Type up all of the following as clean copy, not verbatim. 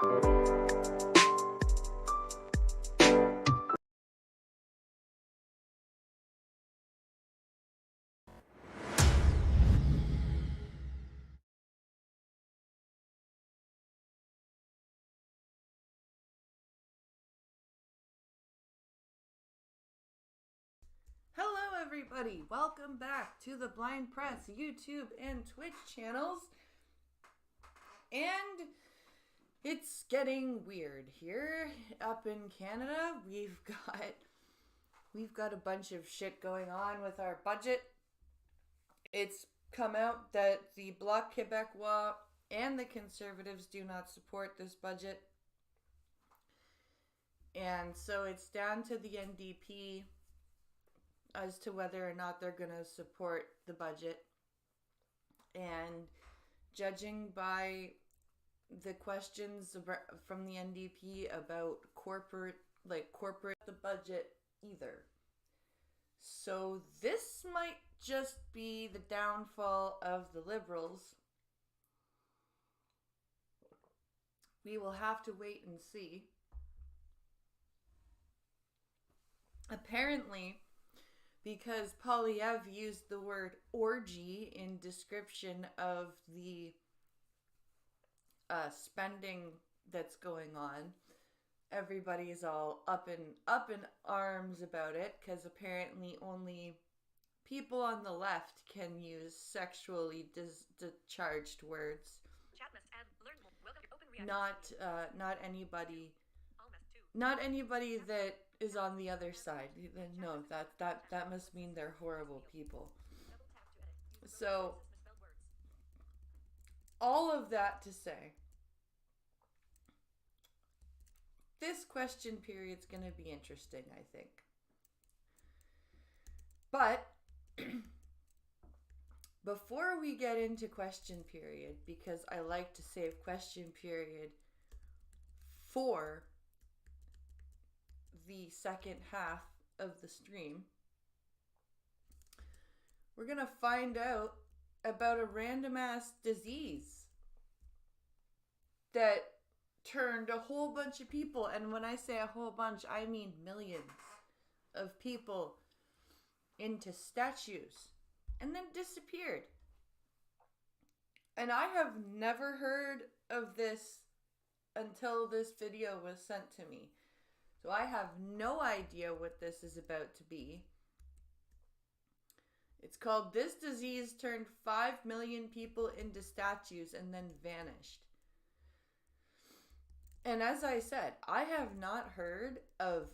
Hello everybody, welcome back to the Blind Press YouTube and Twitch channels. And it's getting weird here up in Canada. We've got a bunch of shit going on with our budget. It's come out that the Bloc Québécois and the Conservatives do not support this budget. And so it's down to the NDP as to whether or not they're going to support the budget. And judging by the questions from the NDP about corporate the budget either. So this might just be the downfall of the Liberals. We will have to wait and see. Apparently, because Polyev used the word orgy in description of the spending that's going on, everybody is all up in arms about it, because apparently only people on the left can use sexually charged words. Not anybody that is on the other side. No, that must mean they're horrible people. So, all of that to say, this question period's going to be interesting, I think. But before we get into question period, because I like to save question period for the second half of the stream, we're gonna find out about a random ass disease that turned a whole bunch of people, and when I say a whole bunch, I mean millions of people, into statues and then disappeared. And I have never heard of this until this video was sent to me. So I have no idea what this is about to be. It's called "This Disease Turned 5 Million People into Statues and Then Vanished." And as I said, I have not heard of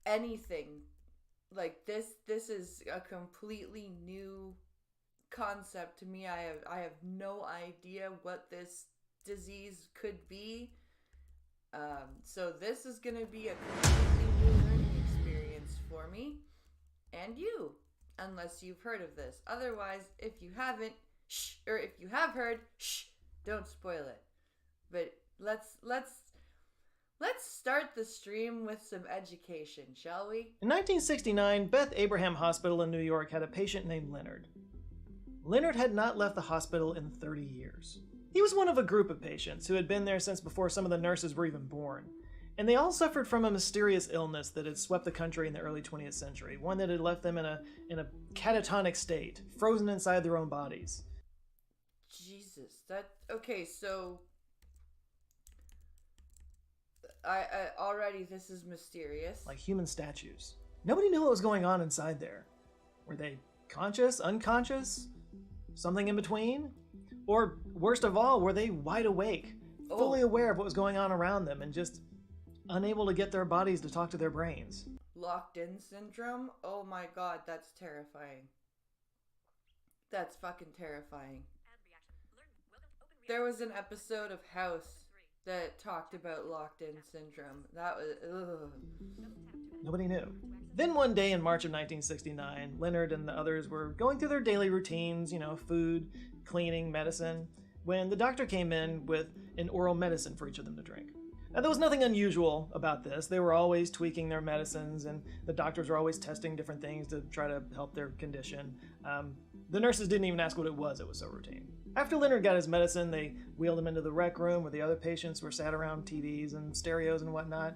anything like this. This is a completely new concept to me. I have no idea what this disease could be. So this is going to be a completely new learning experience for me and you, unless you've heard of this. Otherwise, if you haven't, shh, or if you have heard, shh, don't spoil it. But let's start the stream with some education, shall we? In 1969, Beth Abraham Hospital in New York had a patient named Leonard. Leonard had not left the hospital in 30 years. He was one of a group of patients who had been there since before some of the nurses were even born, and they all suffered from a mysterious illness that had swept the country in the early 20th century, one that had left them in a catatonic state, frozen inside their own bodies. Jesus, okay, so I already, this is mysterious. Like human statues. Nobody knew what was going on inside there. Were they conscious, unconscious, something in between? Or, worst of all, were they wide awake, fully aware of what was going on around them, and just unable to get their bodies to talk to their brains? Locked in syndrome? Oh my god, that's terrifying. That's fucking terrifying. There was an episode of House that talked about locked in syndrome. That was, ugh. Nobody knew. Then one day in March of 1969, Leonard and the others were going through their daily routines, food, cleaning, medicine, when the doctor came in with an oral medicine for each of them to drink. Now, there was nothing unusual about this. They were always tweaking their medicines, and the doctors were always testing different things to try to help their condition. The nurses didn't even ask what it was so routine. After Leonard got his medicine, they wheeled him into the rec room where the other patients were sat around TVs and stereos and whatnot.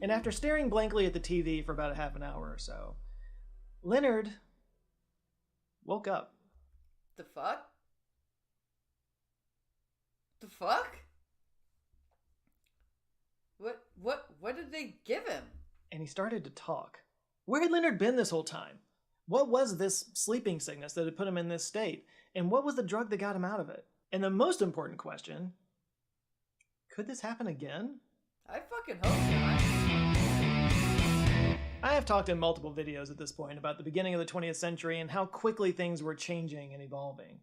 And after staring blankly at the TV for about a half an hour or so, Leonard woke up. The fuck? The fuck? What did they give him? And he started to talk. Where had Leonard been this whole time? What was this sleeping sickness that had put him in this state? And what was the drug that got him out of it? And the most important question, could this happen again? I fucking hope not. I have talked in multiple videos at this point about the beginning of the 20th century and how quickly things were changing and evolving.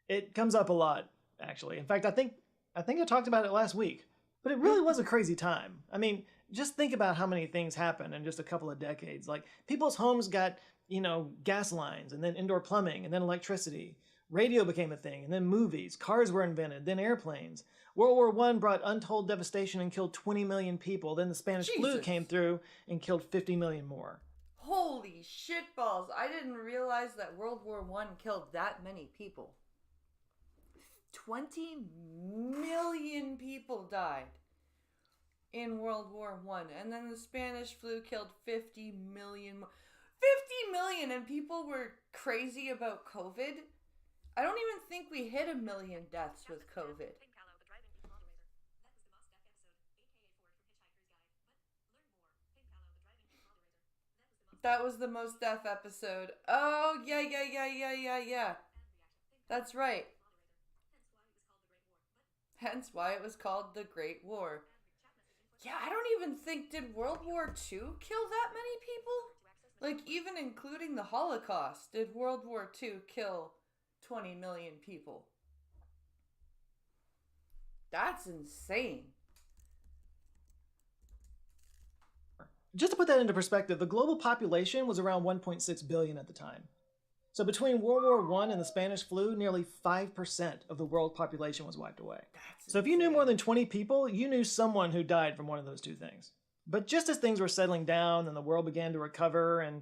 It comes up a lot, actually. In fact, I think I talked about it last week. But it really was a crazy time. I mean, just think about how many things happened in just a couple of decades. Like, people's homes got, gas lines, and then indoor plumbing, and then electricity. Radio became a thing, and then movies. Cars were invented, then airplanes. World War I brought untold devastation and killed 20 million people. Then the Spanish flu came through and killed 50 million more. Holy shitballs. I didn't realize that World War I killed that many people. 20 million people died in World War I. And then the Spanish flu killed 50 million. 50 million! And people were crazy about COVID? I don't even think we hit 1 million deaths with COVID. That was the most death episode. Oh, yeah. That's right. Hence why it was called the Great War. Yeah, I don't even think, did World War II kill that many people? Like, even including the Holocaust, did World War II kill 20 million people? That's insane. Just to put that into perspective, the global population was around 1.6 billion at the time. So between World War I and the Spanish flu, nearly 5% of the world population was wiped away. So if you knew more than 20 people, you knew someone who died from one of those two things. But just as things were settling down and the world began to recover and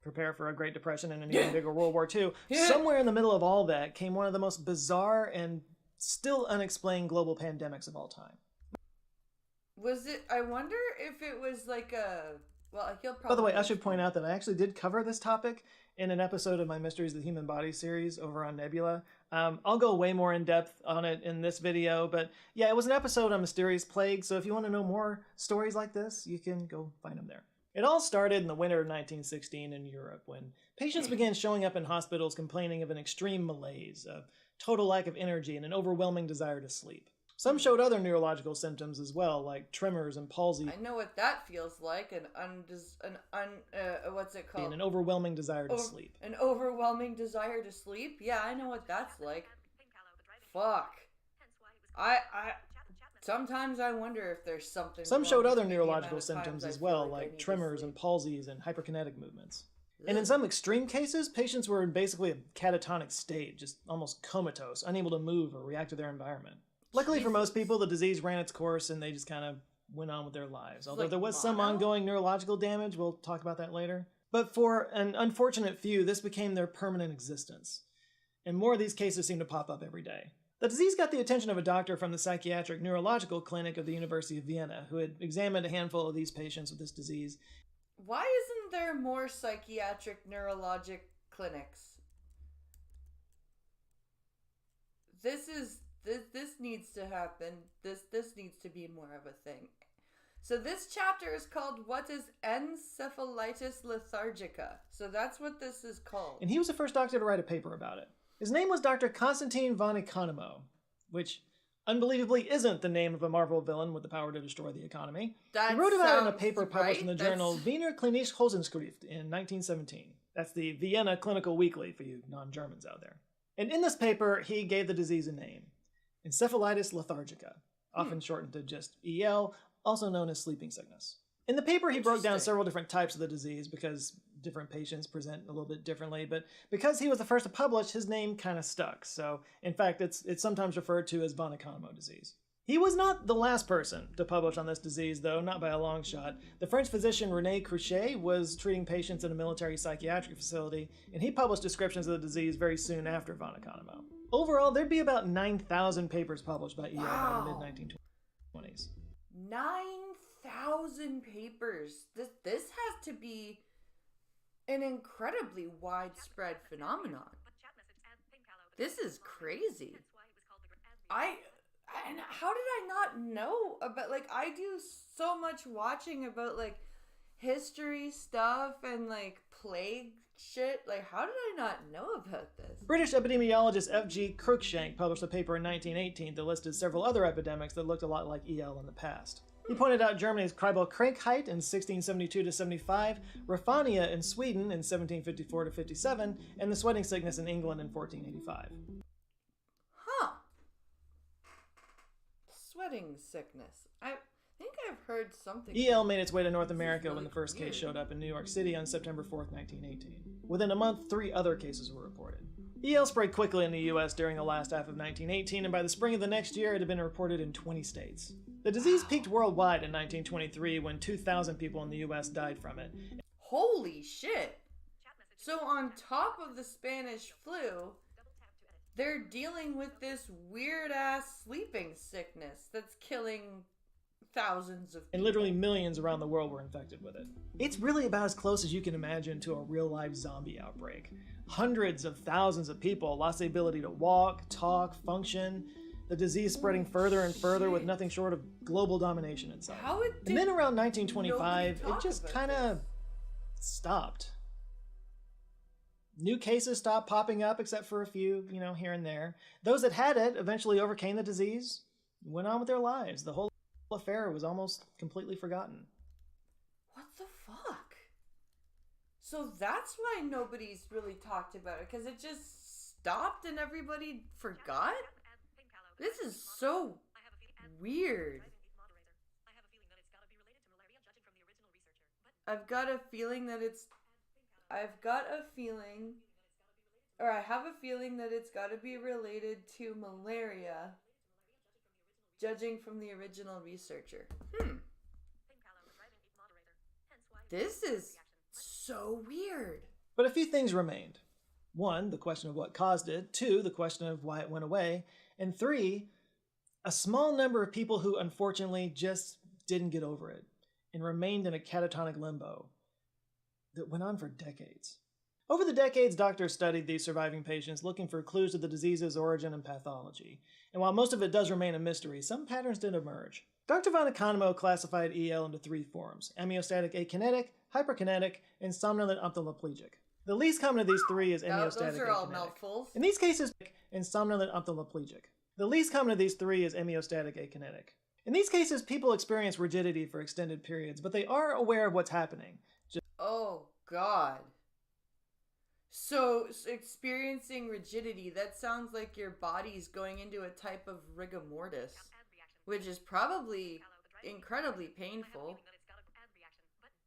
prepare for a Great Depression and an even bigger World War II, somewhere in the middle of all that came one of the most bizarre and still unexplained global pandemics of all time. Was it, I wonder if it was like a, well, he'll probably... By the way, I should point out that I actually did cover this topic in an episode of my Mysteries of the Human Body series over on Nebula. I'll go way more in depth on it in this video, but yeah, it was an episode on mysterious plagues, so if you want to know more stories like this, you can go find them there. It all started in the winter of 1916 in Europe, when patients began showing up in hospitals complaining of an extreme malaise, a total lack of energy, and an overwhelming desire to sleep. Some showed other neurological symptoms as well, like tremors and palsy. I know what that feels like. What's it called? And an overwhelming desire to sleep. An overwhelming desire to sleep? Yeah, I know what that's like. Fuck. Sometimes I wonder if there's something. Some showed other neurological symptoms as well, like tremors and palsies and hyperkinetic movements. And in some extreme cases, patients were in basically a catatonic state, just almost comatose, unable to move or react to their environment. Luckily for most people, the disease ran its course and they just kind of went on with their lives. Although there was some ongoing neurological damage, we'll talk about that later. But for an unfortunate few, this became their permanent existence. And more of these cases seem to pop up every day. The disease got the attention of a doctor from the Psychiatric Neurological Clinic of the University of Vienna, who had examined a handful of these patients with this disease. Why isn't there more psychiatric neurologic clinics? This needs to happen. This needs to be more of a thing. So this chapter is called What is Encephalitis Lethargica? So that's what this is called. And he was the first doctor to write a paper about it. His name was Dr. Konstantin von Economo, which unbelievably isn't the name of a Marvel villain with the power to destroy the economy. He wrote about it in a paper published in the journal Wiener Klinische Hosenschrift in 1917. That's the Vienna Clinical Weekly for you non-Germans out there. And in this paper, he gave the disease a name. Encephalitis lethargica, often shortened to just EL, also known as sleeping sickness. In the paper, he broke down several different types of the disease because different patients present a little bit differently, but because he was the first to publish, his name kind of stuck. So, in fact, it's sometimes referred to as von Economo disease. He was not the last person to publish on this disease, though, not by a long shot. The French physician René Cruchet was treating patients in a military psychiatric facility, and he published descriptions of the disease very soon after von Economo. Overall, there'd be about 9,000 papers published by EL by the Wow. mid-1920s. 9,000 papers. This has to be an incredibly widespread phenomenon. This is crazy. And how did I not know about, like, I do so much watching about, like, history stuff and, like, plague shit. Like, how did I not know about this? British epidemiologist F.G. Cruikshank published a paper in 1918 that listed several other epidemics that looked a lot like EL in the past. He pointed out Germany's Krankheit in 1672-75, Raffania in Sweden in 1754-57, and the sweating sickness in England in 1485. Huh. Sweating sickness. I think I've heard something. EL made its way to North America really when the first case weird. showed up in New York City on September 4th, 1918. Within a month, 3 other cases were reported. EL spread quickly in the US during the last half of 1918, and by the spring of the next year, it had been reported in 20 states. The disease peaked worldwide in 1923 when 2,000 people in the US died from it. Holy shit. So on top of the Spanish flu, they're dealing with this weird-ass sleeping sickness that's killing thousands of people. And literally millions around the world were infected with it. It's really about as close as you can imagine to a real-life zombie outbreak. Hundreds of thousands of people lost the ability to walk, talk, function. The disease spreading further and further with nothing short of global domination in sight. And then around 1925, it just kind of stopped. New cases stopped popping up except for a few, here and there. Those that had it eventually overcame the disease, went on with their lives. The whole affair was almost completely forgotten. What the fuck? So that's why nobody's really talked about it, because it just stopped and everybody forgot? This is so weird. I have a feeling that it's got to be related to malaria, judging from the original researcher. This is so weird. But a few things remained. 1, the question of what caused it. 2, the question of why it went away. And 3, a small number of people who unfortunately just didn't get over it and remained in a catatonic limbo that went on for decades. Over the decades, doctors studied these surviving patients looking for clues to the disease's origin and pathology. And while most of it does remain a mystery, some patterns did emerge. Dr. von Economo classified EL into 3 forms: amniostatic akinetic, hyperkinetic, and somnolent ophthalmoplegic. The least common of these 3 is amniostatic Those are all akinetic. mouthfuls. In these cases, and somnolent ophthalmoplegic. The least common of these 3 is amniostatic akinetic. In these cases, people experience rigidity for extended periods, but they are aware of what's happening. Oh, God. So, experiencing rigidity, that sounds like your body's going into a type of rigor mortis, which is probably incredibly painful.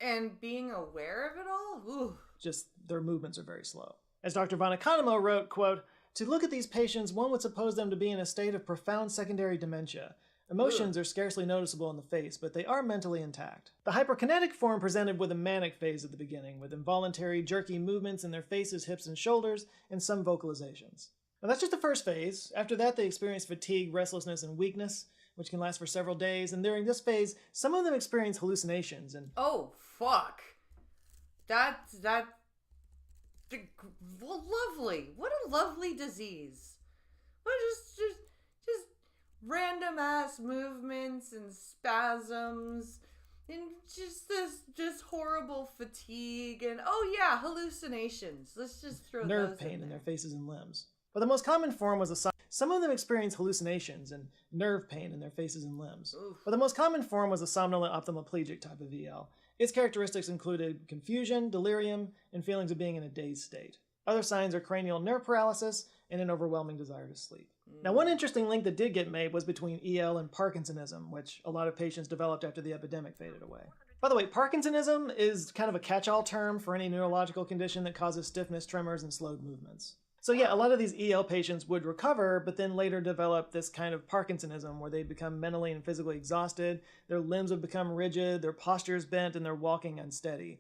And being aware of it all? Ooh. Just their movements are very slow. As Dr. von Economo wrote, quote, "To look at these patients, one would suppose them to be in a state of profound secondary dementia. Emotions are scarcely noticeable in the face, but they are mentally intact." The hyperkinetic form presented with a manic phase at the beginning, with involuntary, jerky movements in their faces, hips, and shoulders, and some vocalizations. Now that's just the first phase. After that, they experience fatigue, restlessness, and weakness, which can last for several days. And during this phase, some of them experience hallucinations. And oh, fuck. Well, lovely. What a lovely disease. What just random ass movements and spasms and just horrible fatigue and hallucinations. Let's just throw nerve those pain in there. their faces and limbs. But the most common form was some of them experience hallucinations and nerve pain in their faces and limbs. Oof. But the most common form was a somnolent ophthalmoplegic type of EL. Its characteristics included confusion, delirium, and feelings of being in a dazed state. Other signs are cranial nerve paralysis and an overwhelming desire to sleep. Now, one interesting link that did get made was between EL and Parkinsonism, which a lot of patients developed after the epidemic faded away. By the way, Parkinsonism is kind of a catch-all term for any neurological condition that causes stiffness, tremors, and slowed movements. So yeah, a lot of these EL patients would recover, but then later develop this kind of Parkinsonism where they become mentally and physically exhausted, their limbs would become rigid, their posture is bent, and they're walking unsteady.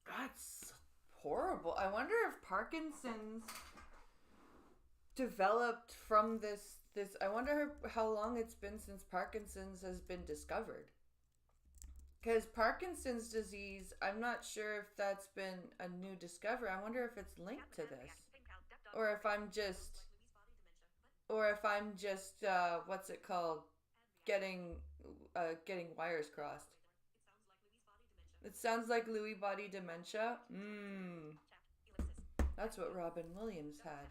That's horrible. I wonder if Parkinson's... developed from this. I wonder how long it's been since Parkinson's has been discovered. Because Parkinson's disease, I'm not sure if that's been a new discovery. I wonder if it's linked to this, or if I'm just, what's it called, getting wires crossed. It sounds like Lewy body dementia. That's what Robin Williams had.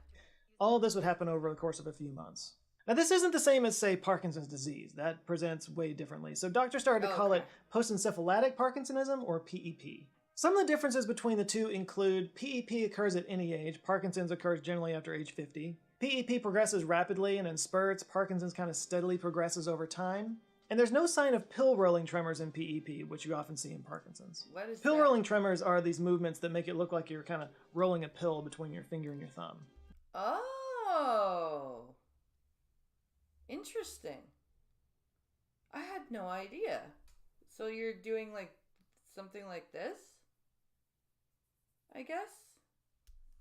All of this would happen over the course of a few months. Now, this isn't the same as, say, Parkinson's disease. That presents way differently. So doctors started to call it post-encephalitic Parkinsonism, or PEP. Some of the differences between the two include PEP occurs at any age. Parkinson's occurs generally after age 50. PEP progresses rapidly and in spurts. Parkinson's kind of steadily progresses over time. And there's no sign of pill-rolling tremors in PEP, which you often see in Parkinson's. What is Pill-rolling tremors are these movements that make it look like you're kind of rolling a pill between your finger and your thumb. Oh. Interesting. I had no idea. So you're doing like something like this? I guess?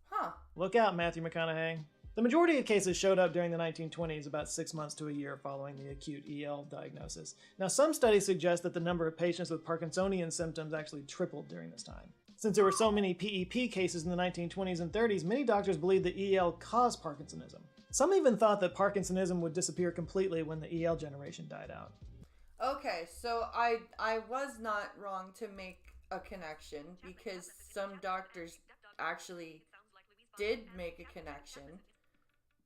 Huh. Look out, Matthew McConaughey. The majority of cases showed up during the 1920s, about 6 months to a year following the acute EL diagnosis. Now, some studies suggest that the number of patients with Parkinsonian symptoms actually tripled during this time. Since there were so many PEP cases in the 1920s and 30s, many doctors believed that EL caused Parkinsonism. Some even thought that Parkinsonism would disappear completely when the EL generation died out. Okay, so I was not wrong to make a connection, because some doctors actually did make a connection,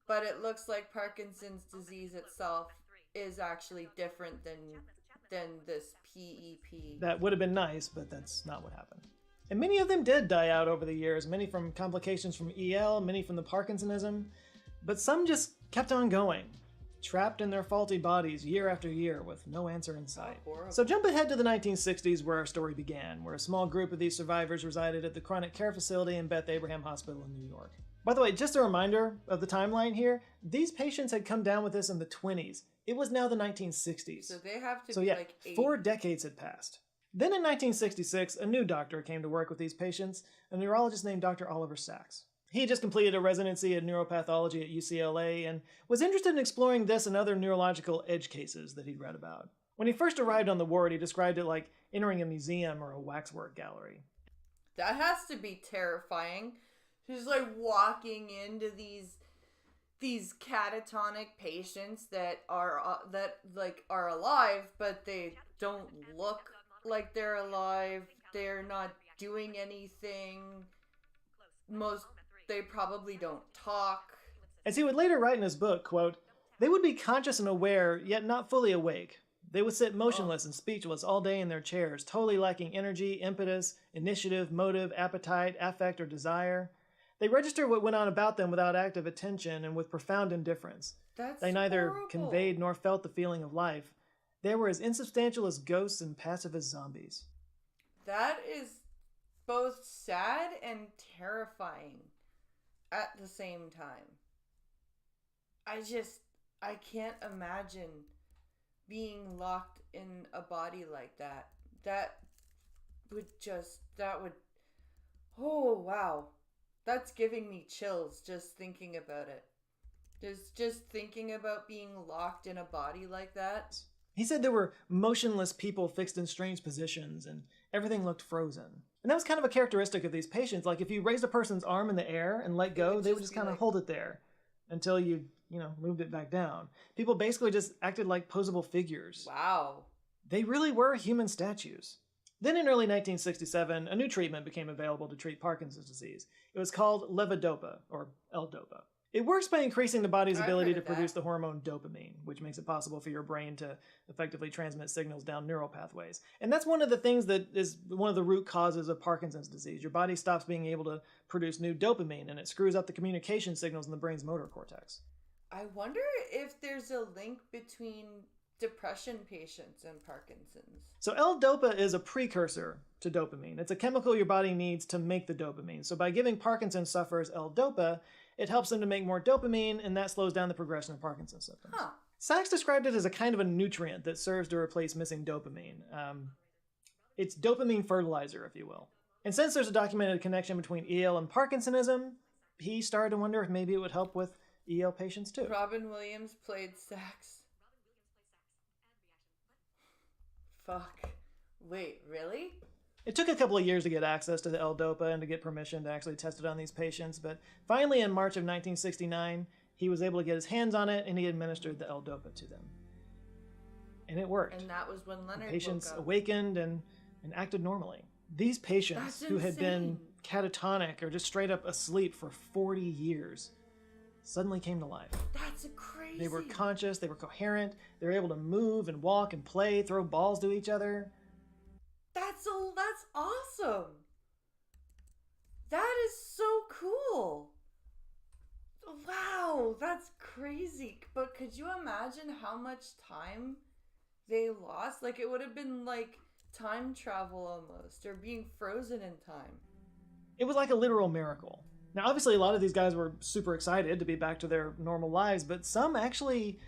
but it looks like Parkinson's disease itself is actually different than this PEP. That would have been nice, but that's not what happened. And many of them did die out over the years, many from complications from EL, many from the Parkinsonism, but some just kept on going, trapped in their faulty bodies year after year with no answer in sight. So jump ahead to the 1960s, where our story began, where a small group of these survivors resided at the chronic care facility in Beth Abraham Hospital in New York. By the way, just a reminder of the timeline here, these patients had come down with this in the 20s. It was now the 1960s. So they have to be like 80. 4 decades had passed. Then in 1966, a new doctor came to work with these patients, a neurologist named Dr. Oliver Sacks. He just completed a residency in neuropathology at UCLA and was interested in exploring this and other neurological edge cases that he'd read about. When he first arrived on the ward, he described it like entering a museum or a waxwork gallery. That has to be terrifying. Just like walking into these catatonic patients that are alive, but they don't look like they're alive. They're not doing anything. They probably don't talk. As he would later write in his book, quote, "They would be conscious and aware, yet not fully awake. They would sit motionless and speechless all day in their chairs, totally lacking energy, impetus, initiative, motive, appetite, affect, or desire. They registered what went on about them without active attention and with profound indifference. They neither horrible. conveyed nor felt the feeling of life. They were as insubstantial as ghosts and passive as zombies." That is both sad and terrifying at the same time. I can't imagine being locked in a body like that. Oh wow. That's giving me chills just thinking about it. Just thinking about being locked in a body like that. He said there were motionless people fixed in strange positions and everything looked frozen. And that was kind of a characteristic of these patients. Like if you raised a person's arm in the air and let go, they would just kind of hold it there until you moved it back down. People basically just acted like posable figures. Wow. They really were human statues. Then in early 1967, a new treatment became available to treat Parkinson's disease. It was called levodopa, or L-DOPA. It works by increasing the body's ability to produce the hormone dopamine, which makes it possible for your brain to effectively transmit signals down neural pathways. And that's one of the things that is one of the root causes of Parkinson's disease. Your body stops being able to produce new dopamine, and it screws up the communication signals in the brain's motor cortex. I wonder if there's a link between depression patients and Parkinson's. So L-DOPA is a precursor to dopamine. It's a chemical your body needs to make the dopamine. So by giving Parkinson's sufferers L-DOPA, it helps them to make more dopamine, and that slows down the progression of Parkinson's symptoms. Huh. Sachs described it as a kind of a nutrient that serves to replace missing dopamine. It's dopamine fertilizer, if you will. And since there's a documented connection between EL and Parkinsonism, he started to wonder if maybe it would help with EL patients too. Robin Williams played sax. Fuck. Wait, really? It took a couple of years to get access to the L-DOPA and to get permission to actually test it on these patients, but finally in March of 1969, he was able to get his hands on it and he administered the L-DOPA to them. And it worked. And that was when Leonard The patients woke up. awakened and acted normally. These patients That's who had been insane. catatonic or just straight up asleep for 40 years suddenly came to life. That's crazy. They were conscious, they were coherent, they were able to move and walk and play, throw balls to each other. That's awesome. That is so cool. Wow, that's crazy. But could you imagine how much time they lost? Like, it would have been like time travel almost, or being frozen in time. It was like a literal miracle. Now, obviously, a lot of these guys were super excited to be back to their normal lives, but some actually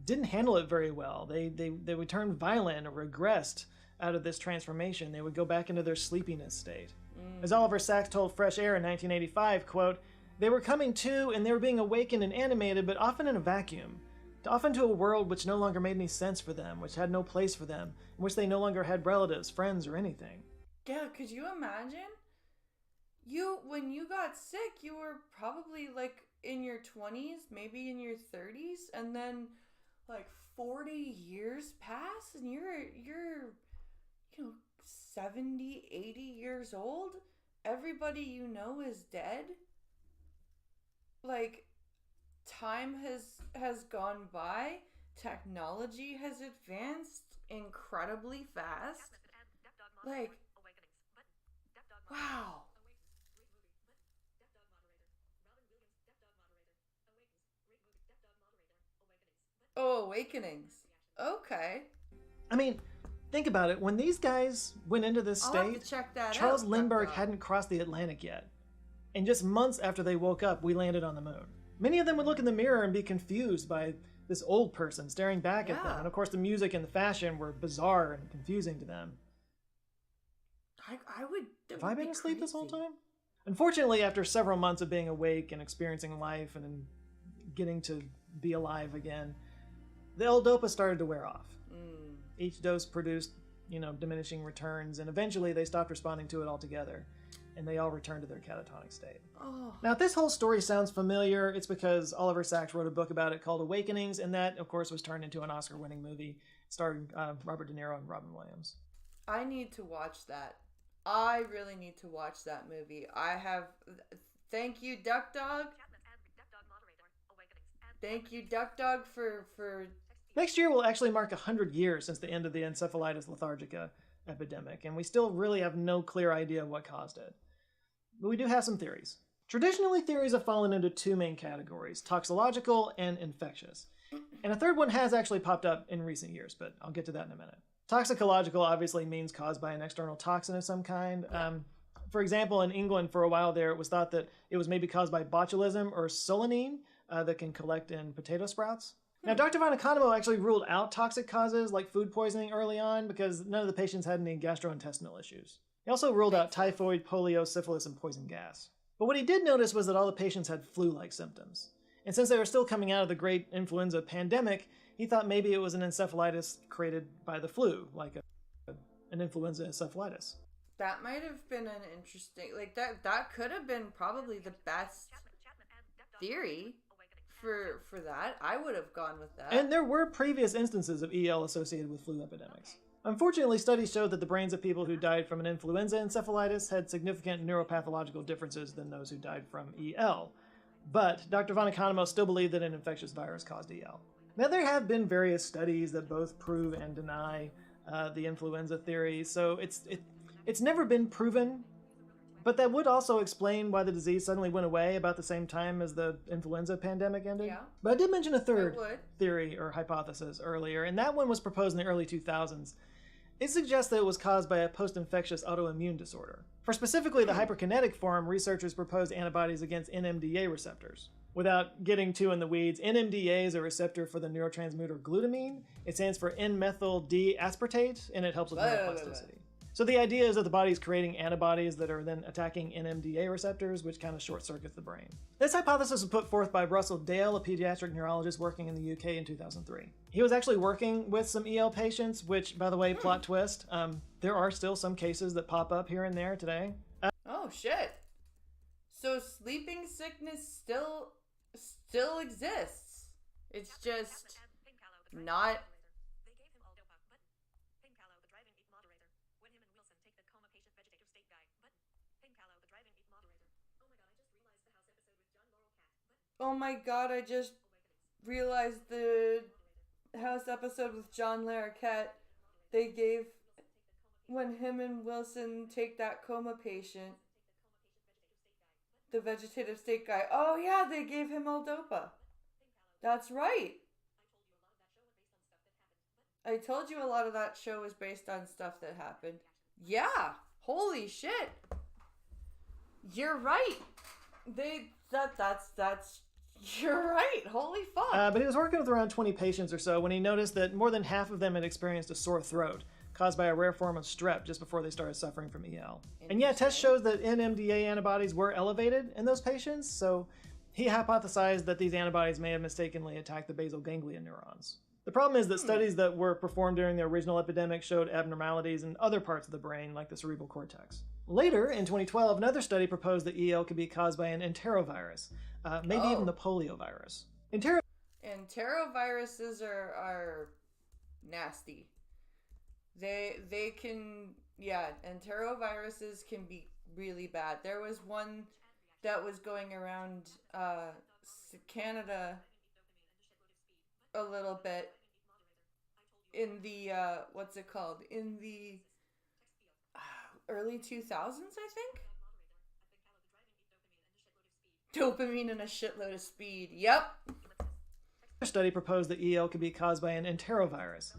didn't handle it very well. They would turn violent or regressed out of this transformation. They would go back into their sleepiness state. As Oliver Sacks told Fresh Air in 1985, quote, "They were coming to and they were being awakened and animated, but often in a vacuum. Often to a world which no longer made any sense for them, which had no place for them, in which they no longer had relatives, friends, or anything." Yeah, could you imagine? When you got sick, you were probably like in your 20s, maybe in your 30s, and then like 40 years pass and you're 70, 80 years old. Everybody you know is dead. Like, time has gone by. Technology has advanced incredibly fast. Like, wow. Oh, Awakenings. Okay. I mean, think about it. When these guys went into this I'll have state, to check that Charles out. Lindbergh hadn't crossed the Atlantic yet. And just months after they woke up, we landed on the moon. Many of them would look in the mirror and be confused by this old person staring back at them. Yeah. And of course, the music and the fashion were bizarre and confusing to them. I would. Have I been asleep this whole time? Unfortunately, after several months of being awake and experiencing life and getting to be alive again, the L-DOPA started to wear off. Each dose produced, diminishing returns, and eventually they stopped responding to it altogether, and they all returned to their catatonic state. Oh. Now, if this whole story sounds familiar, it's because Oliver Sacks wrote a book about it called Awakenings, and that, of course, was turned into an Oscar-winning movie starring Robert De Niro and Robin Williams. I need to watch that. I really need to watch that movie. Thank you, Duck Dog. Thank you, Duck Dog, for... Next year will actually mark 100 years since the end of the encephalitis lethargica epidemic, and we still really have no clear idea what caused it. But we do have some theories. Traditionally, theories have fallen into two main categories, toxicological and infectious. And a third one has actually popped up in recent years, but I'll get to that in a minute. Toxicological obviously means caused by an external toxin of some kind. For example, in England for a while there, it was thought that it was maybe caused by botulism or solanine that can collect in potato sprouts. Now, Dr. Von Economo actually ruled out toxic causes like food poisoning early on because none of the patients had any gastrointestinal issues. He also ruled out typhoid, polio, syphilis, and poison gas. But what he did notice was that all the patients had flu-like symptoms. And since they were still coming out of the great influenza pandemic, he thought maybe it was an encephalitis created by the flu, like an influenza encephalitis. That might have been an interesting... Like, that could have been probably the best theory for that. I would have gone with that. And there were previous instances of EL associated with flu epidemics. Unfortunately, studies showed that the brains of people who died from an influenza encephalitis had significant neuropathological differences than those who died from EL. But Dr. Von Economo still believed that an infectious virus caused EL. Now, there have been various studies that both prove and deny the influenza theory, so it's never been proven. But that would also explain why the disease suddenly went away about the same time as the influenza pandemic ended. Yeah. But I did mention a third theory or hypothesis earlier, and that one was proposed in the early 2000s. It suggests that it was caused by a post-infectious autoimmune disorder. For specifically the hyperkinetic form, researchers proposed antibodies against NMDA receptors. Without getting too in the weeds, NMDA is a receptor for the neurotransmitter glutamine. It stands for N-methyl D-aspartate, and it helps with neuroplasticity. So the idea is that the body is creating antibodies that are then attacking NMDA receptors, which kind of short-circuits the brain. This hypothesis was put forth by Russell Dale, a pediatric neurologist working in the UK in 2003. He was actually working with some EL patients, which, by the way, plot twist, there are still some cases that pop up here and there today. Oh, shit. So sleeping sickness still exists. It's just not... Oh my god, I just realized the House episode with John Larroquette, they gave, when him and Wilson take that coma patient, the vegetative state guy, oh yeah, they gave him L-Dopa. That's right. I told you a lot of that show was based on stuff that happened. Yeah, holy shit. You're right. That's you're right. Holy fuck. But he was working with around 20 patients or so when he noticed that more than half of them had experienced a sore throat caused by a rare form of strep just before they started suffering from EL. And yeah, tests shows that NMDA antibodies were elevated in those patients, so he hypothesized that these antibodies may have mistakenly attacked the basal ganglia neurons. The problem is that studies that were performed during the original epidemic showed abnormalities in other parts of the brain, like the cerebral cortex. Later, in 2012, another study proposed that EL could be caused by an enterovirus, maybe even the poliovirus. Enteroviruses are nasty. They can, yeah, enteroviruses can be really bad. There was one that was going around Canada a little bit in the, what's it called? In the early 2000s, I think? Dopamine and a shitload of speed. Yep. Another study proposed that EL could be caused by an enterovirus,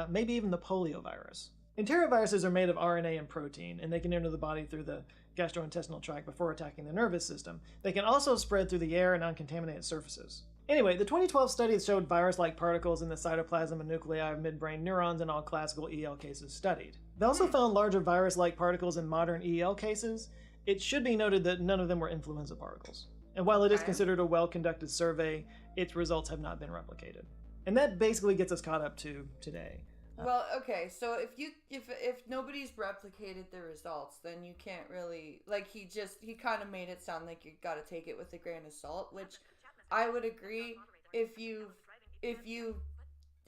maybe even the poliovirus. Enteroviruses are made of RNA and protein, and they can enter the body through the gastrointestinal tract before attacking the nervous system. They can also spread through the air and on contaminated surfaces. Anyway, the 2012 study showed virus-like particles in the cytoplasm and nuclei of midbrain neurons in all classical EL cases studied. They also found larger virus-like particles in modern EL cases. It should be noted that none of them were influenza particles. And while it is considered a well-conducted survey, its results have not been replicated. And that basically gets us caught up to today. Well, okay, so if nobody's replicated the results, then you can't really, like, he kind of made it sound like you gotta take it with a grain of salt, which I would agree. If you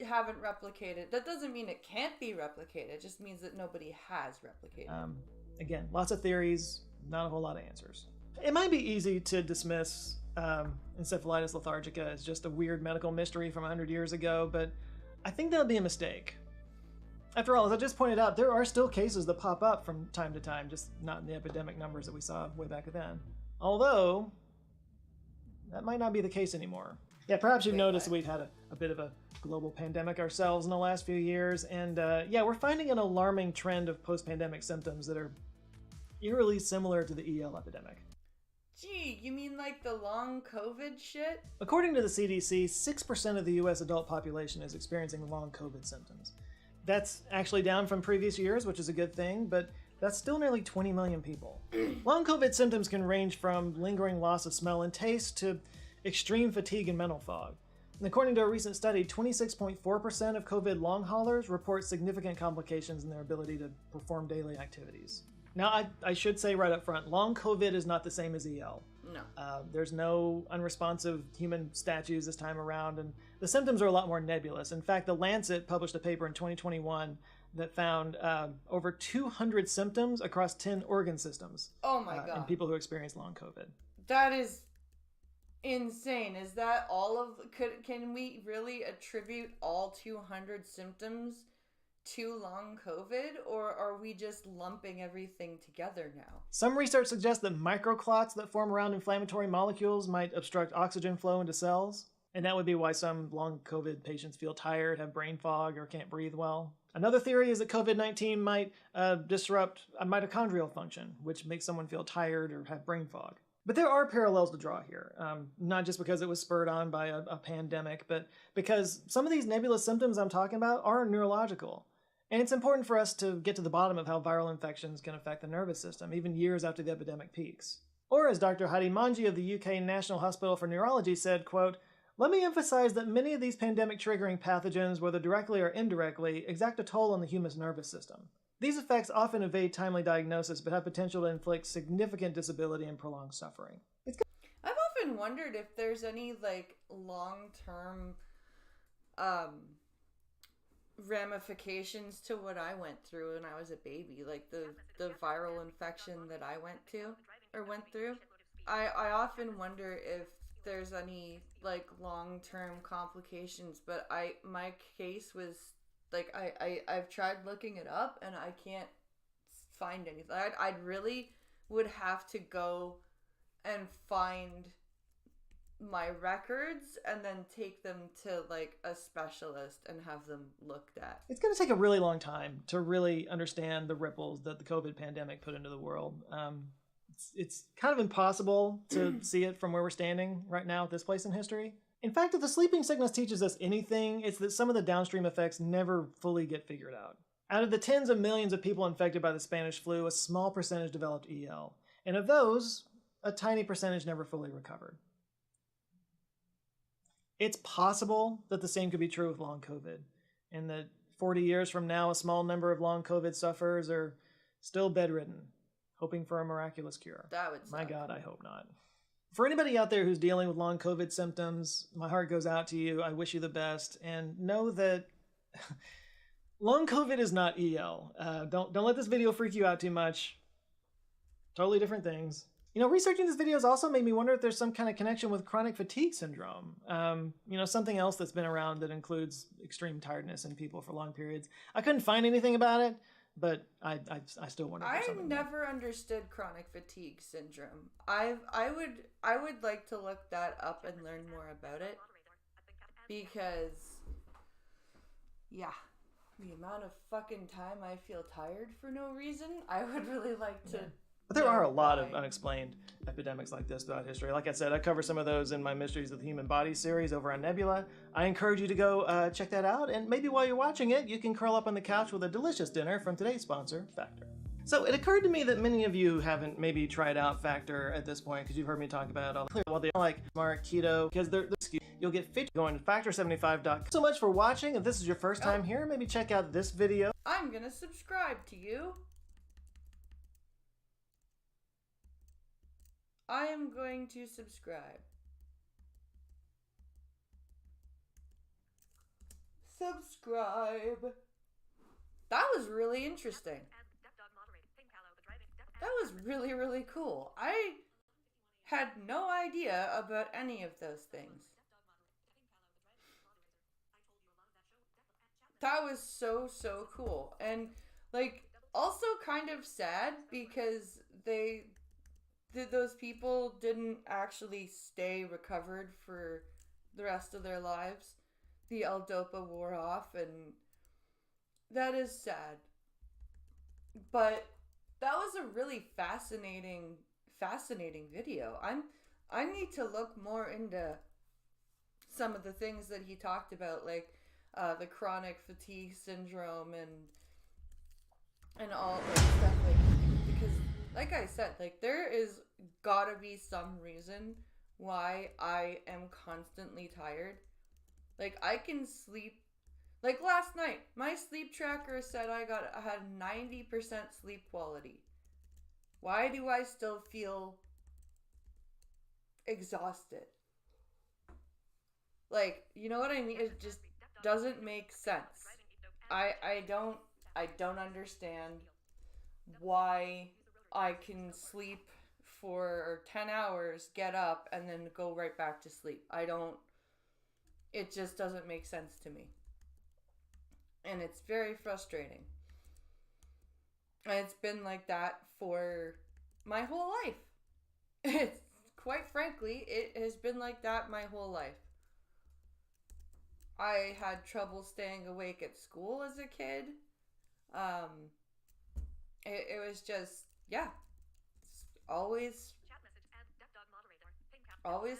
haven't replicated, that doesn't mean it can't be replicated. It just means that nobody has replicated. Again, lots of theories, not a whole lot of answers. It might be easy to dismiss encephalitis lethargica as just a weird medical mystery from 100 years ago, but I think that would be a mistake. After all, as I just pointed out, there are still cases that pop up from time to time, just not in the epidemic numbers that we saw way back then. Although, that might not be the case anymore. Yeah, perhaps you've noticed that we've had a bit of a global pandemic ourselves in the last few years, and yeah, we're finding an alarming trend of post-pandemic symptoms that are eerily similar to the EL epidemic. Gee, you mean like the long COVID shit? According to the CDC, 6% of the US adult population is experiencing long COVID symptoms. That's actually down from previous years, which is a good thing, but that's still nearly 20 million people. Long COVID symptoms can range from lingering loss of smell and taste to extreme fatigue and mental fog. And according to a recent study, 26.4% of COVID long haulers report significant complications in their ability to perform daily activities. Now, I should say right up front, long COVID is not the same as EL. No. There's no unresponsive human statues this time around, and the symptoms are a lot more nebulous. In fact, The Lancet published a paper in 2021 that found over 200 symptoms across 10 organ systems. Oh my God. In people who experience long COVID. That is insane. Is that all of... Can we really attribute all 200 symptoms to long COVID, or are we just lumping everything together now? Some research suggests that microclots that form around inflammatory molecules might obstruct oxygen flow into cells, and that would be why some long COVID patients feel tired, have brain fog, or can't breathe well. Another theory is that COVID-19 might disrupt a mitochondrial function, which makes someone feel tired or have brain fog. But there are parallels to draw here, not just because it was spurred on by a pandemic, but because some of these nebulous symptoms I'm talking about are neurological. And it's important for us to get to the bottom of how viral infections can affect the nervous system, even years after the epidemic peaks. Or as Dr. Hadi Manji of the UK National Hospital for Neurology said, quote, "Let me emphasize that many of these pandemic-triggering pathogens, whether directly or indirectly, exact a toll on the human nervous system. These effects often evade timely diagnosis, but have potential to inflict significant disability and prolonged suffering." I've often wondered if there's any, like, long-term ramifications to what I went through when I was a baby, like the viral infection that I went through. I often wonder if there's any, like, long-term complications, but my case was like I've tried looking it up and I can't find anything. I'd really would have to go and find my records and then take them to, like, a specialist and have them looked at. It's going to take a really long time to really understand the ripples that the COVID pandemic put into the world. It's kind of impossible to see it from where we're standing right now at this place in history. In fact, if the sleeping sickness teaches us anything, it's that some of the downstream effects never fully get figured out. Out of the tens of millions of people infected by the Spanish flu, a small percentage developed EL. And of those, a tiny percentage never fully recovered. It's possible that the same could be true with long COVID, and that 40 years from now, a small number of long COVID sufferers are still bedridden, hoping for a miraculous cure. That would suck. My God, I hope not. For anybody out there who's dealing with long COVID symptoms, my heart goes out to you. I wish you the best, and know that long COVID is not EL. Don't let this video freak you out too much. Totally different things. You know, researching this video has also made me wonder if there's some kind of connection with chronic fatigue syndrome. You know, something else that's been around that includes extreme tiredness in people for long periods. I couldn't find anything about it, but I still wonder if there's something I never understood chronic fatigue syndrome. I would like to look that up and learn more about it, because yeah, the amount of fucking time I feel tired for no reason, I would really like to. But there are a lot of unexplained epidemics like this throughout history. Like I said, I cover some of those in my Mysteries of the Human Body series over on Nebula. I encourage you to go check that out, and maybe while you're watching it, you can curl up on the couch with a delicious dinner from today's sponsor, Factor. So it occurred to me that many of you haven't maybe tried out Factor at this point, because you've heard me talk about it all while they're like smart keto, because they're you'll get fit going to factor75.com. So much for watching. If this is your first time here, maybe check out this video. I'm gonna subscribe to you. I am going to subscribe. Subscribe. That was really interesting. That was really, really cool. I had no idea about any of those things. That was so cool. And, like, also kind of sad because those people didn't actually stay recovered for the rest of their lives. The L-Dopa wore off, and that is sad. But that was a really fascinating video. I need to look more into some of the things that he talked about, like the chronic fatigue syndrome and all that stuff, like, because like I said, like, there is gotta be some reason why I am constantly tired. Like, I can sleep. Like, last night, my sleep tracker said I had 90% sleep quality. Why do I still feel exhausted? Like, you know what I mean? It just doesn't make sense. I don't understand why I can sleep for 10 hours, get up, and then go right back to sleep. It just doesn't make sense to me. And it's very frustrating. And it's been like that for my whole life. It's, quite frankly, it has been like that my whole life. I had trouble staying awake at school as a kid. It was just, yeah, always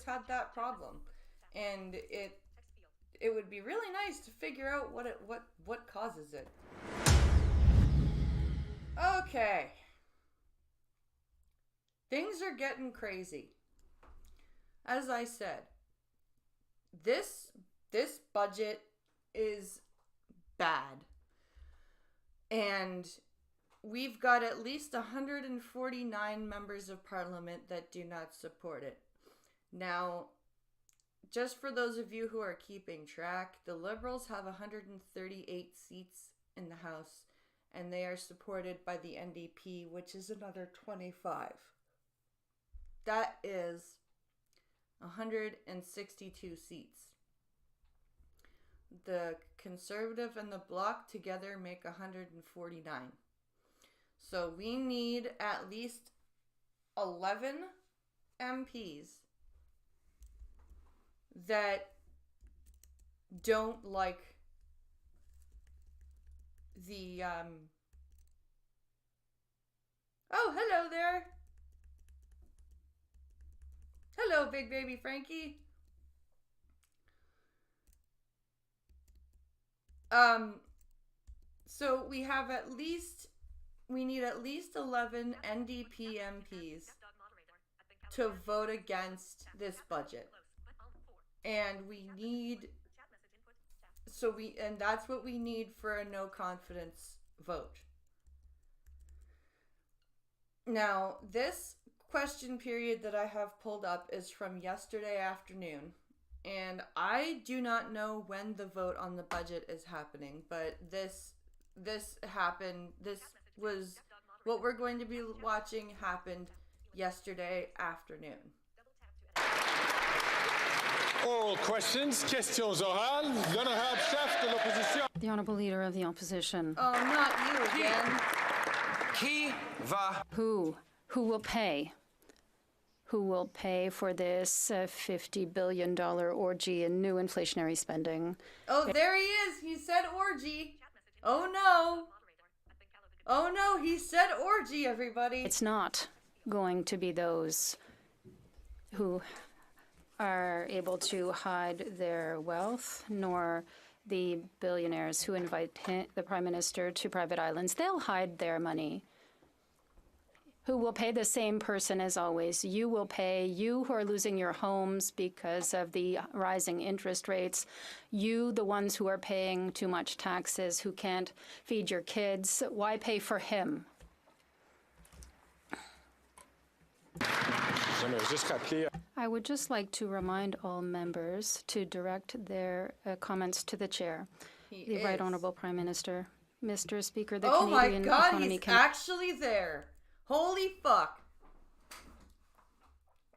had that problem, and it would be really nice to figure out what causes it. Okay. Things are getting crazy. As I said, this budget is bad. And we've got at least 149 members of parliament that do not support it. Now, just for those of you who are keeping track, the Liberals have 138 seats in the House, and they are supported by the NDP, which is another 25. That is 162 seats. The Conservative and the Bloc together make 149. So we need at least 11 MPs that don't like the Oh, hello there. Hello, big baby Frankie. So we need at least 11 NDP MPs to vote against this budget. And that's what we need for a no confidence vote. Now, this question period that I have pulled up is from yesterday afternoon. And I do not know when the vote on the budget is happening, but this happened. This was what we're going to be watching happened yesterday afternoon. Oral questions, questions orales, l'honorable chef de l'opposition. The Honourable Leader of the Opposition. Oh, not you again. Qui va? Who will pay? Who will pay for this $50 billion orgy in new inflationary spending? Oh, there he is. He said orgy. Oh, no. Oh, no. He said orgy, everybody. It's not going to be those who are able to hide their wealth, nor the billionaires who invite the Prime Minister to private islands. They'll hide their money. Who will pay? The same person as always. You will pay. You who are losing your homes because of the rising interest rates. You, the ones who are paying too much taxes, who can't feed your kids. Why pay for him? I would just like to remind all members to direct their comments to the chair. The Right Honourable Prime Minister. Mr. Speaker, the Canadian economy... Oh my God, economy he's actually there. Holy fuck.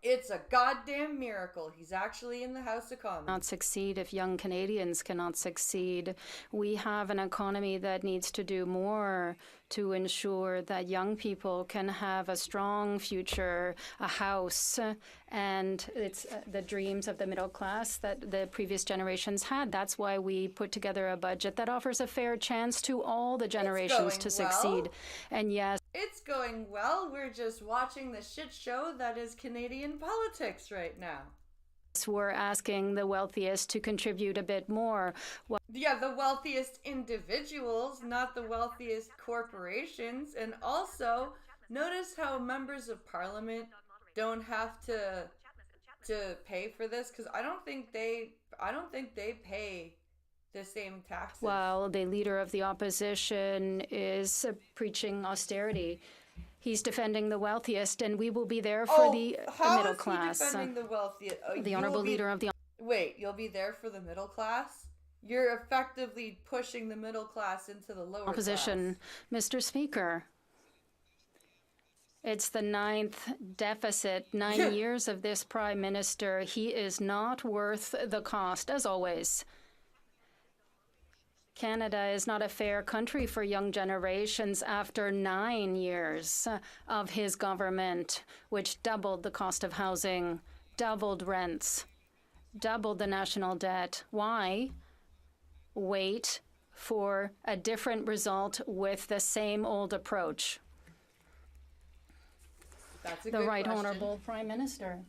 It's a goddamn miracle. He's actually in the House of Commons. Not succeed if young Canadians cannot succeed. We have an economy that needs to do more to ensure that young people can have a strong future, a house, and it's the dreams of the middle class that the previous generations had. That's why we put together a budget that offers a fair chance to all the generations to succeed. And yes, it's going well. We're just watching the shit show that is Canadian politics right now. We're asking the wealthiest to contribute a bit more. Yeah, the wealthiest individuals, not the wealthiest corporations. And also, notice how members of parliament don't have to pay for this, because I don't think they pay the same taxes. While the leader of the opposition is preaching austerity, he's defending the wealthiest, and we will be there for the middle class. How is he defending the wealthiest? The Honourable Leader of the... Wait, you'll be there for the middle class? You're effectively pushing the middle class into the lower opposition. Class. Mr. Speaker, it's the 9th deficit, 9 years of this Prime Minister. He is not worth the cost, as always. Canada is not a fair country for young generations after 9 years of his government, which doubled the cost of housing, doubled rents, doubled the national debt. Why wait for a different result with the same old approach? That's a the good Right question. Honourable Prime Minister.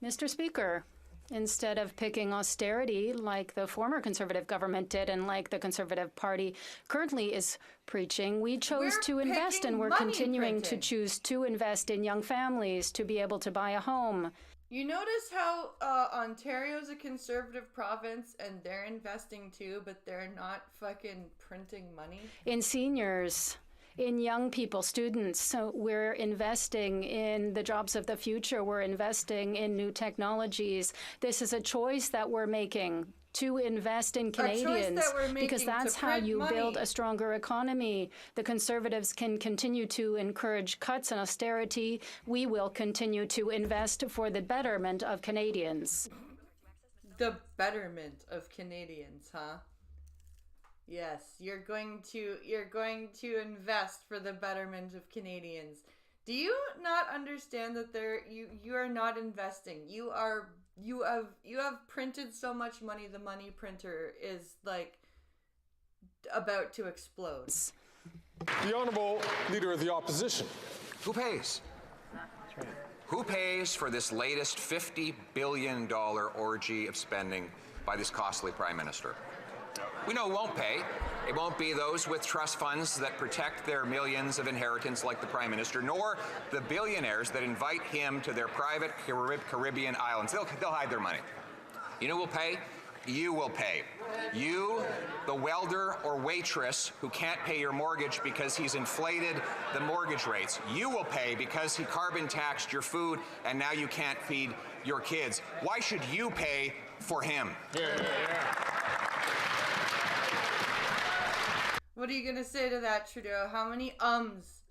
Mr. Speaker, Instead of picking austerity like the former Conservative government did and like the Conservative Party currently is preaching, we chose to invest, and we're continuing to choose to invest in young families to be able to buy a home. You notice how Ontario's a Conservative province and they're investing too, but they're not fucking printing money? In seniors, in young people, students. So we're investing in the jobs of the future. We're investing in new technologies. This is a choice that we're making to invest in Canadians, because that's how you build a stronger economy. The Conservatives can continue to encourage cuts and austerity. We will continue to invest for the betterment of Canadians. The betterment of Canadians, huh? Yes, you're going to invest for the betterment of Canadians. Do you not understand that you are not investing? You have printed so much money, the money printer is like about to explode. The Honourable Leader of the Opposition. Who pays? Who pays for this latest $50 billion orgy of spending by this costly Prime Minister? We know who won't pay. It won't be those with trust funds that protect their millions of inheritance like the Prime Minister, nor the billionaires that invite him to their private Caribbean islands. They'll hide their money. You know who will pay? You will pay. You, the welder or waitress who can't pay your mortgage because he's inflated the mortgage rates. You will pay because he carbon taxed your food and now you can't feed your kids. Why should you pay for him? What are you gonna say to that, Trudeau? How many ums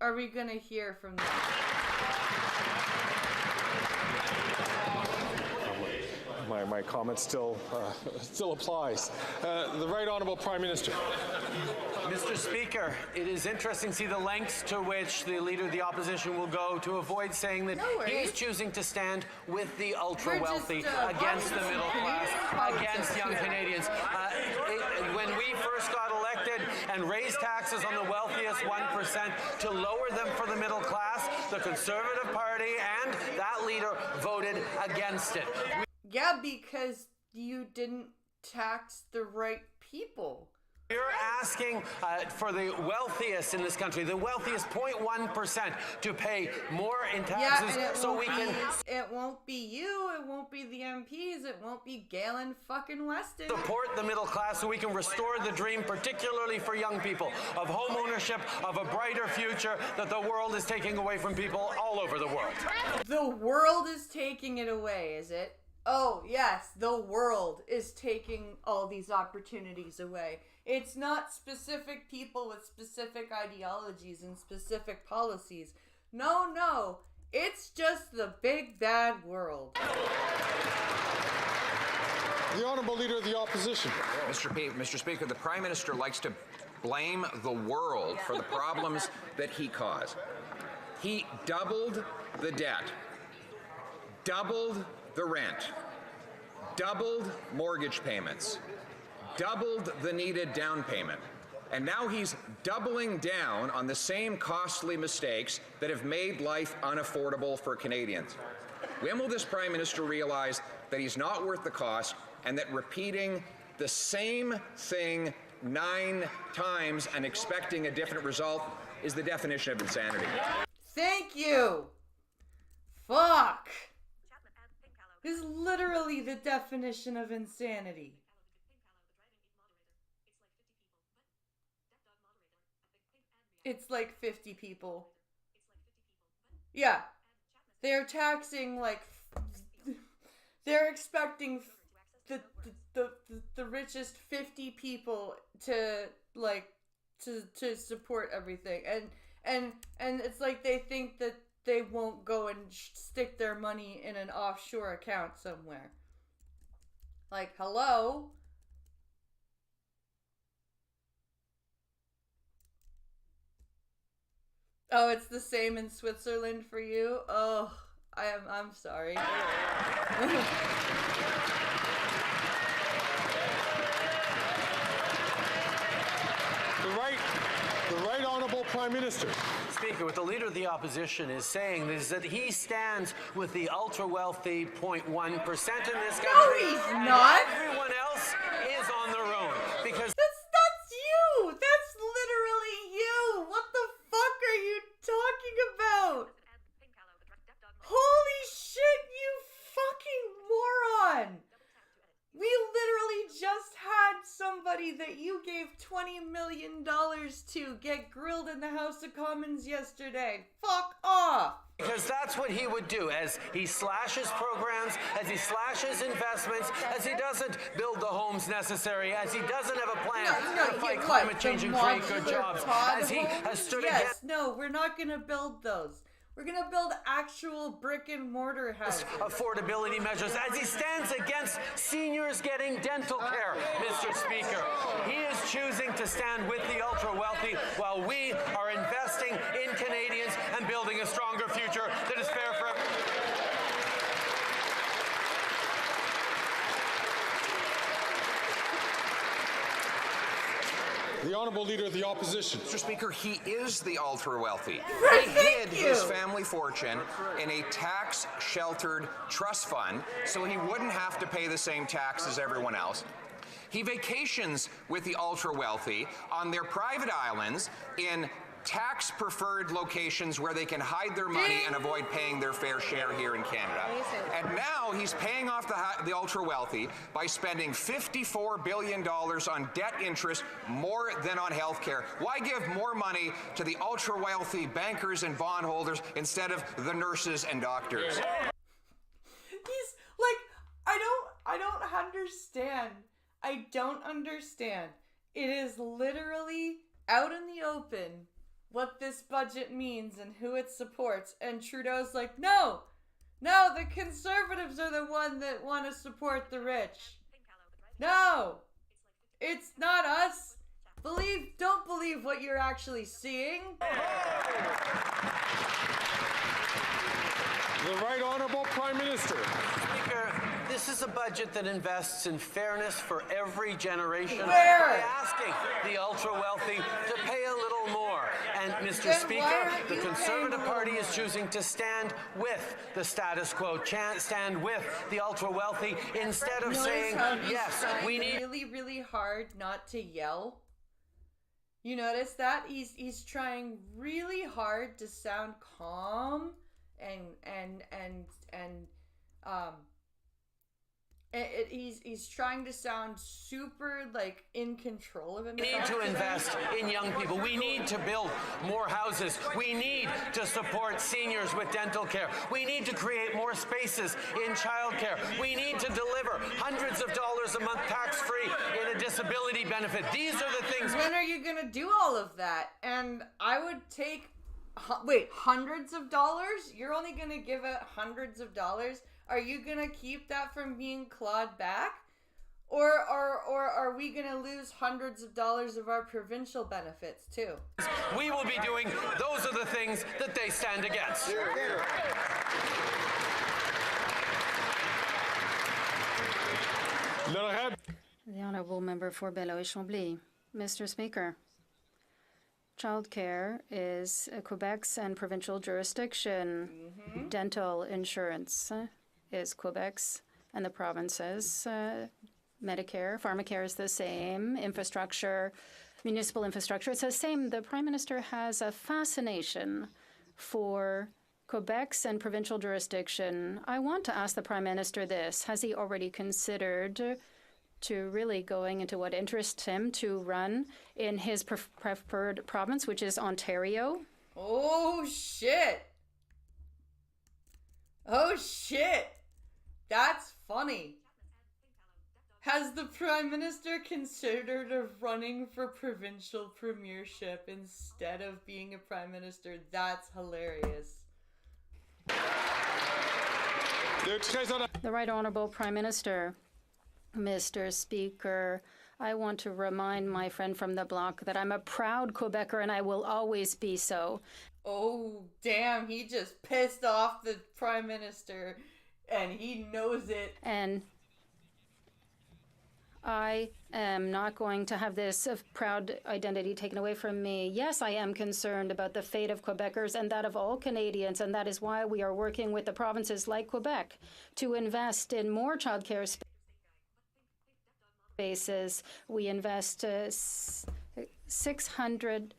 are we gonna hear from them? My comment still applies. The Right Honourable Prime Minister. Mr. Speaker, it is interesting to see the lengths to which the Leader of the Opposition will go to avoid saying that he's choosing to stand with the ultra-wealthy against the middle class, against young Canadians. When we first got elected and raised taxes on the wealthiest 1% to lower them for the middle class, the Conservative Party and that leader voted against it. Yeah, because you didn't tax the right people. You're asking for the wealthiest in this country, the wealthiest 0.1%, to pay more in taxes so we can... It won't be you, it won't be the MPs, it won't be Galen fucking Weston. Support the middle class so we can restore the dream, particularly for young people, of home ownership, of a brighter future that the world is taking away from people all over the world. The world is taking it away, is it? Oh, yes, the world is taking all these opportunities away. It's not specific people with specific ideologies and specific policies. No, it's just the big bad world. The Honourable Leader of the Opposition. Mr. Speaker, the Prime Minister likes to blame the world for the problems that he caused. He doubled the debt, doubled the rent, doubled mortgage payments, doubled the needed down payment, and now he's doubling down on the same costly mistakes that have made life unaffordable for Canadians. When will this Prime Minister realize that he's not worth the cost and that repeating the same thing 9 times and expecting a different result is the definition of insanity? Thank you! Fuck! Is literally the definition of insanity. It's like 50 people. Yeah. They're taxing like... They're expecting the richest 50 people to to support everything. And it's like they think that they won't go and stick their money in an offshore account somewhere. Like, hello? Oh, it's the same in Switzerland for you? Oh, I'm sorry. The Right Honourable Prime Prime Minister. Speaker, what the Leader of the Opposition is saying is that he stands with the ultra-wealthy 0.1% in this country. No, he's not. Everyone else is on their own because That's you. That's literally you. What the fuck are you talking about? Holy shit, you fucking moron. We literally just had somebody that you gave $20 million to get grilled in the House of Commons yesterday. Fuck off. because that's what he would do as he slashes programs, as he slashes investments, as he doesn't build the homes necessary, as he doesn't have a plan to fight climate change and create good jobs, as he has stood against... No, we're not going to build those. We're going to build actual brick and mortar houses. Affordability measures as he stands against seniors getting dental care, Mr. Speaker. He is choosing to stand with the ultra-wealthy while we are investing in Canadians and building a stronger future that is fair for everyone. The Honourable Leader of the Opposition. Mr. Speaker, he is the ultra-wealthy. Right, He thank hid you. his family fortune in a tax-sheltered trust fund so he wouldn't have to pay the same tax as everyone else. He vacations with the ultra-wealthy on their private islands in tax-preferred locations where they can hide their money and avoid paying their fair share here in Canada. And now he's paying off the ultra-wealthy by spending $54 billion on debt interest more than on health care. Why give more money to the ultra-wealthy bankers and bondholders instead of the nurses and doctors? He's like, I don't understand. I don't understand. It is literally out in the open what this budget means and who it supports. And Trudeau's like, no, the Conservatives are the one that want to support the rich. No, it's not us. Don't believe what you're actually seeing. The Right Honourable Prime Minister. Speaker, this is a budget that invests in fairness for every generation Where? by asking the ultra-wealthy to pay a little more. And, Mr. Then Speaker, why aren't the you Conservative paying Party more? is choosing to stand with the status quo, stand with the ultra-wealthy, instead of Notice saying, how he's yes, trying we need... really, really hard not to yell. You notice that? He's trying really hard to sound calm he's trying to sound super like in control of himself. We need to invest in young people. We need to build more houses. We need to support seniors with dental care. We need to create more spaces in childcare. We need to deliver hundreds of dollars a month tax-free in a disability benefit. These are the things. When are you gonna do all of that? And I would take hundreds of dollars? You're only gonna give out hundreds of dollars? Are you gonna keep that from being clawed back? Or are we gonna lose hundreds of dollars of our provincial benefits too? We will be doing. Those are the things that they stand against. The Honourable Member for Belleau-et-Chambly. Mr. Speaker, childcare is Quebec's and provincial jurisdiction. Dental insurance is Quebec's and the province's. Medicare, pharmacare is the same. Infrastructure, municipal infrastructure, it's the same. The Prime Minister has a fascination for Quebec's and provincial jurisdiction. I want to ask the Prime Minister this. Has he already considered to really going into what interests him to run in his preferred province, which is Ontario? Oh shit! Oh shit! That's funny. Has the Prime Minister considered running for provincial premiership instead of being a Prime Minister? That's hilarious. The Right Honourable Prime Minister. Mr. Speaker, I want to remind my friend from the bloc that I'm a proud Quebecer and I will always be so. Oh, damn, he just pissed off the Prime Minister and he knows it. And I am not going to have this proud identity taken away from me. Yes, I am concerned about the fate of Quebecers and that of all Canadians, and that is why we are working with the provinces like Quebec to invest in more childcare spaces. We invest 600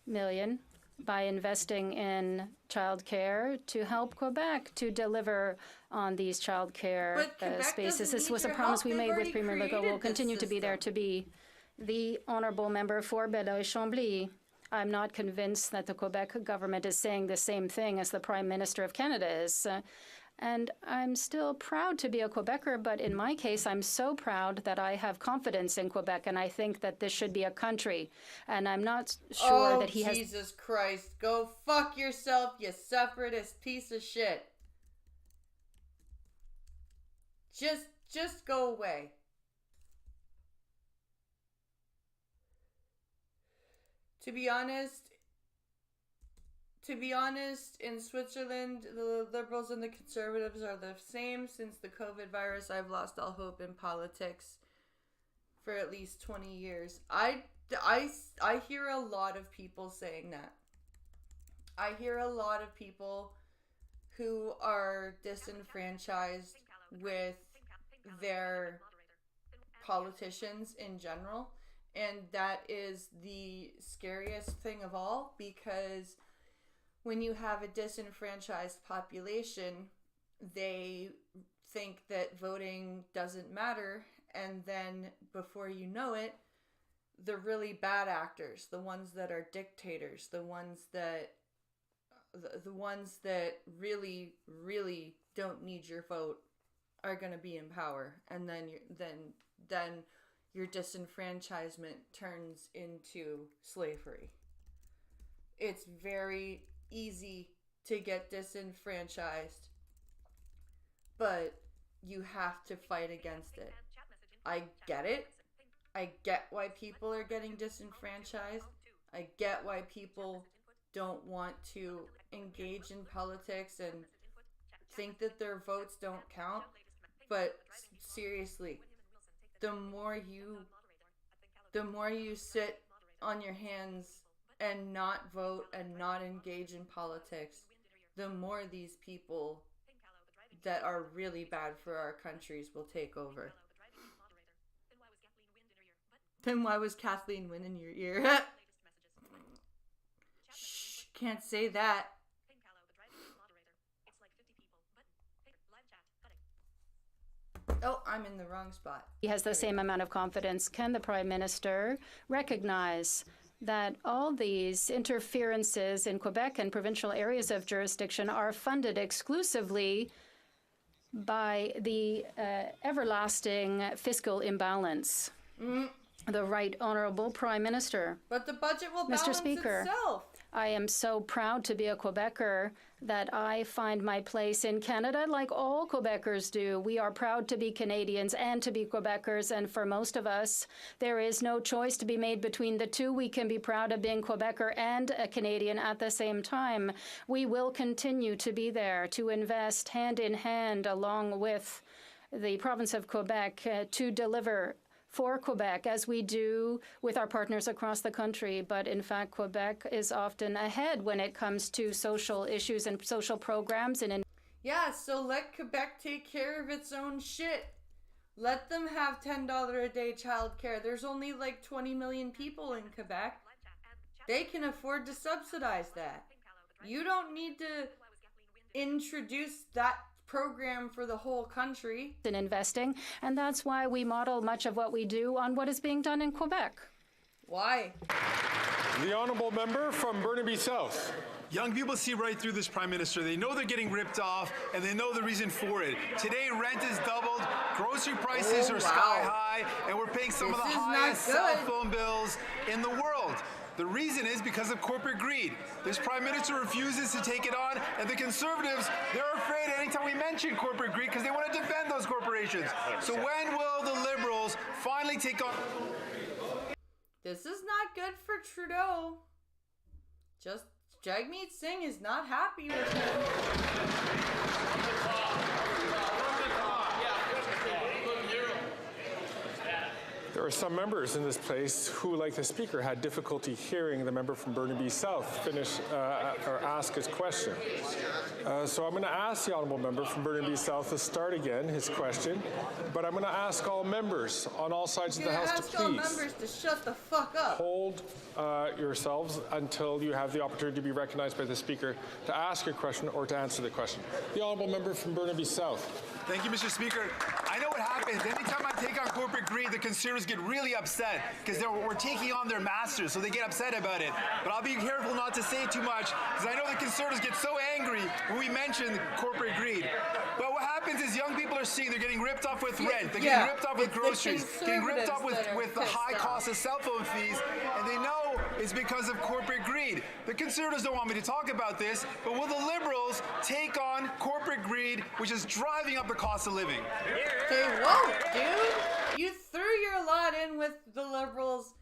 million by investing in childcare to help Quebec to deliver on these childcare spaces. This was a promise we made with Premier Legault. We'll continue to be there to be the honourable member for Beloeil-Chambly. I'm not convinced that the Quebec government is saying the same thing as the Prime Minister of Canada is. And I'm still proud to be a Quebecer, but in my case, I'm so proud that I have confidence in Quebec, and I think that this should be a country. And I'm not sure that he has... Oh, Jesus Christ. Go fuck yourself, you separatist piece of shit. Just go away. To be honest, in Switzerland, the Liberals and the Conservatives are the same. Since the COVID virus, I've lost all hope in politics for at least 20 years. I hear a lot of people saying that. I hear a lot of people who are disenfranchised with their politicians in general. And that is the scariest thing of all, because when you have a disenfranchised population, they think that voting doesn't matter, and then before you know it, the really bad actors, the ones that are dictators, the ones that really don't need your vote are going to be in power, and then your disenfranchisement turns into slavery. It's very easy to get disenfranchised, but you have to fight against it. I get it. I get why people are getting disenfranchised. I get why people don't want to engage in politics and think that their votes don't count. But seriously, the more you sit on your hands and not vote and not engage in politics, the more these people that are really bad for our countries will take over. Then why was Kathleen Wynne in your ear? Shh, can't say that. Oh, I'm in the wrong spot. He has the same amount of confidence. Can the Prime Minister recognize that all these interferences in Quebec and provincial areas of jurisdiction are funded exclusively by the everlasting fiscal imbalance? The Right Honourable Prime Minister. But the budget will balance Mr. Speaker, itself. I am so proud to be a Quebecer that I find my place in Canada like all Quebecers do. We are proud to be Canadians and to be Quebecers, and for most of us, there is no choice to be made between the two. We can be proud of being Quebecer and a Canadian at the same time. We will continue to be there to invest hand in hand along with the province of Quebec to deliver for Quebec, as we do with our partners across the country. But in fact, Quebec is often ahead when it comes to social issues and social programs. Yeah, so let Quebec take care of its own shit. Let them have $10 a day childcare. There's only like 20 million people in Quebec. They can afford to subsidize that. You don't need to introduce that program for the whole country. In investing, and that's why we model much of what we do on what is being done in Quebec. Why? The honourable member from Burnaby South. Young people see right through this Prime Minister. They know they're getting ripped off, and they know the reason for it. Today, rent is doubled, grocery prices are sky high, and we're paying some of the highest cell phone bills in the world. The reason is because of corporate greed. This Prime Minister refuses to take it on, and the Conservatives, they're afraid anytime we mention corporate greed because they want to defend those corporations. So when will the Liberals finally take on... This is not good for Trudeau. Just Jagmeet Singh is not happy with him. There are some members in this place who, like the Speaker, had difficulty hearing the member from Burnaby South finish or ask his question. So I'm going to ask the honourable member from Burnaby South to start again his question, but I'm going to ask all members on all sides of the House to ask all please members to shut the fuck up. hold yourselves until you have the opportunity to be recognized by the Speaker to ask your question or to answer the question. The honourable member from Burnaby South. Thank you, Mr. Speaker. I know what happens. Anytime I take on corporate greed, the Conservatives get really upset because we're taking on their masters, so they get upset about it. But I'll be careful not to say too much because I know the Conservatives get so angry when we mention corporate greed. But what happens is young people are seeing they're getting ripped off with rent, they're getting ripped off with groceries, getting ripped off with the high cost of cell phone fees, and they know it's because of corporate greed. The Conservatives don't want me to talk about this, but will the Liberals take on corporate greed, which is driving up the cost of living? They won't, dude. You threw your lot in with the Liberals.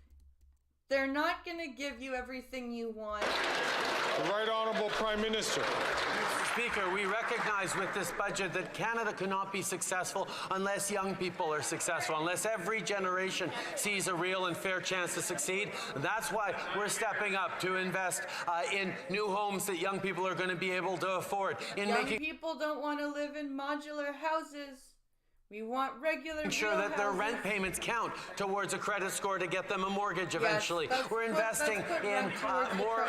They're not going to give you everything you want. The Right Honourable Prime Minister. Mr. Speaker, we recognize with this budget that Canada cannot be successful unless young people are successful, unless every generation sees a real and fair chance to succeed. That's why we're stepping up to invest in new homes that young people are going to be able to afford. Young people don't want to live in modular houses. We want regular ensure that their rent payments count towards a credit score to get them a mortgage eventually. We're investing in more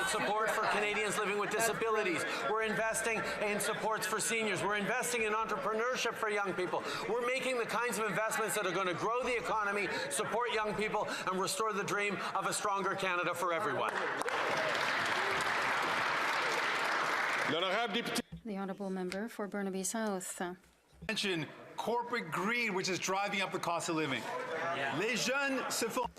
support for Canadians living with disabilities. We're investing in supports for seniors. We're investing in entrepreneurship for young people. We're making the kinds of investments that are going to grow the economy, support young people, and restore the dream of a stronger Canada for everyone. The honourable member for Burnaby South. Mention corporate greed, which is driving up the cost of living. Les jeunes se font.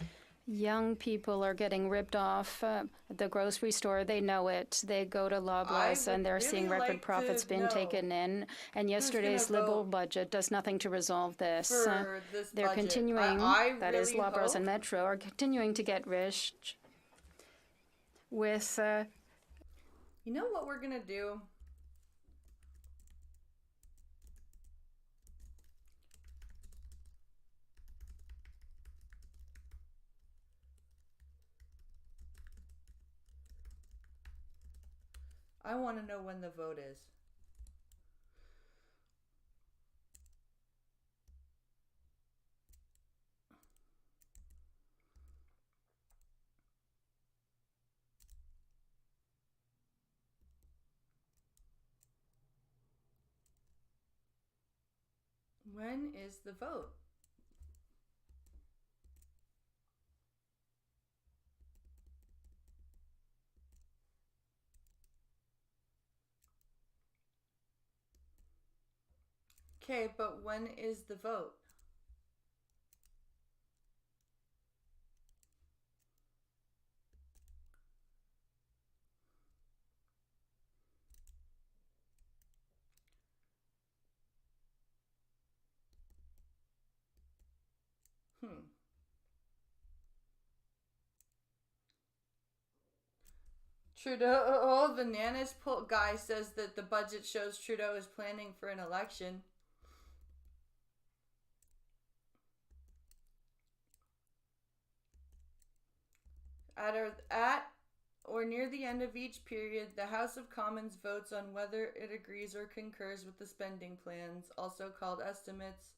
Young people are getting ripped off at the grocery store. They know it. They go to Loblaws and they're seeing record profits being taken in. And yesterday's Liberal budget does nothing to resolve this. They're continuing, that is Loblaws and Metro, are continuing to get rich with... You know what we're going to do? I want to know when the vote is. When is the vote? Okay, but when is the vote? Trudeau, the Nanas guy says that the budget shows Trudeau is planning for an election. At or near the end of each period, the House of Commons votes on whether it agrees or concurs with the spending plans, also called estimates.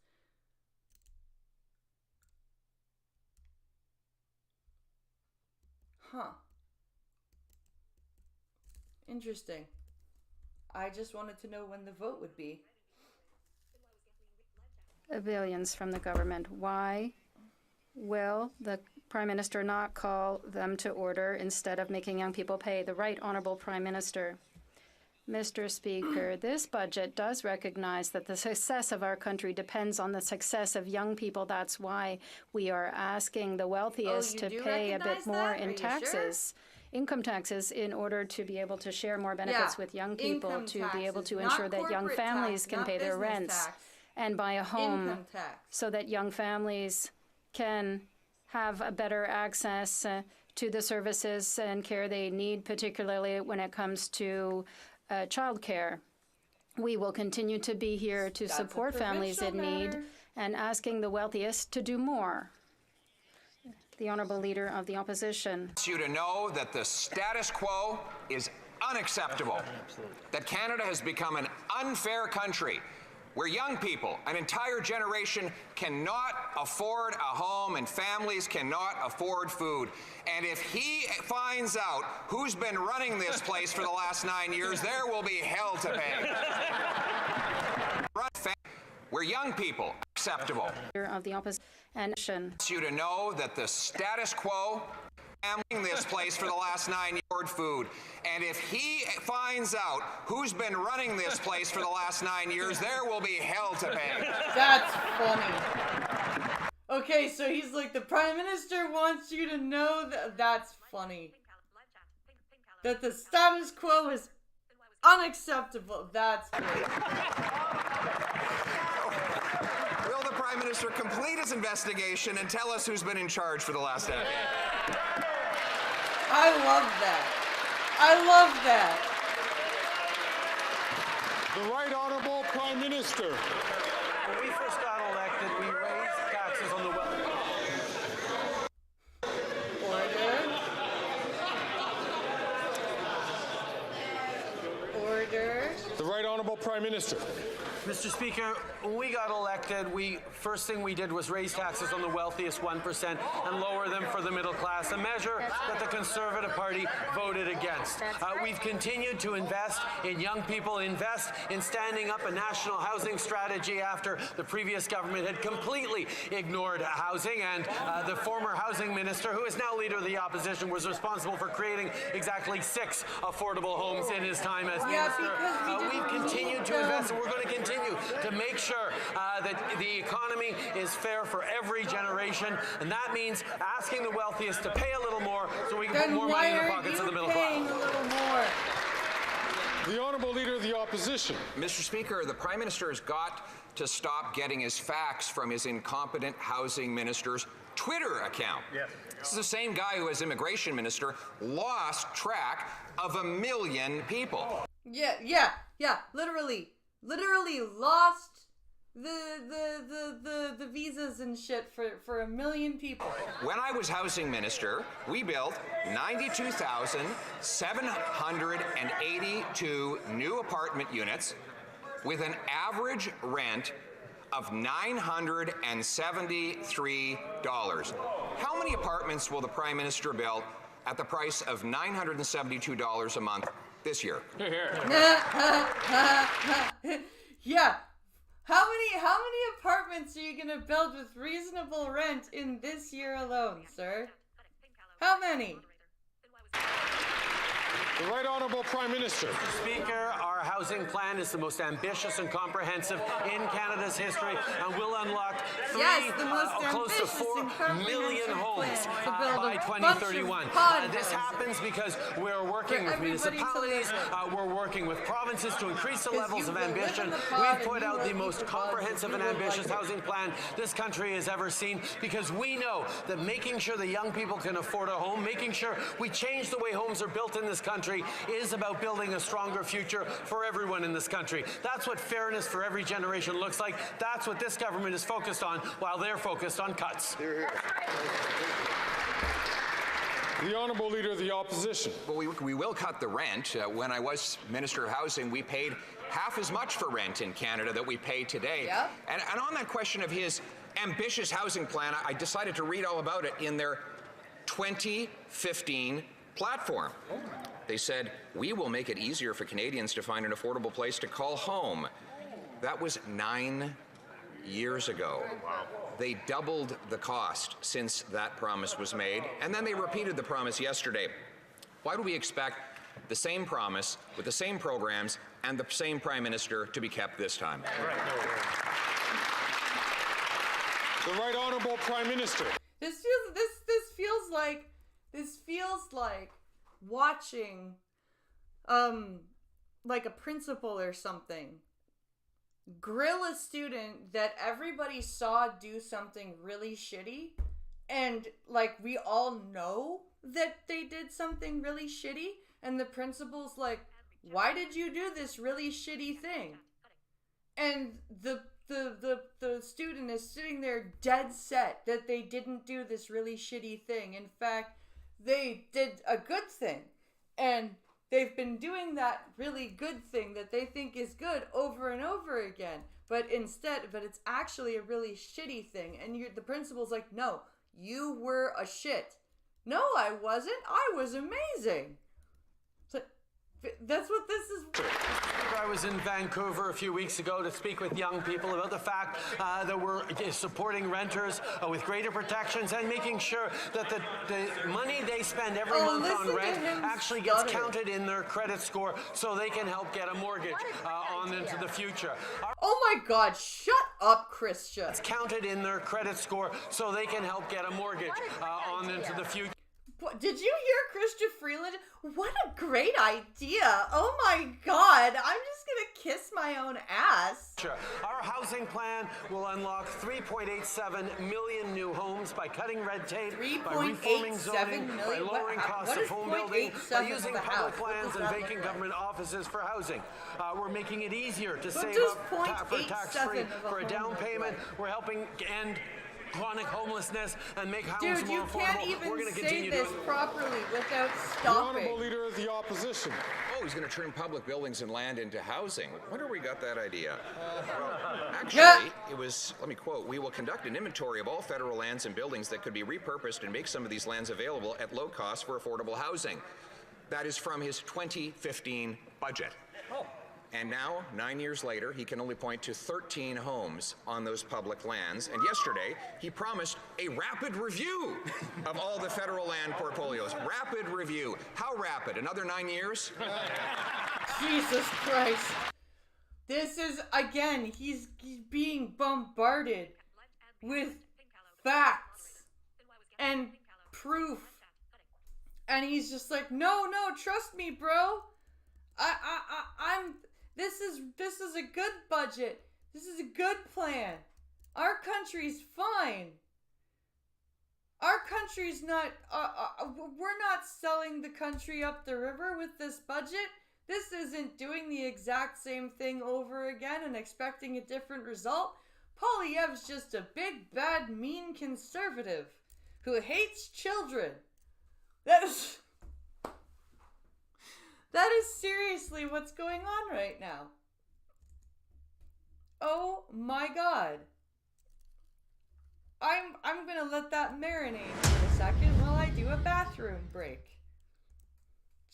Huh. Interesting. I just wanted to know when the vote would be. Billions from the government. Why will the Prime Minister not call them to order instead of making young people pay? The Right Honourable Prime Minister. Mr. Speaker, this budget does recognize that the success of our country depends on the success of young people. That's why we are asking the wealthiest to pay a bit more in taxes. Income taxes, in order to be able to share more benefits with young people, to be able to ensure that young families can pay their rents and buy a home, so that young families can have a better access to the services and care they need, particularly when it comes to childcare. We will continue to be here to support families in need and asking the wealthiest to do more. The Honourable Leader of the Opposition. You to know that the status quo is unacceptable, that Canada has become an unfair country where young people, an entire generation, cannot afford a home and families cannot afford food. And if he finds out who's been running this place for the last 9 years, there will be hell to pay. Where young people, acceptable. Of the Opposition. You to know that the status quo this place for the last 9 years food. And if he finds out who's been running this place for the last 9 years, there will be hell to pay. That's funny. Okay, so he's like, the Prime Minister wants you to know that. That's funny. That the status quo is unacceptable. That's great. Will the Prime Minister complete his investigation and tell us who's been in charge for the last decade? I love that. I love that. The Right Honourable Prime Minister. When we first got elected, we raised taxes on the wealthy. Order. The Right Honourable Prime Minister. Mr. Speaker, when we got elected, first thing we did was raise taxes on the wealthiest 1% and lower them for the middle class, a measure that the Conservative Party voted against. We've continued to invest in young people, invest in standing up a national housing strategy after the previous government had completely ignored housing, and the former housing minister, who is now Leader of the Opposition, was responsible for creating exactly 6 affordable homes in his time as minister. We've continued to invest, and we're going to continue to make sure that the economy is fair for every generation, and that means asking the wealthiest to pay a little more so we can put more money in the pockets of the middle class. A little more? The Honourable Leader of the Opposition. Mr. Speaker, the Prime Minister has got to stop getting his facts from his incompetent housing minister's Twitter account. Yes. This is the same guy who, as immigration minister, lost track of 1 million people. Yeah. Literally lost the visas and shit for 1 million people. When I was housing minister, we built 92,782 new apartment units with an average rent of $973. How many apartments will the Prime Minister build at the price of $972 a month this year? Yeah. How many apartments are you gonna build with reasonable rent in this year alone, sir? How many? The Right Honourable Prime Minister. Speaker, our housing plan is the most ambitious and comprehensive in Canada's history, and will unlock close to 4 million homes by 2031. This happens because we're working with municipalities, we're working with provinces to increase the levels of ambition. We've put out the most comprehensive and ambitious housing plan this country has ever seen, because we know that making sure that young people can afford a home, making sure we change the way homes are built in this country, is about building a stronger future for everyone in this country. That's what fairness for every generation looks like. That's what this government is focused on, while they're focused on cuts. The Honourable Leader of the Opposition. Well, we will cut the rent. When I was Minister of Housing, we paid half as much for rent in Canada that we pay today. Yep. And on that question of his ambitious housing plan, I decided to read all about it in their 2015 platform. They said, "We will make it easier for Canadians to find an affordable place to call home." That was 9 years ago. Wow. They doubled the cost since that promise was made, and then they repeated the promise yesterday. Why do we expect the same promise with the same programs and the same Prime Minister to be kept this time? The Right Honourable Prime Minister. This feels like watching like a principal or something grill a student that everybody saw do something really shitty, and like we all know that they did something really shitty, and the principal's like, why did you do this really shitty thing? And the the student is sitting there dead set that they didn't do this really shitty thing. In fact, they did a good thing. And they've been doing that really good thing that they think is good over and over again. But it's actually a really shitty thing. And the principal's like, no, you were a shit. No, I wasn't. I was amazing. So that's what this is. I was in Vancouver a few weeks ago to speak with young people about the fact that we're supporting renters with greater protections and making sure that the money they spend every month on rent actually gets counted in their credit score so they can help get a mortgage on into the future. Oh my God, shut up, Christian. It's counted in their credit score so they can help get a mortgage on into the future. Did you hear Christian Freeland? What a great idea. Oh my God. I'm just going to kiss my own ass. Sure. Our housing plan will unlock 3.87 million new homes by cutting red tape, by reforming zoning, by lowering costs of home building, by using public lands and vacant government offices for housing. We're making it easier to save up for tax-free for a down payment. We're helping end chronic homelessness and make homes more affordable. Dude, you can't even say this properly without stopping. The Honourable Leader of the Opposition. Oh, he's going to turn public buildings and land into housing. Wonder where he got that idea. Actually, it was, let me quote, "We will conduct an inventory of all federal lands and buildings that could be repurposed and make some of these lands available at low cost for affordable housing." That is from his 2015 budget. Oh. And now, 9 years later, he can only point to 13 homes on those public lands. And yesterday, he promised a rapid review of all the federal land portfolios. Rapid review. How rapid? Another 9 years? Jesus Christ. This is, again, he's being bombarded with facts and proof. And he's just like, no, trust me, bro. This is a good budget. This is a good plan. Our country's fine. Our country's not, we're not selling the country up the river with this budget. This isn't doing the exact same thing over again and expecting a different result. Poilievre's just a big, bad, mean conservative who hates children. That is seriously what's going on right now. Oh my God. I'm gonna let that marinate for a second while I do a bathroom break.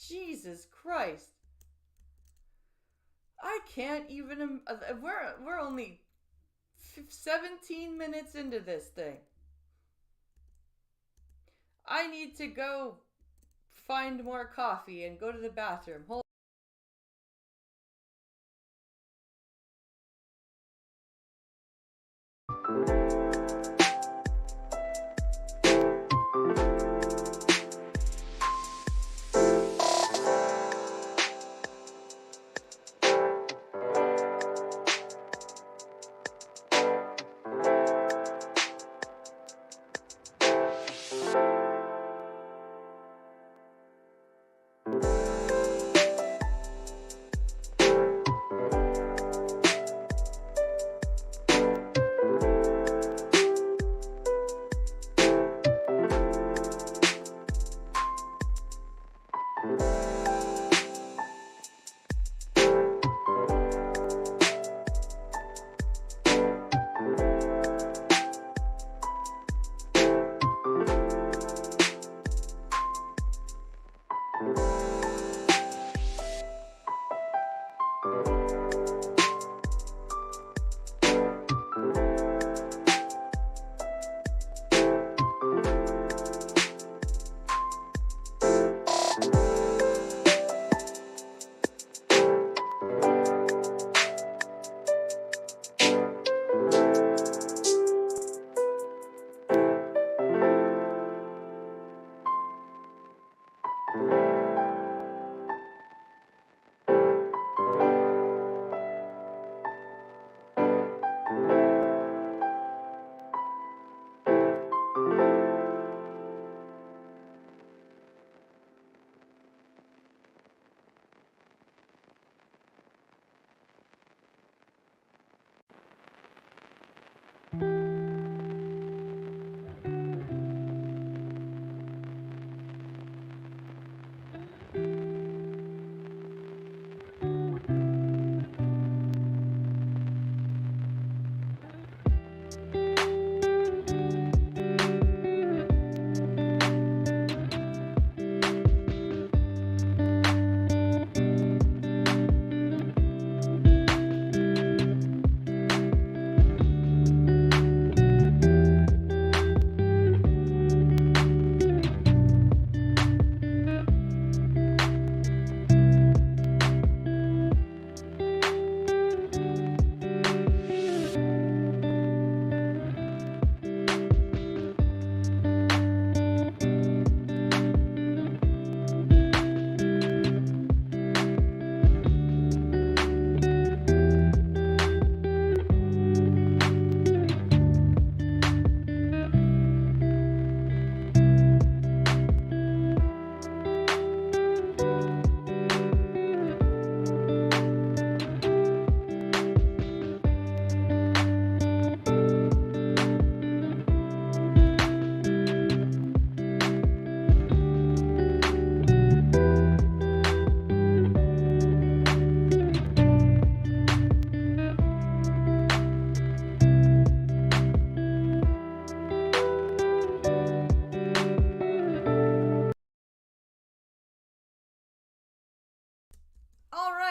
Jesus Christ. I can't even, we're only 17 minutes into this thing. I need to go find more coffee and go to the bathroom. Hold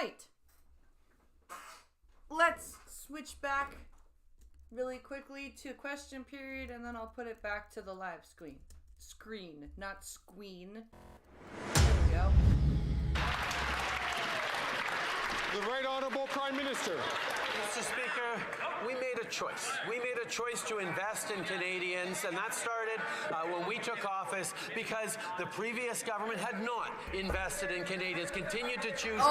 right. Let's switch back really quickly to question period, and then I'll put it back to the live screen. Screen, not squeen. There we go. The Right Honourable Prime Minister. Mr. Speaker, we made a choice. We made a choice to invest in Canadians, and that started when we took office because the previous government had not invested in Canadians, continued to choose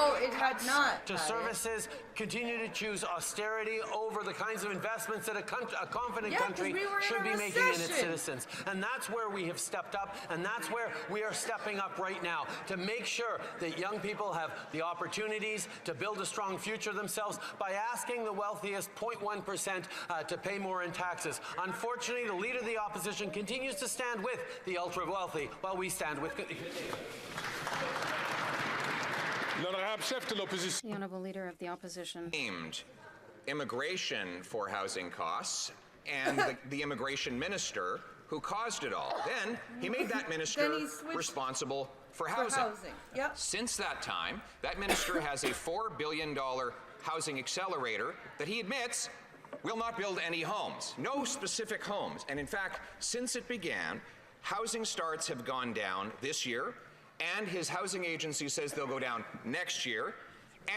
to services, continued to choose austerity over the kinds of investments that a confident country should be making in its citizens. And that's where we have stepped up, and that's where we are stepping up right now to make sure that young people have the opportunities to build a strong future themselves by asking the wealthiest 0.1% to pay more in taxes. Unfortunately, the Leader of the Opposition continues to stand with the ultra-wealthy while we stand with... The Honourable Leader of the Opposition. Named immigration for housing costs and the immigration minister who caused it all. Then he made that minister responsible for housing. Yep. Since that time, that minister has a $4 billion housing accelerator that he admits will not build any homes. No specific homes. And in fact, since it began, housing starts have gone down this year, and his housing agency says they'll go down next year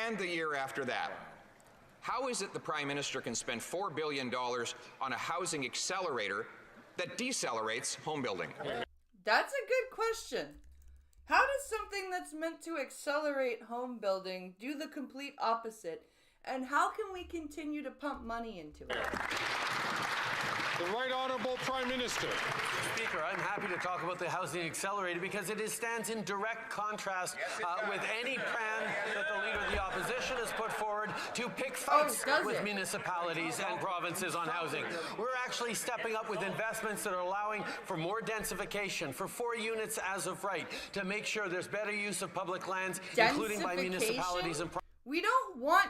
and the year after that. How is it the Prime Minister can spend $4 billion on a housing accelerator that decelerates home building? That's a good question. How does something that's meant to accelerate home building do the complete opposite? And how can we continue to pump money into it? The Right Honourable Prime Minister. Speaker, I'm happy to talk about the housing accelerator because it stands in direct contrast with any plan that the Leader of the Opposition has put forward to pick fights with municipalities and provinces on housing. We're actually stepping up with investments that are allowing for more densification, for 4 units as of right, to make sure there's better use of public lands, including by municipalities and we don't want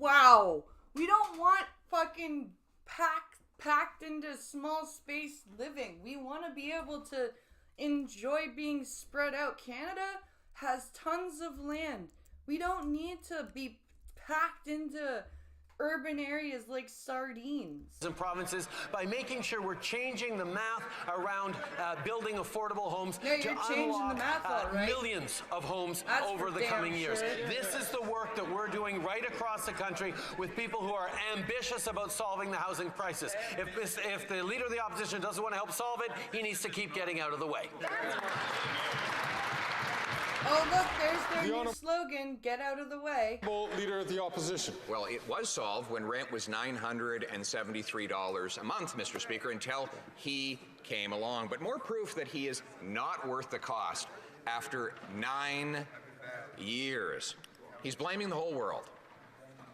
wow. We don't want fucking packed into small space living. We want to be able to enjoy being spread out. Canada has tons of land. We don't need to be packed into urban areas like sardines. And provinces by making sure we're changing the math around building affordable homes to unlock millions of homes over the coming years. This is the work that we're doing right across the country with people who are ambitious about solving the housing crisis. If the Leader of the Opposition doesn't want to help solve it, he needs to keep getting out of the way. Oh, look, there's their new slogan, get out of the way. Leader of the Opposition. Well, it was solved when rent was $973 a month, Mr. Speaker, until he came along. But more proof that he is not worth the cost after 9 years. He's blaming the whole world.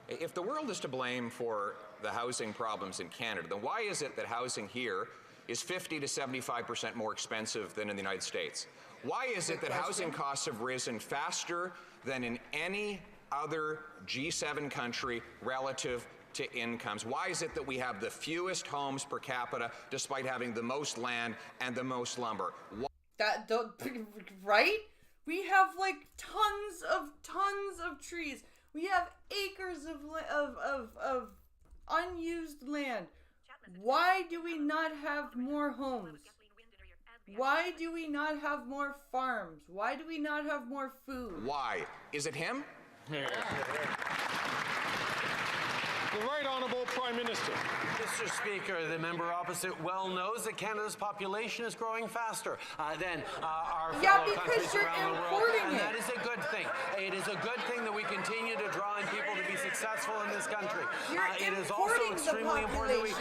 If the world is to blame for the housing problems in Canada, then why is it that housing here is 50 to 75% more expensive than in the United States? Why is it that housing costs have risen faster than in any other G7 country relative to incomes? Why is it that we have the fewest homes per capita despite having the most land and the most lumber? Right? We have like tons of trees. We have acres of unused land. Why do we not have more homes? Why do we not have more farms? Why do we not have more food? Why? Is it him? The Right Honourable Prime Minister. Mr. Speaker, the member opposite well knows that Canada's population is growing faster than our fellow countries around the world. And that is a good thing. It is a good thing that we continue to draw in people to be successful in this country. It is also extremely important that we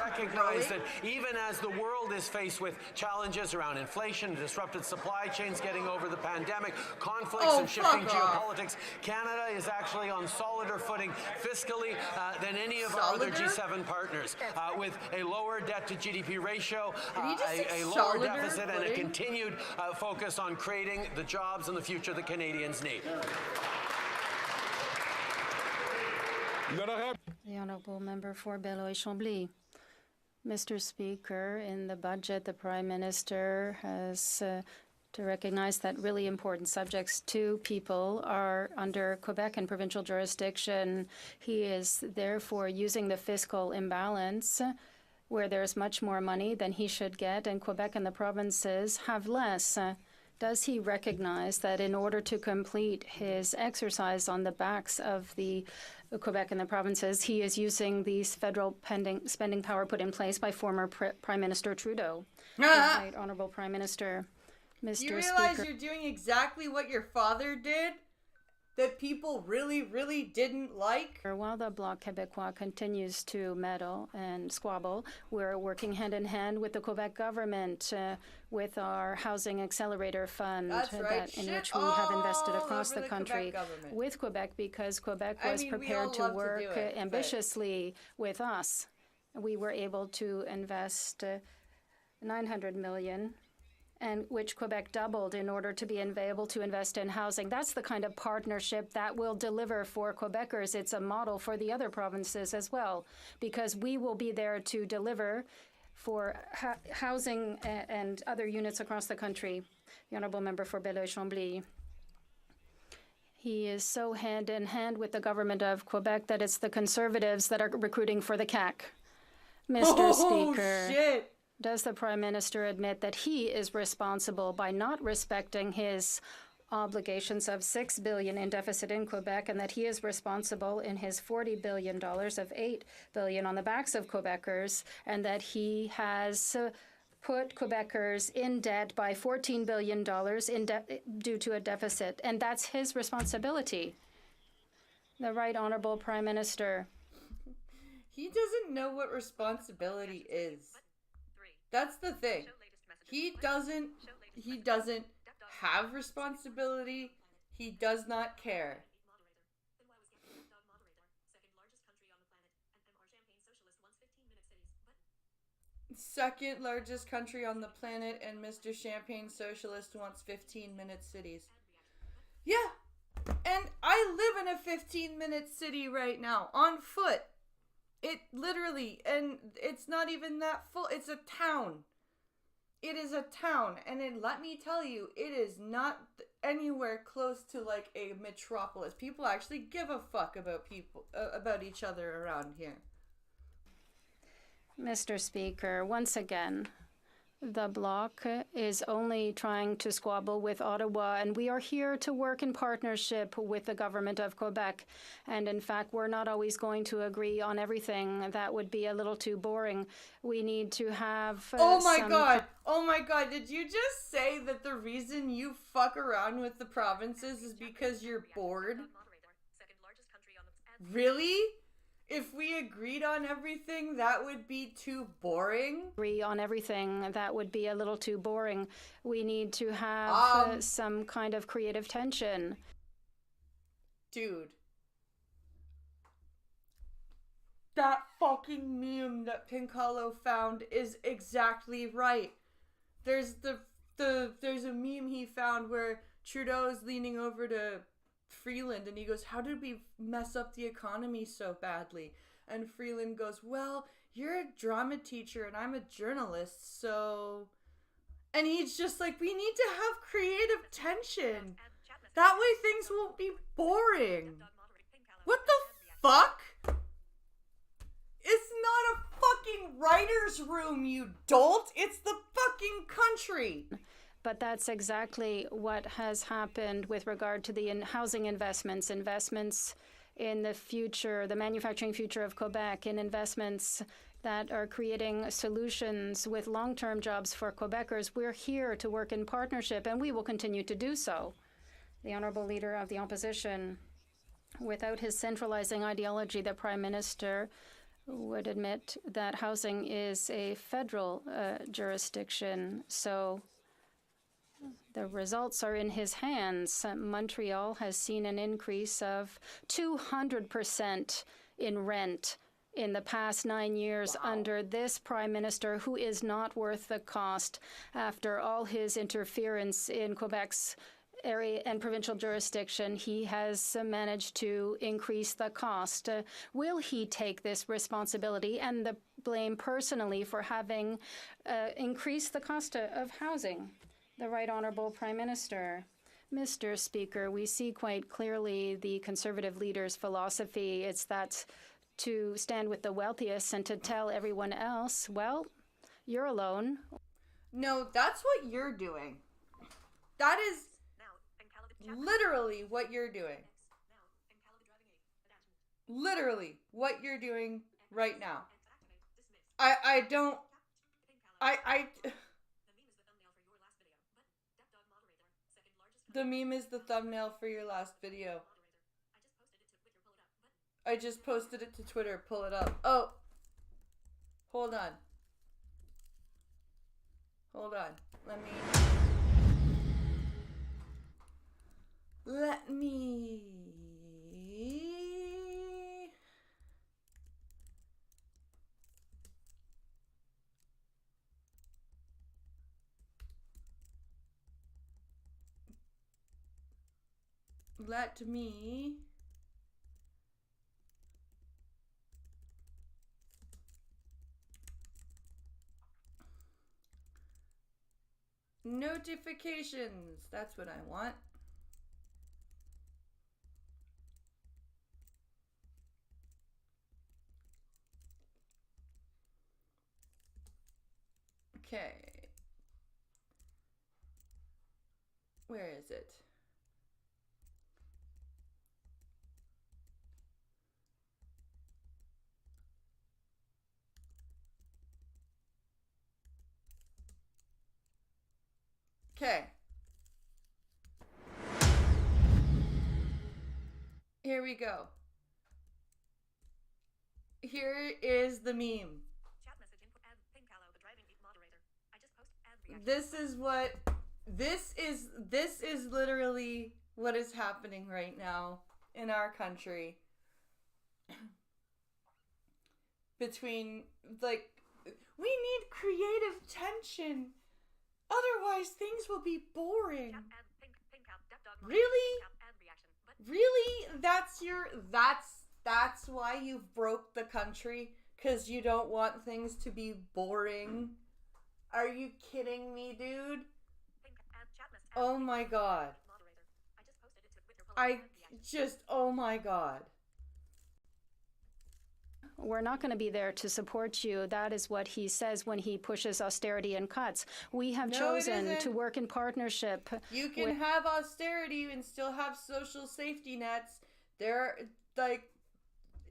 recognize that even as the world is faced with challenges around inflation, disrupted supply chains, getting over the pandemic, conflicts and shifting geopolitics, Canada is actually on solider footing fiscally than any of our other G7 partners, with a lower debt to GDP ratio, a lower deficit, and a continued focus on creating the jobs and the future that Canadians need. The Honourable Member for Beloit-Chambly. Mr. Speaker, in the budget, the Prime Minister has to recognize that really important subjects to people are under Quebec and provincial jurisdiction. He is therefore using the fiscal imbalance where there's much more money than he should get, and Quebec and the provinces have less. Does he recognize that in order to complete his exercise on the backs of the Quebec and the provinces, he is using these federal spending power put in place by former Prime Minister Trudeau? Right, Honourable Prime Minister. Mr. You realize Speaker. you're doing exactly what your father did? That people really, really didn't like? While the Bloc Québécois continues to meddle and squabble, we're working hand in hand with the Quebec government with our Housing Accelerator Fund in which we have invested across the country with Quebec because Quebec was prepared to work ambitiously with us. We were able to invest $900 million, and which Quebec doubled in order to be able to invest in housing. That's the kind of partnership that will deliver for Quebecers. It's a model for the other provinces as well, because we will be there to deliver for housing and other units across the country. The Honourable Member for Belleuil-Chambly. He is so hand in hand with the government of Quebec that it's the Conservatives that are recruiting for the CAQ. Mr. Speaker. Shit. Does the Prime Minister admit that he is responsible by not respecting his obligations of $6 billion in deficit in Quebec, and that he is responsible in his $40 billion of $8 billion on the backs of Quebecers, and that he has put Quebecers in debt by $14 billion due to a deficit, and that's his responsibility? The Right Honourable Prime Minister. He doesn't know what responsibility is. That's the thing. He doesn't have responsibility. He does not care. Second largest country on the planet, and Mr. Champagne Socialist wants 15-minute cities. Yeah, and I live in a 15-minute city right now, on foot. It literally, and it's not even that full, it's a town. It is a town, and let me tell you, it is not anywhere close to like a metropolis. People actually give a fuck about each other around here. Mr. Speaker, once again, the Bloc is only trying to squabble with Ottawa, and we are here to work in partnership with the government of Quebec. And in fact, we're not always going to agree on everything. That would be a little too boring. We need to have Oh my God, did you just say that the reason you fuck around with the provinces is because you're bored? Really? If we agreed on everything, that would be too boring? Agree on everything, that would be a little too boring. We need to have some kind of creative tension. Dude. That fucking meme that Pinkalo found is exactly right. There's there's a meme he found where Trudeau is leaning over to Freeland and he goes, "How did we mess up the economy so badly?" And Freeland goes, "Well, you're a drama teacher and I'm a journalist, so..." And he's just like, we need to have creative tension. That way things won't be boring. What the fuck? It's not a fucking writer's room, you dolt. It's the fucking country. But that's exactly what has happened with regard to the housing investments in the future, the manufacturing future of Quebec, in investments that are creating solutions with long-term jobs for Quebecers. We're here to work in partnership, and we will continue to do so. The Honourable Leader of the Opposition, without his centralizing ideology, the Prime Minister would admit that housing is a federal jurisdiction, so the results are in his hands. Montreal has seen an increase of 200% in rent in the past 9 years under this Prime Minister, who is not worth the cost after all his interference in Quebec's area and provincial jurisdiction. He has managed to increase the cost. Will he take this responsibility and the blame personally for having increased the cost of housing? The Right Honourable Prime Minister. Mr. Speaker, we see quite clearly the Conservative leader's philosophy. It's that to stand with the wealthiest and to tell everyone else, well, you're alone. No, that's what you're doing. That is literally what you're doing. Literally what you're doing right now. The meme is the thumbnail for your last video. I just posted it to Twitter. Pull it up. Oh. Hold on. Hold on. Let me... Let me notifications. That's what I want. Okay. Where is it? Okay. Here we go. Here is the meme. This is literally what is happening right now in our country. Between, like, we need creative tension. Otherwise, things will be boring. Really? Really? That's why you've broke the country? Because you don't want things to be boring? Are you kidding me, dude? Oh my god. Oh my god. We're not going to be there to support you. That is what he says when he pushes austerity and cuts. We have chosen to work in partnership. You can have austerity and still have social safety nets.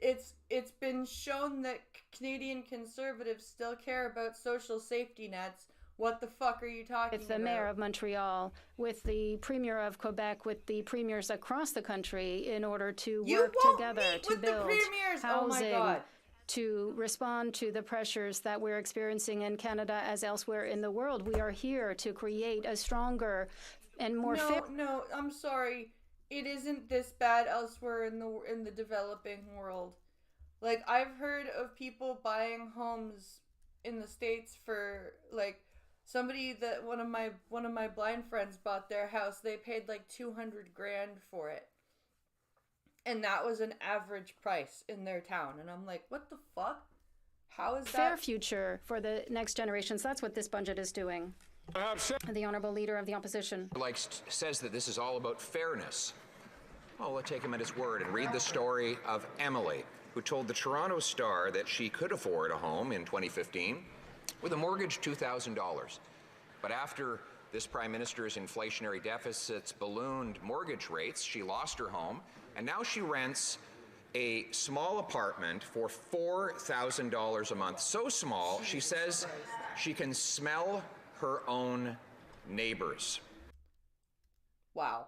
It's been shown that Canadian Conservatives still care about social safety nets. What the fuck are you talking about? With the mayor of Montreal, with the premier of Quebec, with the premiers across the country in order to work together to build housing, to respond to the pressures that we're experiencing in Canada as elsewhere in the world. We are here to create a stronger and more fair... No, I'm sorry. It isn't this bad elsewhere in the developing world. Like, I've heard of people buying homes in the States for, like, somebody that one of my blind friends bought their house. They paid like $200,000 for it, and that was an average price in their town. And I'm like, what the fuck? How is that fair future for the next generations? That's what this budget is doing. The Honourable Leader of the Opposition says that this is all about fairness. Well, let's take him at his word and read the story of Emily, who told the Toronto Star that she could afford a home in 2015 with a mortgage $2,000. But after this Prime Minister's inflationary deficits ballooned mortgage rates, she lost her home, and now she rents a small apartment for $4,000 a month. So small, she says she can smell her own neighbors. Wow.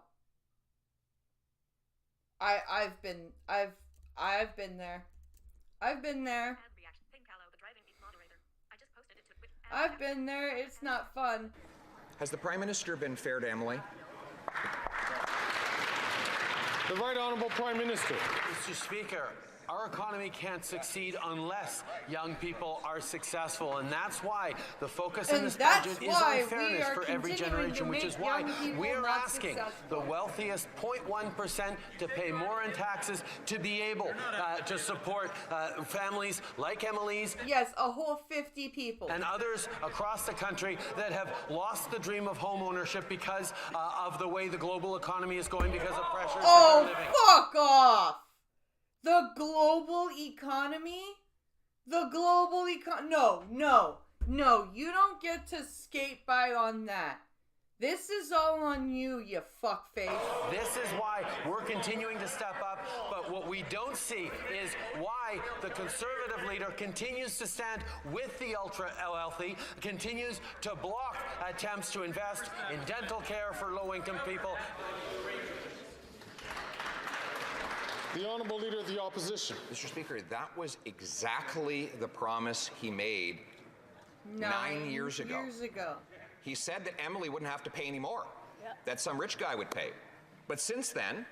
I've been there. I've been there. I've been there. It's not fun. Has the Prime Minister been fair to Emily? The Right Honourable Prime Minister. Mr. Speaker, Our economy can't succeed unless young people are successful, and that's why the focus in this budget is on fairness for every generation, which is why we're asking the wealthiest 0.1% to pay more in taxes to be able to support families like Emily's. Yes, a whole 50 people. And others across the country that have lost the dream of home ownership because of the way the global economy is going, because of pressures that they're living. Fuck off! The global economy? No, you don't get to skate by on that. This is all on you, you fuckface. This is why we're continuing to step up, but what we don't see is why the Conservative leader continues to stand with the ultra-wealthy, continues to block attempts to invest in dental care for low-income people. The Honourable Leader of the Opposition. Mr. Speaker, that was exactly the promise he made 9 years ago. He said that Emily wouldn't have to pay any more, that some rich guy would pay. But since then,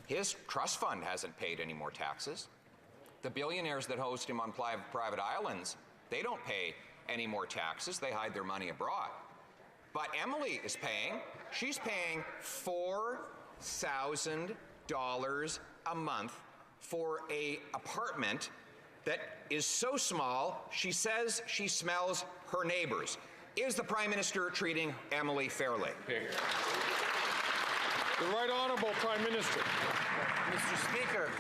his trust fund hasn't paid any more taxes. The billionaires that host him on private islands, they don't pay any more taxes. They hide their money abroad. But Emily is paying. She's paying $4,000 a month for an apartment that is so small, she says she smells her neighbors. Is the Prime Minister treating Emily fairly? The Right Honourable Prime Minister. Mr. Speaker,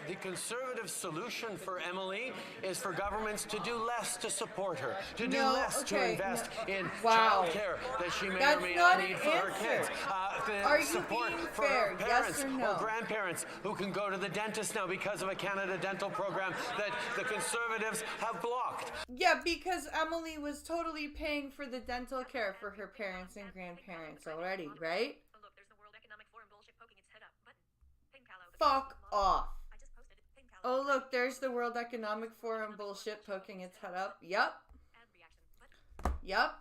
the Conservative solution for Emily is for governments to do less to support her, to do less to invest in child care that she may or may not need for her kids. Are you support being for fair? her parents Yes or no? or grandparents who can go to the dentist now because of a Canada Dental program that the Conservatives have blocked. Yeah, because Emily was totally paying for the dental care for her parents and grandparents already, right? Fuck off. Oh, look, there's the World Economic Forum bullshit poking its head up. Yep,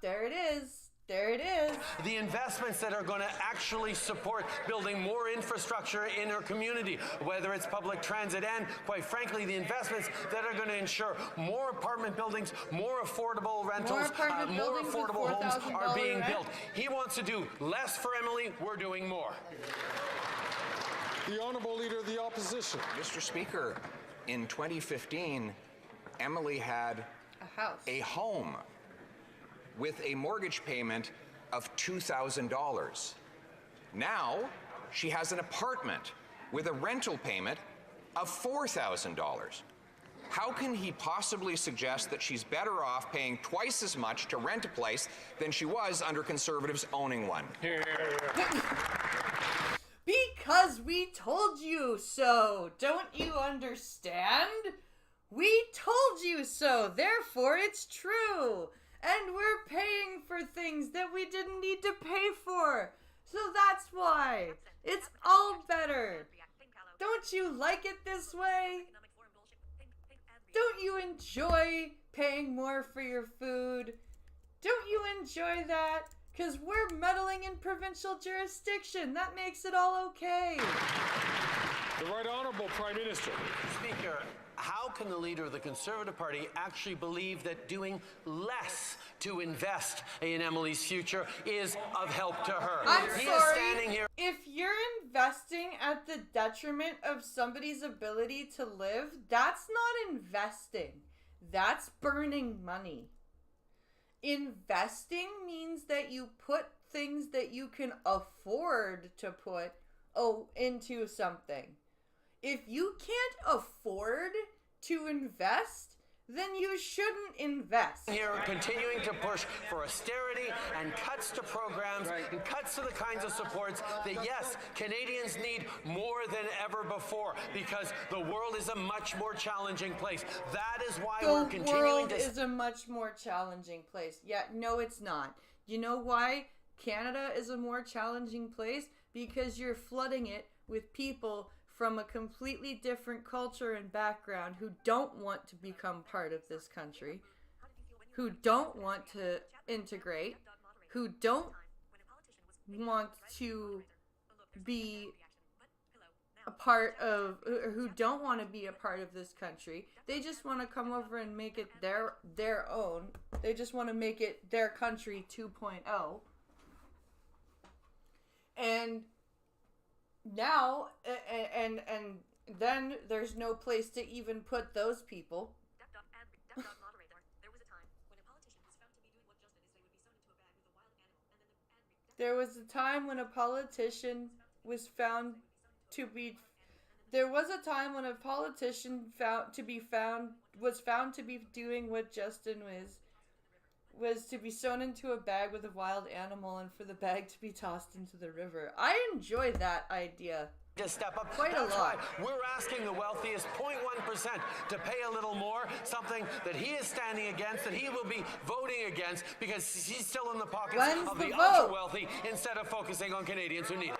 there it is. There it is. The investments that are going to actually support building more infrastructure in our community, whether it's public transit and, quite frankly, the investments that are going to ensure more apartment buildings, more affordable rentals, more affordable homes are being built. He wants to do less for Emily. We're doing more. The Honourable Leader of the Opposition. Mr. Speaker, in 2015, Emily had a home with a mortgage payment of $2,000. Now, she has an apartment with a rental payment of $4,000. How can he possibly suggest that she's better off paying twice as much to rent a place than she was under Conservatives owning one? Because we told you so. Don't you understand? We told you so. Therefore, it's true. And we're paying for things that we didn't need to pay for. So that's why. It's all better. Don't you like it this way? Don't you enjoy paying more for your food? Don't you enjoy that? Because we're meddling in provincial jurisdiction. That makes it all okay. The Right Honourable Prime Minister. Speaker, how can the leader of the Conservative Party actually believe that doing less to invest in Emily's future is of help to her? I'm He sorry. is standing here. If you're investing at the detriment of somebody's ability to live, that's not investing. That's burning money. Investing means that you put things that you can afford to put into something. If you can't afford to invest, then you shouldn't invest. Here, continuing to push for austerity and cuts to programs and cuts to the kinds of supports that, yes, Canadians need more than ever before because the world is a much more challenging place. That is why we're continuing to... The world is a much more challenging place. Yeah, no, it's not. You know why Canada is a more challenging place? Because you're flooding it with people from a completely different culture and background who don't want to become part of this country, who don't want to integrate, who don't want to be a part of, who don't want to be a part of this country. They just want to come over and make it their own. They just want to make it their country 2.0. And now, and then there's no place to even put those people. There was a time when a politician was found to be doing what Justin was to be sewn into a bag with a wild animal and for the bag to be tossed into the river. I enjoy that idea. To step up. Quite a lot. Why we're asking the wealthiest 0.1% to pay a little more, something that he is standing against, that he will be voting against because he's still in the pockets of the ultra wealthy instead of focusing on Canadians who need it.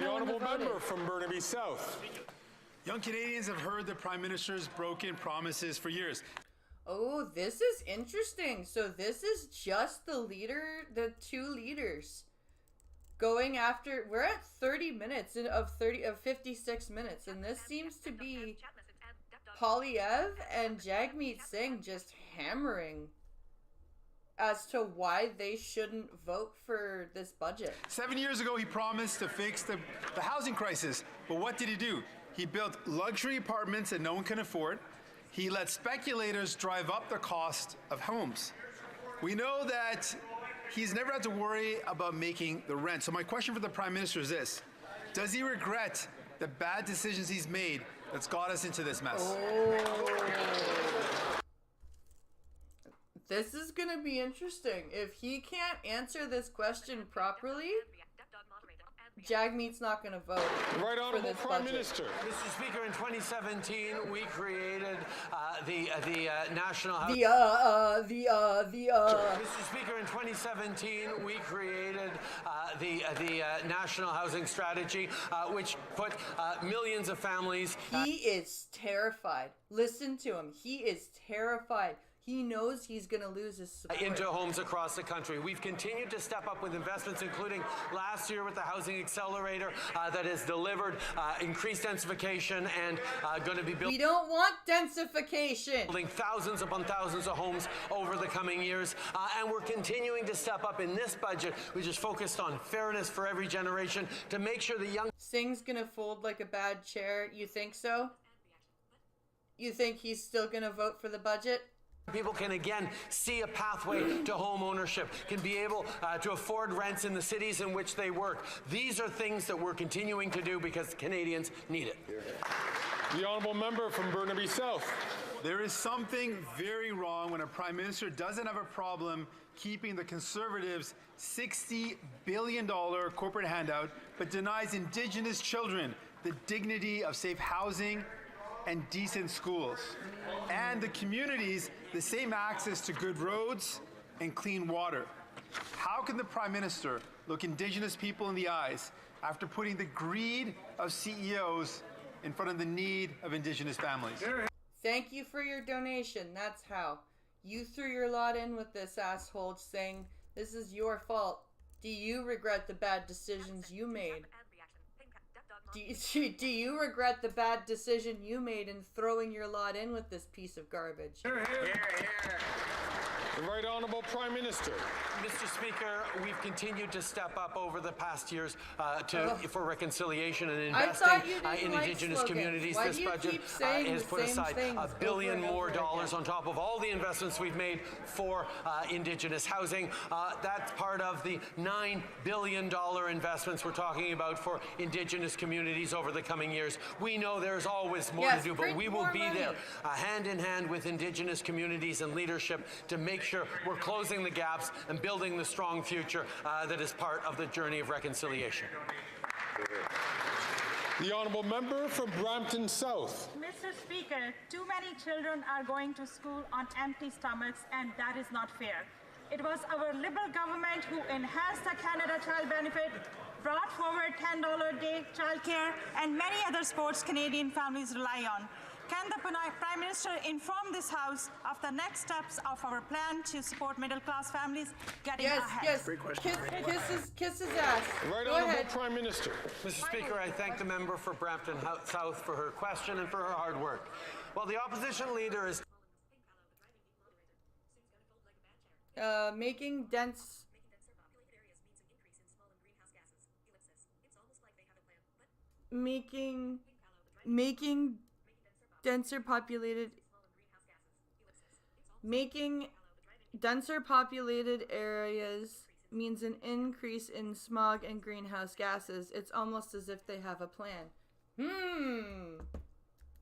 The honourable member from Burnaby South. Young Canadians have heard the Prime Minister's broken promises for years. Oh, this is interesting. So this is just the two leaders going after. We're at 30 minutes of 56 minutes, and this seems to be Polyev and Jagmeet Singh just hammering as to why they shouldn't vote for this budget. 7 years ago, he promised to fix the housing crisis, but what did he do? He built luxury apartments that no one can afford. He let speculators drive up the cost of homes. We know that he's never had to worry about making the rent. So my question for the Prime Minister is this: does he regret the bad decisions he's made that's got us into this mess? Oh. This is going to be interesting. If he can't answer this question properly, Jagmeet's not going to vote Right for Honourable this Prime budget. Minister. Mr. Speaker, in 2017, we created the National Housing... Mr. Speaker, in 2017, we created the National Housing Strategy, which put millions of families... He is terrified. Listen to him. He is terrified. He knows he's going to lose his support. Into homes across the country. We've continued to step up with investments, including last year with the Housing Accelerator that has delivered increased densification and going to be building... We don't want densification. Building thousands upon thousands of homes over the coming years. And we're continuing to step up in this budget, which is focused on fairness for every generation to make sure the young... Singh's going to fold like a bad chair. You think so? You think he's still going to vote for the budget? People can again see a pathway to home ownership, can be able to afford rents in the cities in which they work. These are things that we're continuing to do because Canadians need it. The honourable member from Burnaby South. There is something very wrong when a Prime Minister doesn't have a problem keeping the Conservatives' $60 billion corporate handout, but denies Indigenous children the dignity of safe housing and decent schools, and the communities the same access to good roads and clean water. How can the Prime Minister look Indigenous people in the eyes after putting the greed of CEOs in front of the need of Indigenous families? Thank you for your donation. That's how. You threw your lot in with this asshole saying this is your fault. Do you regret the bad decisions you made? Do you regret the bad decision you made in throwing your lot in with this piece of garbage? The Right Honourable Prime Minister. Mr. Speaker, we've continued to step up over the past years for reconciliation and investing in Indigenous communities. Why this do you budget keep saying has the put same aside things $1 billion over and more over again? on top of all the investments we've made for Indigenous housing. That's part of the $9 billion investments we're talking about for Indigenous communities over the coming years. We know there's always more to do, but we will be there hand in hand with Indigenous communities and leadership to make sure we're closing the gaps and building the strong future that is part of the journey of reconciliation. The honourable member from Brampton South. Mr. Speaker, too many children are going to school on empty stomachs, and that is not fair. It was our Liberal government who enhanced the Canada Child Benefit, brought forward $10 a day childcare, and many other sports Canadian families rely on. can the Prime Minister inform this House of the next steps of our plan to support middle-class families getting ahead? Yes, kiss his ass. Right Go Honourable ahead. Prime Minister. Mr. Speaker, I thank the member for Brampton South for her question and for her hard work. While the opposition leader is Making dense. Making denser populated. Making denser populated areas means an increase in smog and greenhouse gases. It's almost as if they have a plan.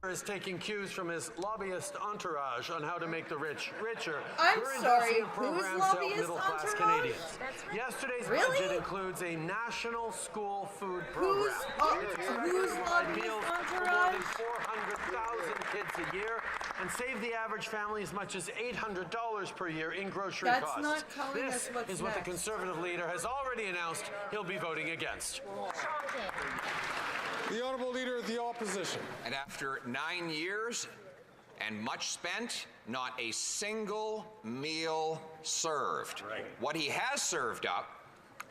is taking cues from his lobbyist entourage on how to make the rich richer. I'm We're sorry, investing in programs who's to help lobbyist middle-class entourage? Canadians. Yesterday's Really? budget includes a national school food program. Who's lobbyist Meals for more entourage? than 400,000 kids a year and save the average family as much as $800 per year in grocery That's costs. not telling this us what's is what next. the Conservative leader has already announced he'll be voting against. The Honourable Leader of the Opposition. And after 9 years and much spent, not a single meal served. Right. What he has served up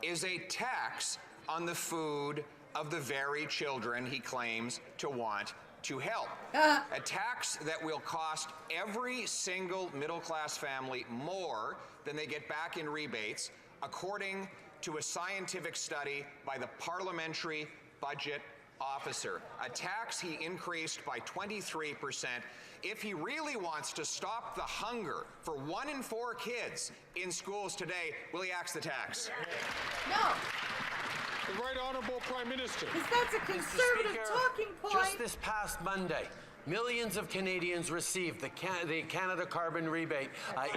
is a tax on the food of the very children he claims to want to help. A tax that will cost every single middle-class family more than they get back in rebates, according to a scientific study by the Parliamentary Budget Officer. A tax he increased by 23%. If he really wants to stop the hunger for 1 in 4 kids in schools today, will he axe the tax? No, The Right Honourable Prime Minister. because that's a conservative Speaker, talking point. Just this past Monday, millions of Canadians received the Canada Carbon Rebate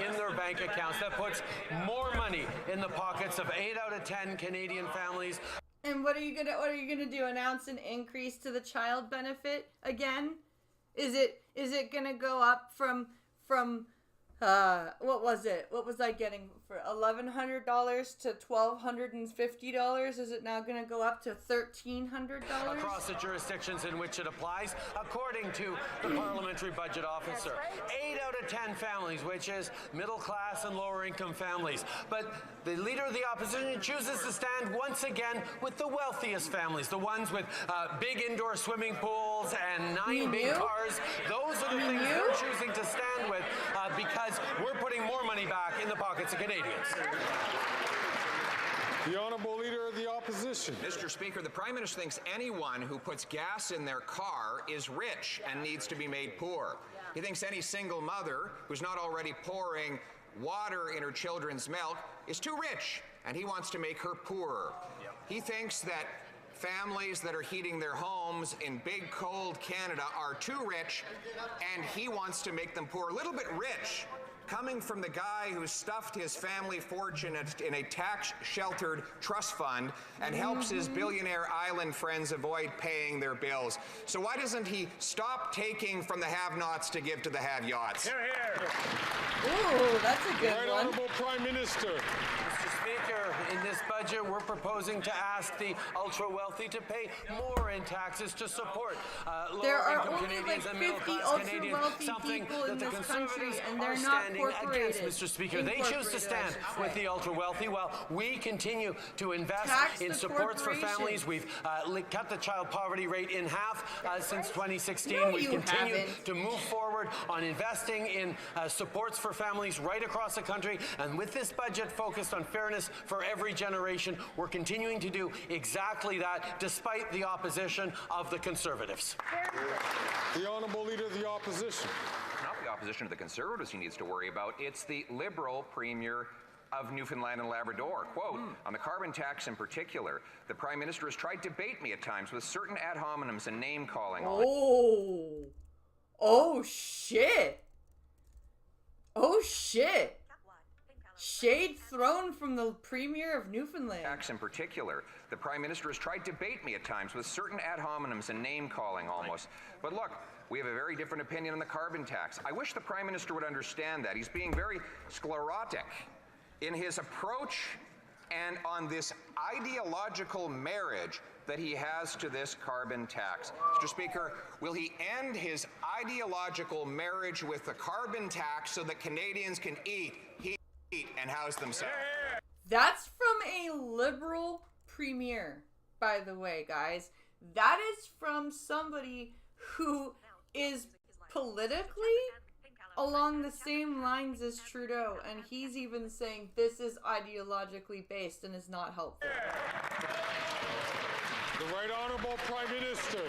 in their bank accounts. That puts more money in the pockets of 8 out of 10 Canadian families. And what are you gonna do? Announce an increase to the child benefit again? Is it gonna go up from what was it? What was I getting for $1,100 to $1,250? Is it now gonna go up to $1,300? Across the jurisdictions in which it applies, according to the Parliamentary Budget Officer. 8 out of 10 families, which is middle class and lower income families. But the Leader of the Opposition chooses to stand once again with the wealthiest families, the ones with big indoor swimming pools and 9 big cars. Those are the things they're choosing to stand with because we're putting more money back in the pockets of Canadians. The Honourable Leader of the Opposition. Mr. Speaker, the Prime Minister thinks anyone who puts gas in their car is rich and needs to be made poor. He thinks any single mother who's not already pouring water in her children's milk is too rich, and he wants to make her poorer. He thinks that families that are heating their homes in big, cold Canada are too rich, and he wants to make them poor. A little bit rich, coming from the guy who stuffed his family fortune in a tax-sheltered trust fund and helps his billionaire island friends avoid paying their bills. So why doesn't he stop taking from the have-nots to give to the have-yachts? Hear, hear. Ooh, that's a good Right one. Honourable Prime Minister. Mr. Speaker, in this budget, we're proposing to ask the ultra-wealthy to pay more in taxes to support There are lower-income only Canadians like and 50 middle-class Canadians, ultra-wealthy something people that in the this country, Conservatives and are they're not standing against, incorporated. Mr. Speaker. They choose to stand with the ultra-wealthy while we continue to invest Tax in the supports for corporations. families. We've cut the child poverty rate in half since 2016. No, We've you continued haven't. to move forward on investing in supports for families right across the country. And with this budget focused on fairness for every generation, we're continuing to do exactly that despite the opposition of the Conservatives. The Honourable Leader of the Opposition. Not the opposition of the Conservatives he needs to worry about, it's the Liberal Premier of Newfoundland and Labrador. Quote, on the carbon tax in particular, the Prime Minister has tried to bait me at times with certain ad hominems and name-calling. Oh shit. Oh shit. Shade thrown from the Premier of Newfoundland. Tax in particular, the Prime Minister has tried to bait me at times with certain ad hominems and name-calling almost. But look, we have a very different opinion on the carbon tax. I wish the Prime Minister would understand that. He's being very sclerotic in his approach and on this ideological marriage that he has to this carbon tax. Mr. Speaker, will he end his ideological marriage with the carbon tax so that Canadians can eat, heat, and house themselves. That's from a liberal premier, by the way, guys. That is from somebody who is politically along the same lines as Trudeau, and he's even saying this is ideologically based and is not helpful. The Right Honourable Prime Minister.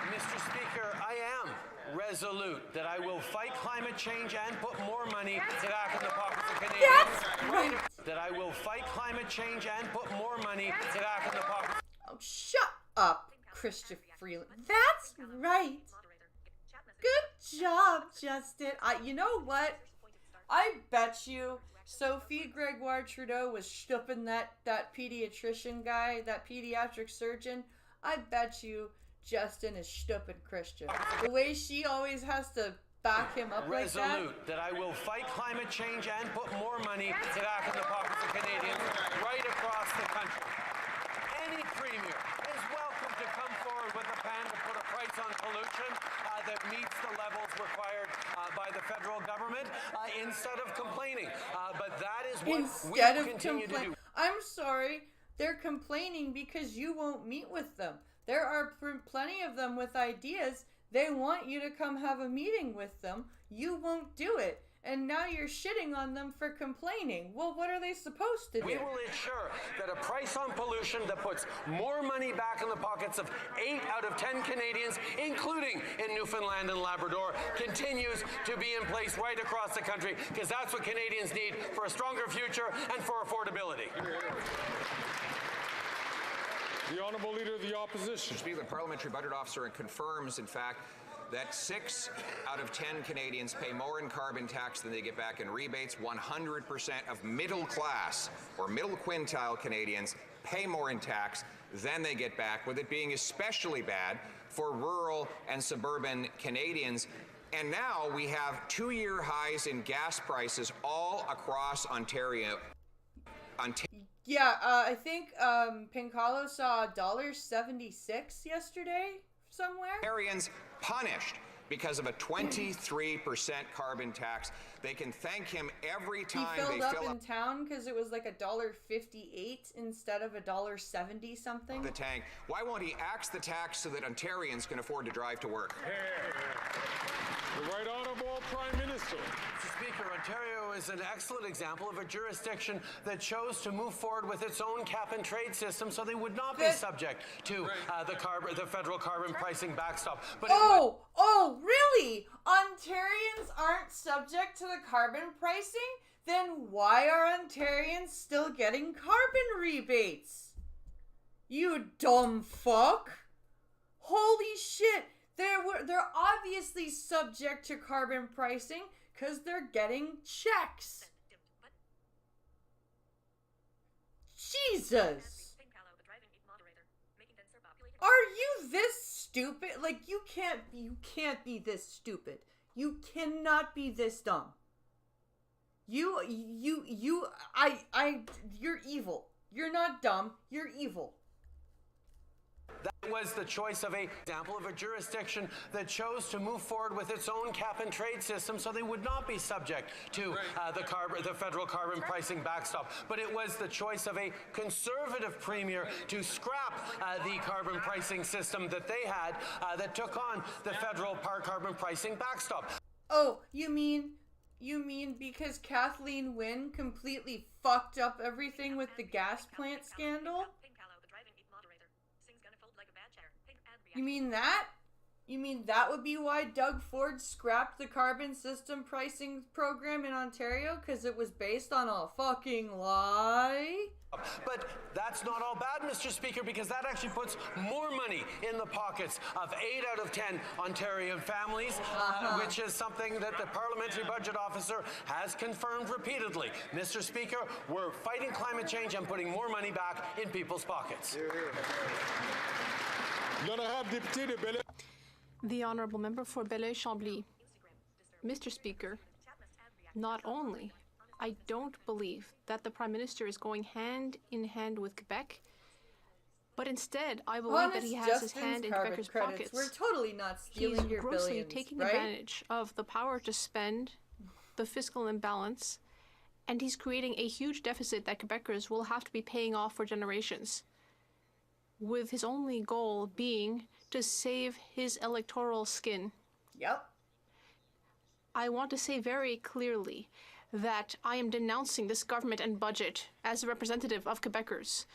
Mr. Speaker, I am resolute that I will fight climate change and put more money back in the pockets of Canadians. That's right. That I will fight climate change and put more money back in the pockets. Oh, shut up, Christian Freeland. That's right. Good job, Justin. You know what? I bet you Sophie Gregoire Trudeau was stooping that pediatrician guy, that pediatric surgeon. I bet you Justin is stooping Christian. The way she always has to back him up like that. Resolute that I will fight climate change and put more money back in the pockets of Canadians right across the country. Any premier is welcome to come forward with a plan to put a price on pollution that meets the levels required by the federal government instead of complaining. But that is what we will continue to do. I'm sorry, they're complaining because you won't meet with them. There are plenty of them with ideas. They want you to come have a meeting with them. You won't do it. And now you're shitting on them for complaining. Well, what are they supposed to do? We will ensure that a price on pollution that puts more money back in the pockets of 8 out of 10 Canadians, including in Newfoundland and Labrador, continues to be in place right across the country, because that's what Canadians need for a stronger future and for affordability. The Honourable Leader of the Opposition. Speaker, the Parliamentary Budget Officer confirms, in fact, that 6 out of 10 Canadians pay more in carbon tax than they get back in rebates. 100% of middle class or middle quintile Canadians pay more in tax than they get back, with it being especially bad for rural and suburban Canadians. And now we have 2-year highs in gas prices all across Ontario. Yeah, I think Pincalo saw $1.76 yesterday somewhere. Ontarians punished because of a 23% carbon tax. They can thank him every time he filled they up fill in town because it was like $1.58 instead of $1.70 something. The tank. Why won't he axe the tax so that Ontarians can afford to drive to work? The Right Honourable Prime Minister. Mr. Speaker, Ontario is an excellent example of a jurisdiction that chose to move forward with its own cap-and-trade system so they would not be subject to the federal carbon pricing backstop. But oh, really? Ontarians aren't subject to the carbon pricing? Then why are Ontarians still getting carbon rebates? You dumb fuck. Holy shit. They're obviously subject to carbon pricing because they're getting checks. Jesus. Are you this stupid? Like, you can't be this stupid. You cannot be this dumb. You're evil. You're not dumb. You're evil. That was the choice of an example of a jurisdiction that chose to move forward with its own cap-and-trade system so they would not be subject to the federal carbon pricing backstop. But it was the choice of a conservative premier to scrap the carbon pricing system that they had that took on the federal carbon pricing backstop. Oh, you mean because Kathleen Wynne completely fucked up everything with the gas plant scandal? You mean that? You mean that would be why Doug Ford scrapped the carbon system pricing program in Ontario? Because it was based on a fucking lie? But that's not all bad, Mr. Speaker, because that actually puts more money in the pockets of 8 out of 10 Ontarian families, which is something that the Parliamentary Budget Officer has confirmed repeatedly. Mr. Speaker, we're fighting climate change and putting more money back in people's pockets. The Honourable Member for Belleuil-Chambly. Mr. Speaker, not only I don't believe that the Prime Minister is going hand in hand with Quebec, But instead, I believe that he has his hand in Quebecers' pockets. We're totally not stealing your billions, grossly taking right? advantage of the power to spend, the fiscal imbalance, and he's creating a huge deficit that Quebecers will have to be paying off for generations, with his only goal being to save his electoral skin. Yep. I want to say very clearly that I am denouncing this government and budget as a representative of Quebecers.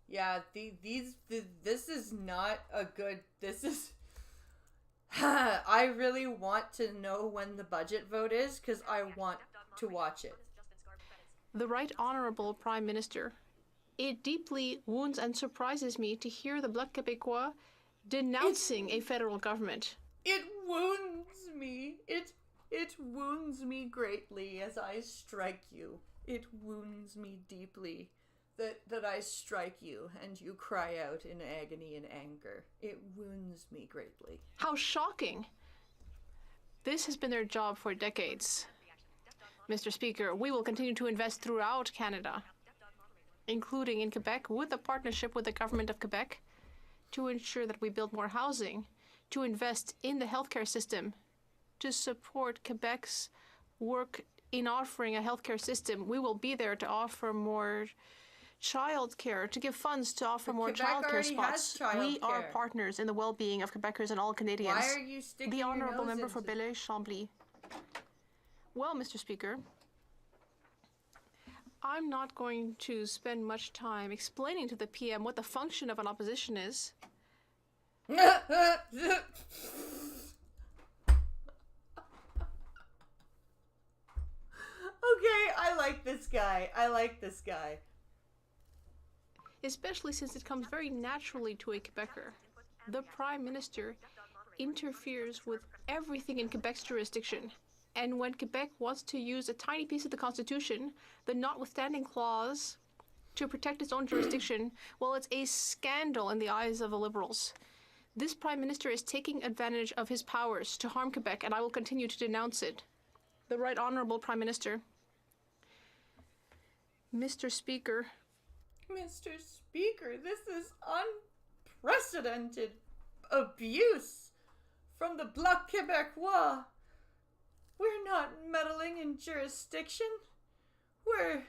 Yeah, this is not a good, this is, I really want to know when the budget vote is, because I want to watch it. The Right Honourable Prime Minister, it deeply wounds and surprises me to hear the Bloc Québécois denouncing a federal government. It wounds me. It wounds me greatly as I strike you. It wounds me deeply that I strike you and you cry out in agony and anger. It wounds me greatly. How shocking! This has been their job for decades. Mr. Speaker, we will continue to invest throughout Canada, including in Quebec, with a partnership with the Government of Quebec, to ensure that we build more housing, to invest in the healthcare system, to support Quebec's work in offering a healthcare system. We will be there to offer more child care, to give funds to offer more child care spots. We are partners in the well-being of Quebecers and all Canadians. Why are you sticking the your Honourable nose Member for into... Belleuil-Chambly. Well, Mr. Speaker, I'm not going to spend much time explaining to the PM what the function of an opposition is. Okay, I like this guy. Especially since it comes very naturally to a Quebecer. The Prime Minister interferes with everything in Quebec's jurisdiction. And when Quebec wants to use a tiny piece of the Constitution, the notwithstanding clause, to protect its own jurisdiction, well, it's a scandal in the eyes of the Liberals. This Prime Minister is taking advantage of his powers to harm Quebec, and I will continue to denounce it. The Right Honourable Prime Minister. Mr. Speaker. Mr. Speaker, this is unprecedented abuse from the Bloc Québécois. We're not meddling in jurisdiction. We're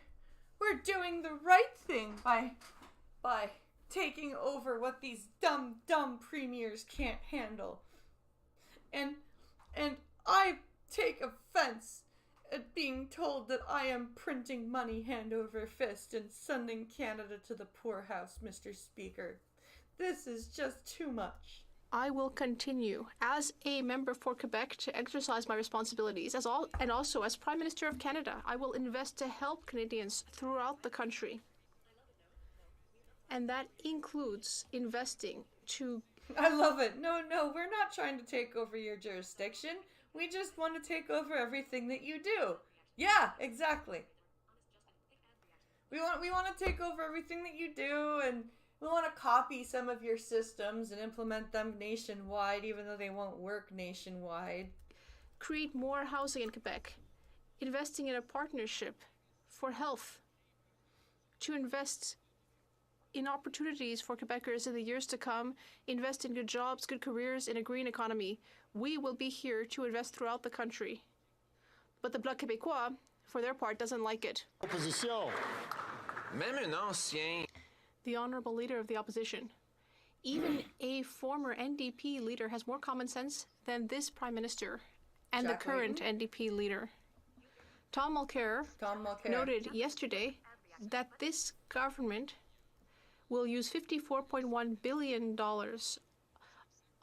doing the right thing by taking over what these dumb premiers can't handle. And I take offense at being told that I am printing money hand over fist and sending Canada to the poorhouse, Mr. Speaker. This is just too much. I will continue as a member for Quebec to exercise my responsibilities and also as Prime Minister of Canada. I will invest to help Canadians throughout the country. And that includes investing to... I love it. No, we're not trying to take over your jurisdiction. We just want to take over everything that you do. Yeah, exactly. We want to take over everything that you do, and we want to copy some of your systems and implement them nationwide, even though they won't work nationwide. Create more housing in Quebec. Investing in a partnership for health. To invest in opportunities for Quebecers in the years to come. Invest in good jobs, good careers, in a green economy. We will be here to invest throughout the country. But the Bloc Québécois, for their part, doesn't like it. Opposition. Même un ancien. The Honourable Leader of the Opposition. Even a former NDP leader has more common sense than this Prime Minister and the current NDP leader. Tom Mulcair noted yesterday that this government will use $54.1 billion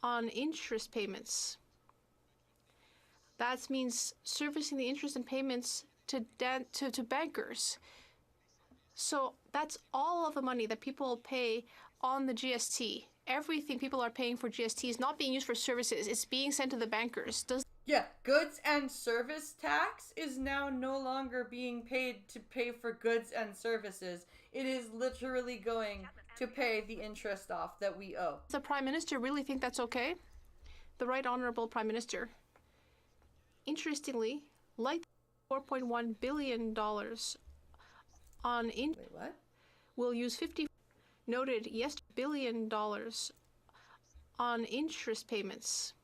on interest payments. That means servicing the interest and payments to bankers. So that's all of the money that people pay on the GST. Everything people are paying for GST is not being used for services. It's being sent to the bankers. Yeah, goods and service tax is now no longer being paid to pay for goods and services. It is literally going to pay the interest off that we owe. Does the Prime Minister really think that's okay? The Right Honourable Prime Minister. Interestingly, like $4.1 billion on Wait, what? will use 50 noted yesterday $1 billion on interest payments.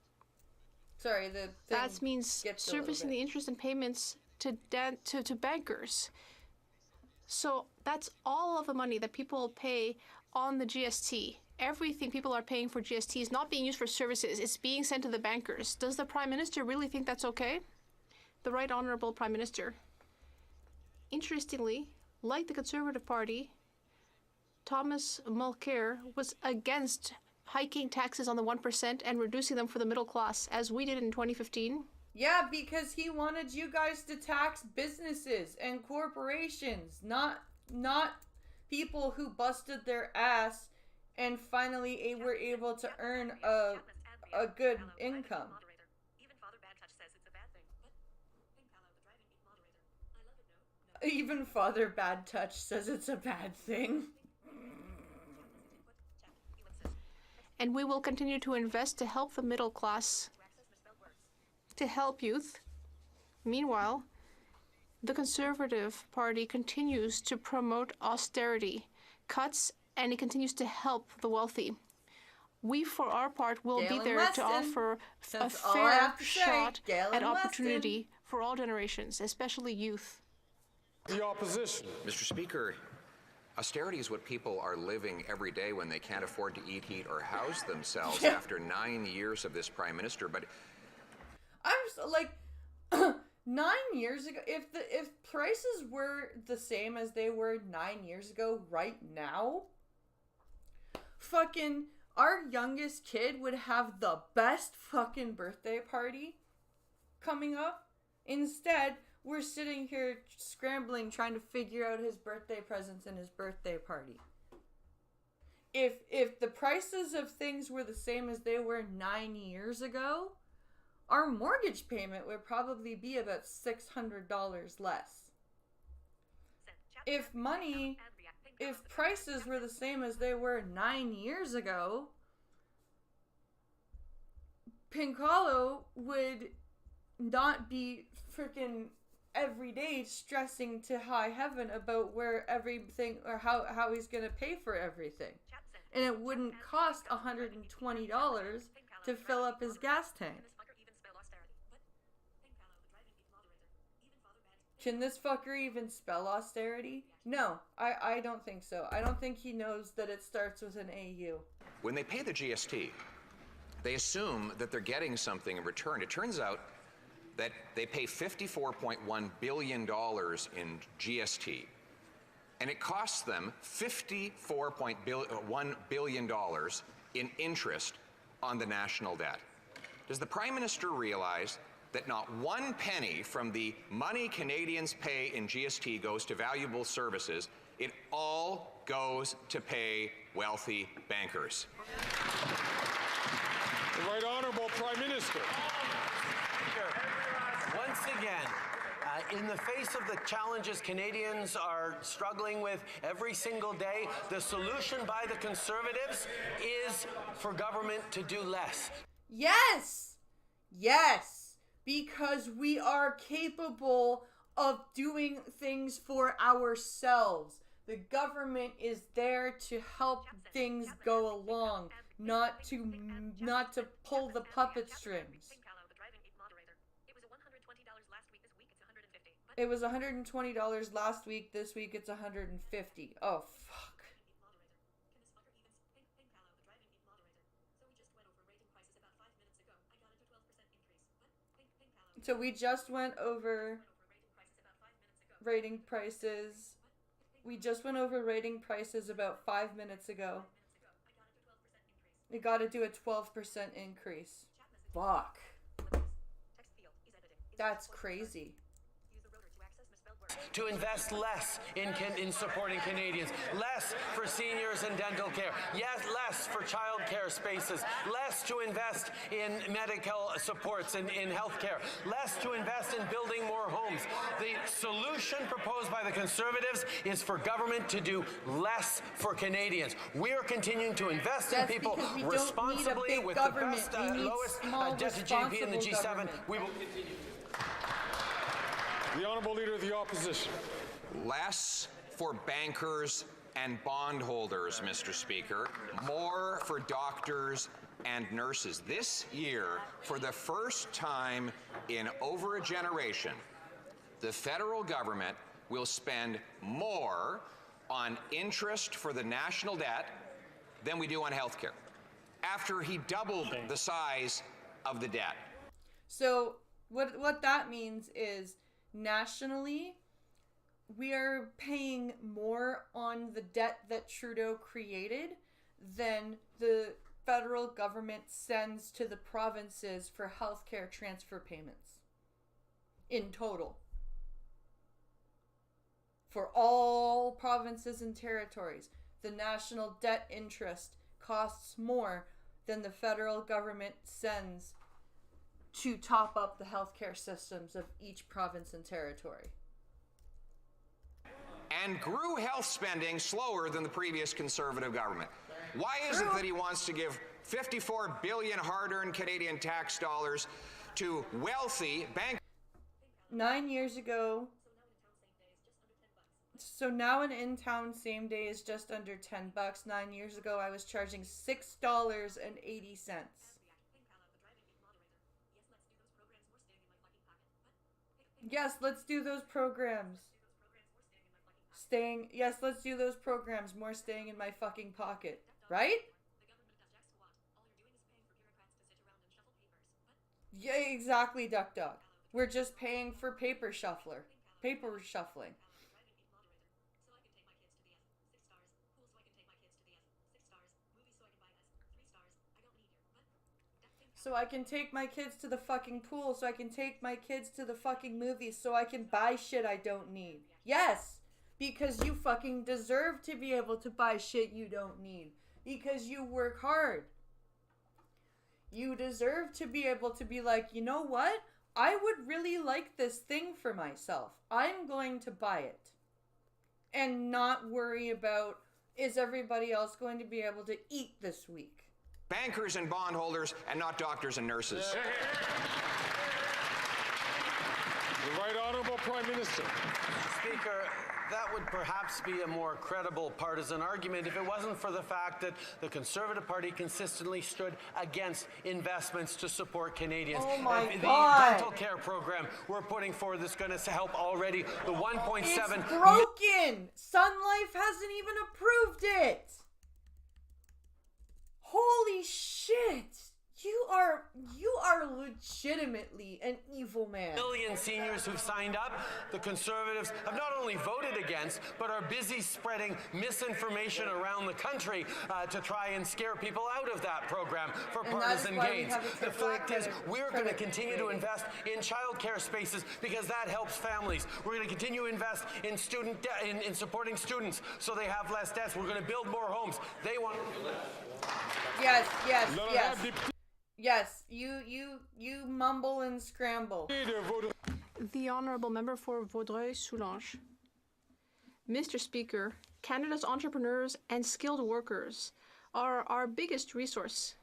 Sorry, that means servicing the interest and payments to bankers. So that's all of the money that people pay on the GST. Everything people are paying for GST is not being used for services. It's being sent to the bankers. Does the Prime Minister really think that's okay? The Right Honourable Prime Minister. Interestingly, like the Conservative Party, Thomas Mulcair was against hiking taxes on the 1% and reducing them for the middle class, as we did in 2015. Yeah, because he wanted you guys to tax businesses and corporations, not people who busted their ass and finally were able to earn a good income. Even Father Bad Touch says it's a bad thing. And we will continue to invest to help the middle class, to help youth. Meanwhile, the Conservative Party continues to promote austerity cuts, and it continues to help the wealthy. We, for our part, will be there to offer a fair shot at opportunity for all generations, especially youth. The opposition. Mr. Speaker, austerity is what people are living every day when they can't afford to eat, heat, or house themselves after 9 years of this Prime Minister. But I'm just, like, 9 years ago, if prices were the same as they were 9 years ago right now, fucking our youngest kid would have the best fucking birthday party coming up. Instead, we're sitting here scrambling, trying to figure out his birthday presents and his birthday party. If the prices of things were the same as they were 9 years ago, our mortgage payment would probably be about $600 less. If prices were the same as they were 9 years ago, Pinkalo would not be freaking every day stressing to high heaven about where everything or how he's gonna pay for everything, and it wouldn't cost $120 to fill up his gas tank. Can this fucker even spell austerity? No, I don't think so. I don't think he knows that it starts with an AU. when they pay the GST, they assume that they're getting something in return. It turns out that they pay $54.1 billion in GST, and it costs them $54.1 billion in interest on the national debt. Does the Prime Minister realize that not one penny from the money Canadians pay in GST goes to valuable services? It all goes to pay wealthy bankers. The Right Honourable Prime Minister. Once again, in the face of the challenges Canadians are struggling with every single day, the solution by the Conservatives is for government to do less. Yes! Yes! Because we are capable of doing things for ourselves. The government is there to help things go along, not to pull the puppet strings. It was $120 last week. This week it's $150. Oh, fuck. So we just went over rating prices. We just went over rating prices about 5 minutes ago. We gotta do a 12% increase. Fuck. That's crazy. To invest less in supporting Canadians, less for seniors and dental care, yes, less for child care spaces, less to invest in medical supports and in health care, less to invest in building more homes. The solution proposed by the Conservatives is for government to do less for Canadians. We are continuing to invest in people responsibly with the best, lowest debt to GDP in the G7. Government. We will continue. The Honourable Leader of the Opposition. Less for bankers and bondholders, Mr. Speaker, more for doctors and nurses. This year, for the first time in over a generation, the federal government will spend more on interest for the national debt than we do on health care, after he doubled the size of the debt. So what that means is nationally, we are paying more on the debt that Trudeau created than the federal government sends to the provinces for healthcare transfer payments in total. For all provinces and territories, the national debt interest costs more than the federal government sends to top up the healthcare systems of each province and territory. And grew health spending slower than the previous Conservative government. Why is it that he wants to give $54 billion hard-earned Canadian tax dollars to wealthy bank? 9 years ago, so now an in-town same day is just under $10. 9 years ago, I was charging $6.80. Yes, let's do those programs. Yes, let's do those programs. More staying in my fucking pocket. Right? Yeah, exactly, Duck Dog. We're just paying for paper shuffling. So I can take my kids to the fucking pool, so I can take my kids to the fucking movies, so I can buy shit I don't need. Yes! Because you fucking deserve to be able to buy shit you don't need. Because you work hard. You deserve to be able to be like, you know what? I would really like this thing for myself. I'm going to buy it. And not worry about, is everybody else going to be able to eat this week? Bankers and bondholders, and not doctors and nurses. The Right Honourable Prime Minister. Speaker, that would perhaps be a more credible partisan argument if it wasn't for the fact that the Conservative Party consistently stood against investments to support Canadians. Oh my the God. dental care program we're putting forward that's going to help already the 1.7. It's broken! Sun Life hasn't even approved it! Holy shit! You are legitimately an evil man. Million seniors who've signed up. The Conservatives have not only voted against, but are busy spreading misinformation around the country to try and scare people out of that program for partisan gains. The fact is, we're going to continue to invest in childcare spaces because that helps families. We're going to continue to invest in in supporting students so they have less debts. We're going to build more homes. They want. Yes. Yes, you mumble and scramble. The Honourable Member for Vaudreuil-Soulanges. Mr. Speaker, Canada's entrepreneurs and skilled workers are our biggest resource.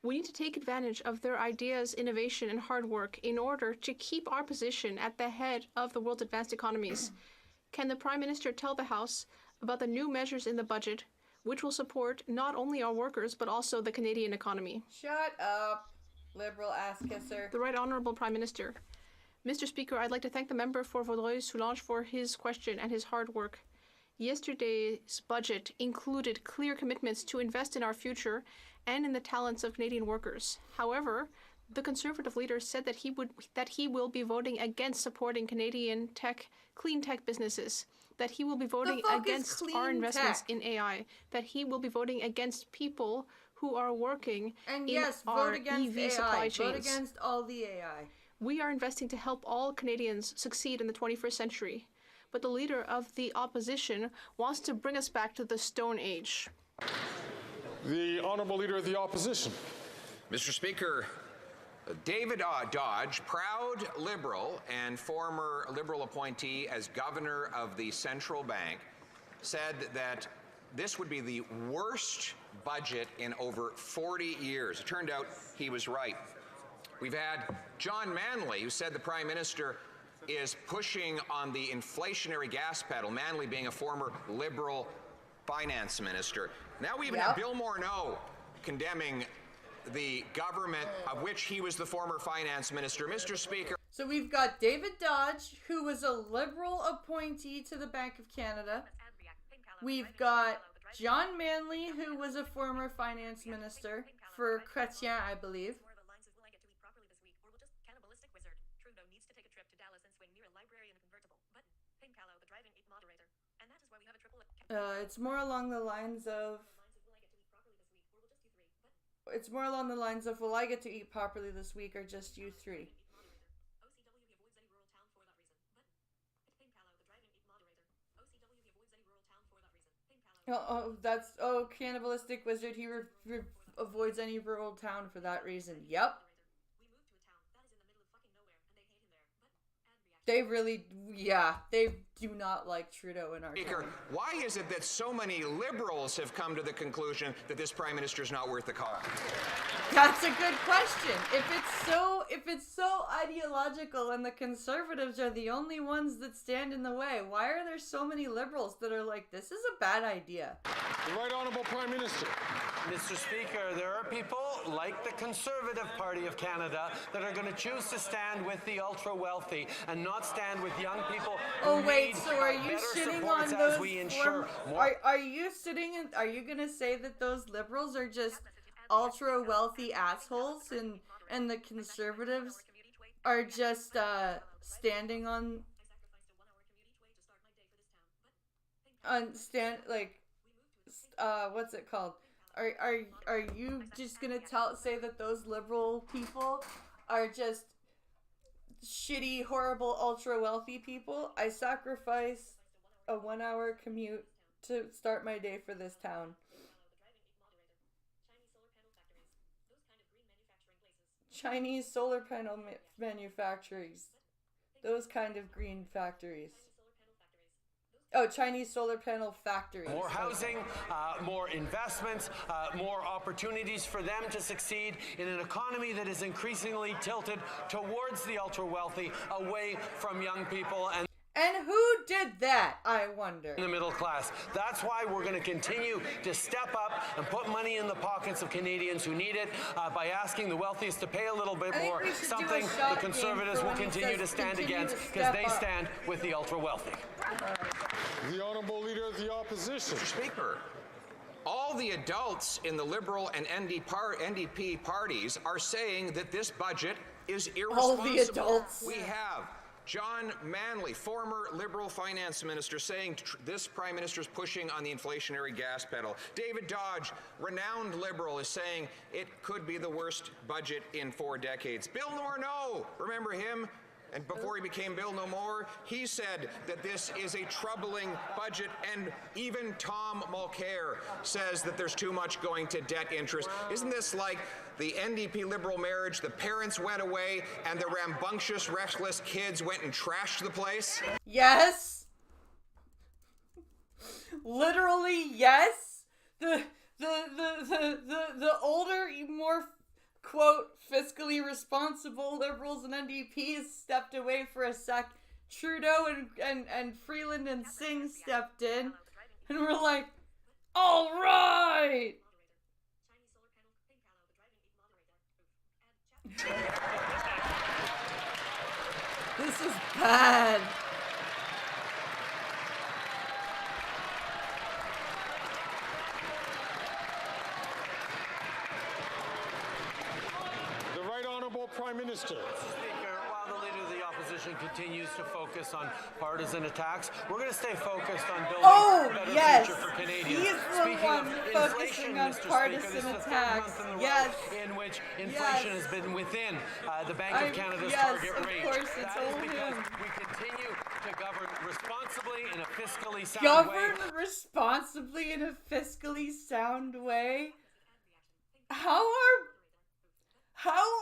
We need to take advantage of their ideas, innovation, and hard work in order to keep our position at the head of the world's advanced economies. Can the Prime Minister tell the House about the new measures in the budget which will support not only our workers, but also the Canadian economy? Shut up, liberal ass kisser. The Right Honourable Prime Minister. Mr. Speaker, I'd like to thank the member for Vaudreuil-Soulanges for his question and his hard work. Yesterday's budget included clear commitments to invest in our future and in the talents of Canadian workers. However, the Conservative leader said that he will be voting against supporting Canadian clean tech businesses, that he will be voting against our investments in AI, that he will be voting against people who are working in our EV supply chains. Vote against all the AI. We are investing to help all Canadians succeed in the 21st century. But the leader of the opposition wants to bring us back to the Stone Age. The Honourable Leader of the Opposition. Mr. Speaker, David Dodge, proud Liberal and former Liberal appointee as Governor of the Central Bank, said that this would be the worst budget in over 40 years. It turned out he was right. We've had John Manley, who said the Prime Minister is pushing on the inflationary gas pedal, Manley being a former Liberal finance minister. Now we even have Bill Morneau condemning the government of which he was the former finance minister. Mr. Speaker. So we've got David Dodge, who was a Liberal appointee to the Bank of Canada. We've got John Manley, who was a former finance minister for Chrétien, I believe. It's more along the lines of... It's more along the lines of, will I get to eat properly this week or just you three? Cannibalistic wizard, he avoids any rural town for that reason. Yep. They really, they do not like Trudeau in our Speaker, town. why is it that so many Liberals have come to the conclusion that this Prime Minister is not worth the cost? That's a good question. If it's so ideological and the Conservatives are the only ones that stand in the way, why are there so many Liberals that are like, this is a bad idea? The Right Honourable Prime Minister. Mr. Speaker, there are people like the Conservative Party of Canada that are going to choose to stand with the ultra-wealthy and not stand with young people who so are you sitting on those are you going to say that those Liberals are just ultra-wealthy assholes and the Conservatives are just standing on what's it called? Are you just gonna say that those Liberal people are just shitty, horrible, ultra wealthy people? I sacrifice a 1-hour commute to start my day for this town. Chinese solar panel manufacturers. Those kind of green factories. Oh, Chinese solar panel factories. More housing, more investments, more opportunities for them to succeed in an economy that is increasingly tilted towards the ultra-wealthy, away from young people and who did that, I wonder? The middle class. That's why we're going to continue to step up and put money in the pockets of Canadians who need it by asking the wealthiest to pay a little bit more, something the Conservatives will continue to stand against because they stand with the ultra-wealthy. The Honourable Leader of the Opposition. Mr. Speaker, all the adults in the Liberal and NDP parties are saying that this budget is irresponsible. All the adults. We have John Manley, former Liberal finance minister, saying this Prime Minister is pushing on the inflationary gas pedal. David Dodge, renowned Liberal, is saying it could be the worst budget in 4 decades. Bill Morneau, remember him? And before he became Bill No More, he said that this is a troubling budget, and even Tom Mulcair says that there's too much going to debt interest. Isn't this like the NDP Liberal marriage? The parents went away and the rambunctious, restless kids went and trashed the place? Yes. Literally, yes. The older, more quote, fiscally responsible Liberals and NDPs stepped away for a sec. Trudeau and Freeland and Singh stepped in. And we're like, all right! This is bad. Prime Minister. Speaker, while the Leader of the Opposition continues to focus on partisan attacks, we're going to stay focused on building a better future for Canadians. He's the one focusing on partisan attacks. Yes. In which inflation has been within the Bank of Canada's target range. Of course, it's that is because we continue to govern responsibly in a fiscally sound way. Govern responsibly in a fiscally sound way? How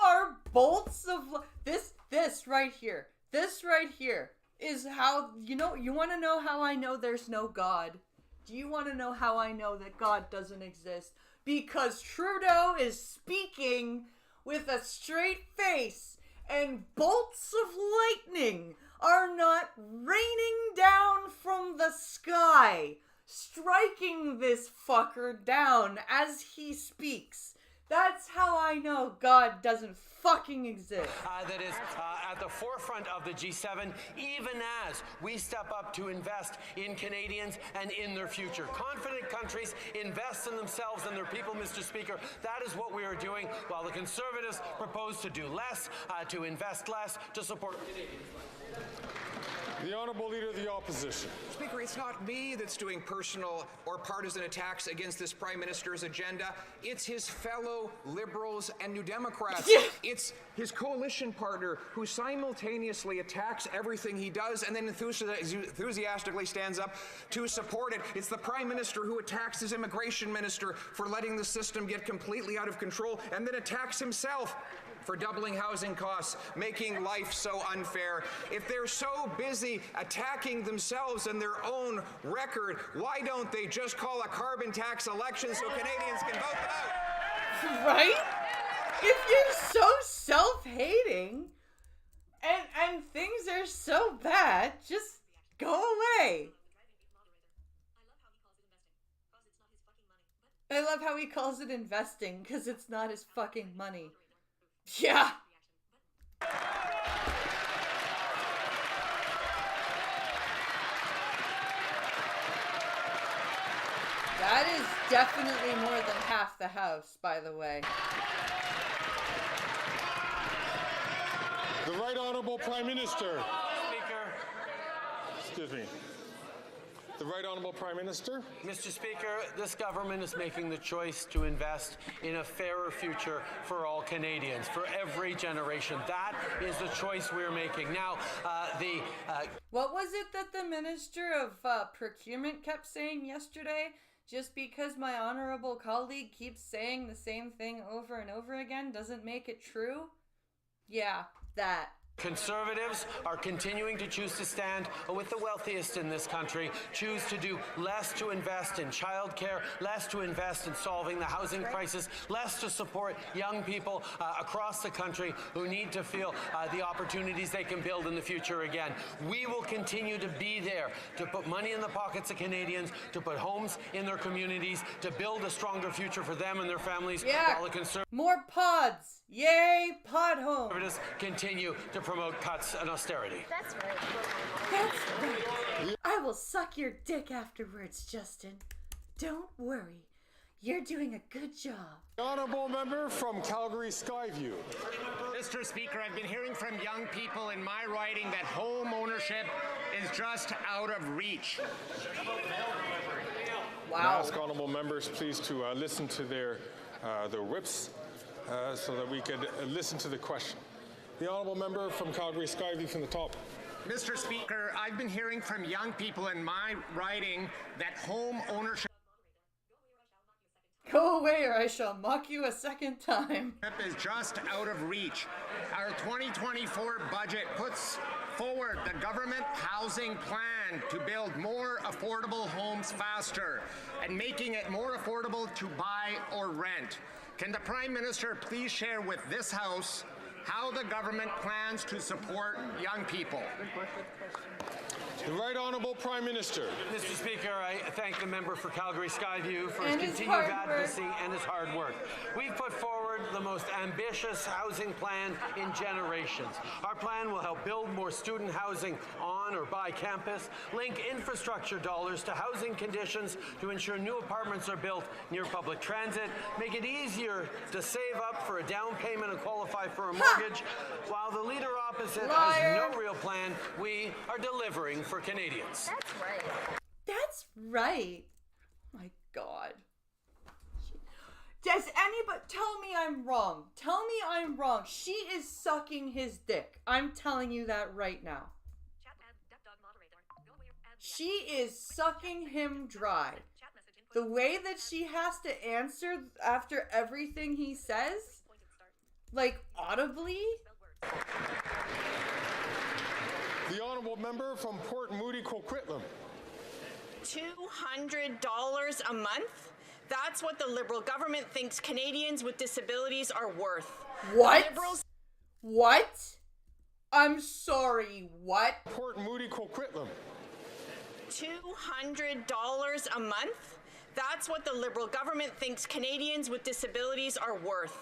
are bolts of this right here is how you want to know how I know there's no God? Do you want to know how I know that God doesn't exist? Because Trudeau is speaking with a straight face and bolts of lightning are not raining down from the sky striking this fucker down as he speaks. That's how I know God doesn't fucking exist. That is at the forefront of the G7, even as we step up to invest in Canadians and in their future. Confident countries invest in themselves and their people, Mr. Speaker. That is what we are doing, while the Conservatives propose to do less, to invest less, to support Canadians. The Honourable Leader of the Opposition. Speaker, it's not me that's doing personal or partisan attacks against this Prime Minister's agenda. It's his fellow Liberals and New Democrats. It's his coalition partner who simultaneously attacks everything he does and then enthusiastically stands up to support it. It's the Prime Minister who attacks his immigration minister for letting the system get completely out of control and then attacks himself for doubling housing costs, making life so unfair. If they're so busy attacking themselves and their own record, why don't they just call a carbon tax election so Canadians can vote them out? Right? If you're so self-hating and things are so bad, just go away. I love how he calls it investing because it's not his fucking money. Yeah. That is definitely more than half the house, by the way. The Right Honourable Prime Minister. Speaker. Excuse me. The Right Honourable Prime Minister. Mr. Speaker, this government is making the choice to invest in a fairer future for all Canadians, for every generation. That is the choice we're making. Now, what was it that the Minister of Procurement kept saying yesterday? Just because my honourable colleague keeps saying the same thing over and over again doesn't make it true? Yeah, that. Conservatives are continuing to choose to stand with the wealthiest in this country, choose to do less to invest in childcare, less to invest in solving the housing crisis, less to support young people across the country who need to feel the opportunities they can build in the future again. We will continue to be there to put money in the pockets of Canadians, to put homes in their communities, to build a stronger future for them and their families. Yeah, While more pods. Yay, pod home. Conservatives continue to promote cuts and austerity. That's right. That's right. I will suck your dick afterwards, Justin. Don't worry. You're doing a good job. The Honourable Member from Calgary Skyview. Mr. Speaker, I've been hearing from young people in my riding that home ownership is just out of reach. Wow. I ask honourable members please to listen to their whips so that we could listen to the question. The honourable member from Calgary Skyview from the top. Mr. Speaker, I've been hearing from young people in my riding that home ownership Go away or I shall mock you a second time. is just out of reach. Our 2024 budget puts forward the government housing plan to build more affordable homes faster and making it more affordable to buy or rent. Can the Prime Minister please share with this House how the government plans to support young people? The Right Honourable Prime Minister. Mr. Speaker, I thank the member for Calgary Skyview for his continued advocacy and his hard work. We've put forward the most ambitious housing plan in generations. Our plan will help build more student housing on or by campus, link infrastructure dollars to housing conditions to ensure new apartments are built near public transit, make it easier to save up for a down payment and qualify for a mortgage. While the leader opposite has no real plan, we are delivering for Canadians. That's right. That's right. Oh my God. Does anybody tell me I'm wrong? Tell me I'm wrong. She is sucking his dick. I'm telling you that right now. She is sucking him dry. The way that she has to answer after everything he says, like audibly. The honourable member from Port Moody, Coquitlam. $200 a month? That's what the Liberal government thinks Canadians with disabilities are worth. What? What? I'm sorry, what? Port Moody, Coquitlam. $200 a month? That's what the Liberal government thinks Canadians with disabilities are worth.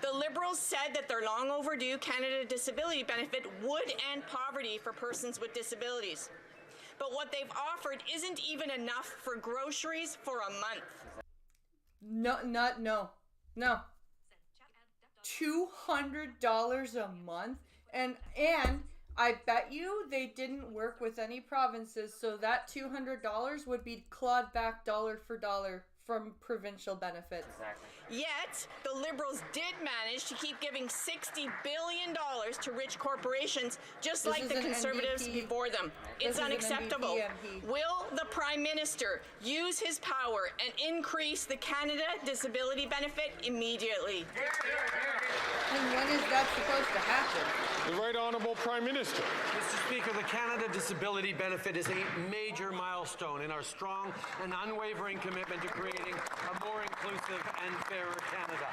The Liberals said that their long overdue Canada Disability Benefit would end poverty for persons with disabilities. But what they've offered isn't even enough for groceries for a month. No. $200 a month? And I bet you they didn't work with any provinces, so that $200 would be clawed back dollar for dollar from provincial benefits. Exactly. Yet, the Liberals did manage to keep giving $60 billion to rich corporations, just like the Conservatives before them. It's unacceptable. Will the Prime Minister use his power and increase the Canada Disability Benefit immediately? And when is that supposed to happen? The Right Honourable Prime Minister. Mr. Speaker, the Canada Disability Benefit is a major milestone in our strong and unwavering commitment to creating a more inclusive and fairer Canada.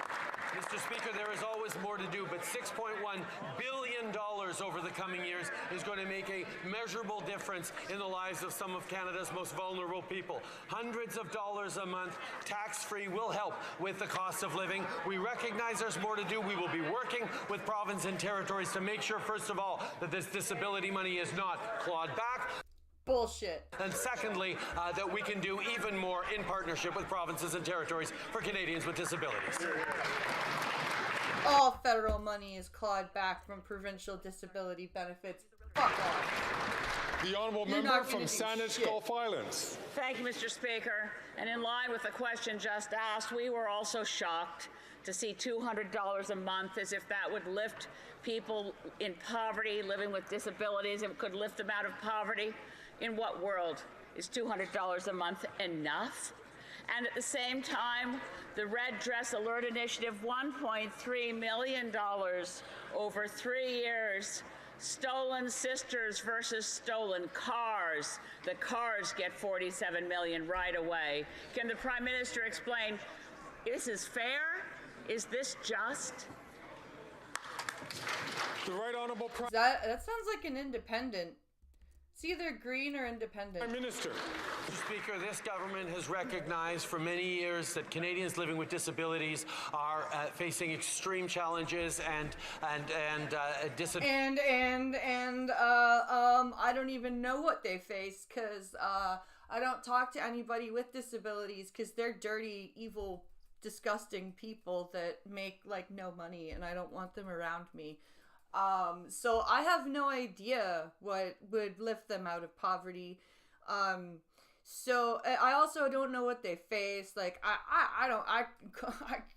Mr. Speaker, there is always more to do, but $6.1 billion over the coming years is going to make a measurable difference in the lives of some of Canada's most vulnerable people. Hundreds of dollars a month, tax-free, will help with the cost of living. We recognize there's more to do. We will be working with provinces and territories to make sure, first of all, that this disability money is not clawed back. Bullshit. And secondly, that we can do even more in partnership with provinces and territories for Canadians with disabilities. All federal money is clawed back from provincial disability benefits. Fuck off. The Honourable Member from Saanich Gulf Islands. Thank you, Mr. Speaker. And in line with the question just asked, we were also shocked to see $200 a month, as if that would lift people in poverty, living with disabilities, and could lift them out of poverty. In what world is $200 a month enough? And at the same time, the Red Dress Alert Initiative, $1.3 million over 3 years. Stolen sisters versus stolen cars. The cars get $47 million right away. Can the Prime Minister explain, is this fair? Is this just? The Right Honourable Prime That sounds like an independent. It's either green or independent. Minister. Mr. Speaker, this government has recognized for many years that Canadians living with disabilities are facing extreme challenges and I don't even know what they face, because I don't talk to anybody with disabilities, because they're dirty, evil, disgusting people that make like no money, and I don't want them around me. So I have no idea what would lift them out of poverty. So I also don't know what they face. Like,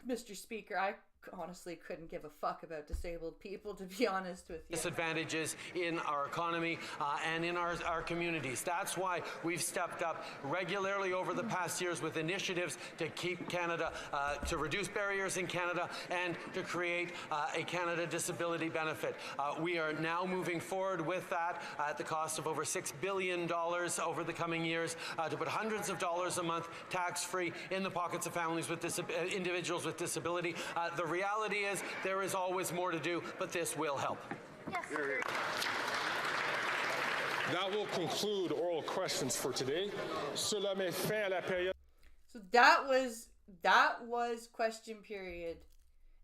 Mr. Speaker, I honestly couldn't give a fuck about disabled people, to be honest with you. Disadvantages in our economy and in our communities. That's why we've stepped up regularly over the past years with initiatives to keep Canada, to reduce barriers in Canada, and to create a Canada Disability Benefit. We are now moving forward with that at the cost of over $6 billion over the coming years to put hundreds of dollars a month tax-free in the pockets of families with individuals with disability. The reality is there is always more to do, but this will help. Yes. That will conclude oral questions for today. Cela met fin à la période. So that was question period.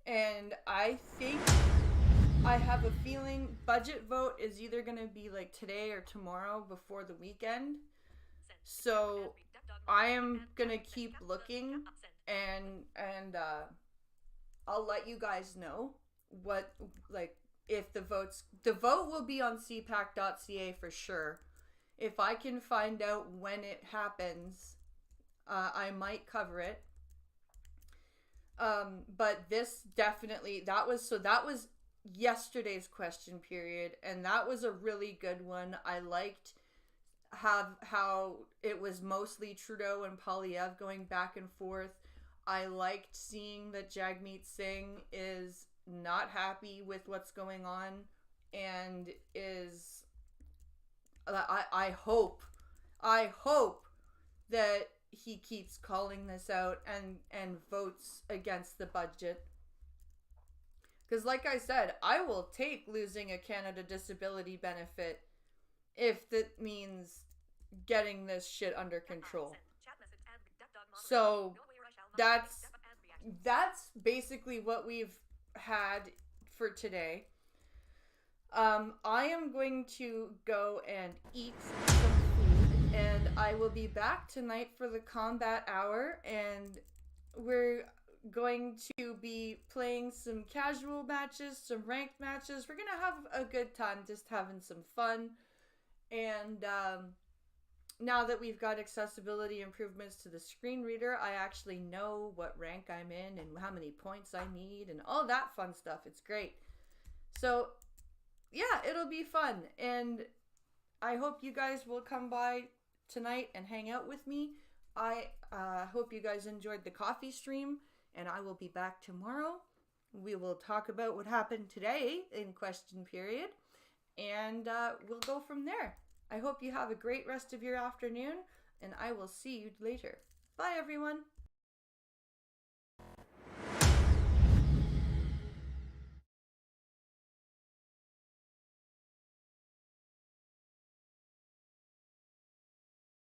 And I think, I have a feeling budget vote is either going to be like today or tomorrow before the weekend. So I am going to keep looking, and I'll let you guys know what, like, if the vote will be on cpac.ca for sure. If I can find out when it happens, I might cover it. But this definitely, that was yesterday's question period, and that was a really good one. I liked how it was mostly Trudeau and Poilievre going back and forth. I liked seeing that Jagmeet Singh is not happy with what's going on, and is, I hope that he keeps calling this out and votes against the budget. Because like I said, I will take losing a Canada Disability Benefit if that means getting this shit under control. So that's basically what we've had for today. I am going to go and eat some food, and I will be back tonight for the combat hour, and we're going to be playing some casual matches, some ranked matches. We're gonna have a good time, just having some fun. And now that we've got accessibility improvements to the screen reader, I actually know what rank I'm in and how many points I need and all that fun stuff. It's great. So yeah, it'll be fun, and I hope you guys will come by tonight and hang out with me. I hope you guys enjoyed the coffee stream, and I will be back tomorrow. We will talk about what happened today in question period, and we'll go from there. I hope you have a great rest of your afternoon, and I will see you later. Bye, everyone.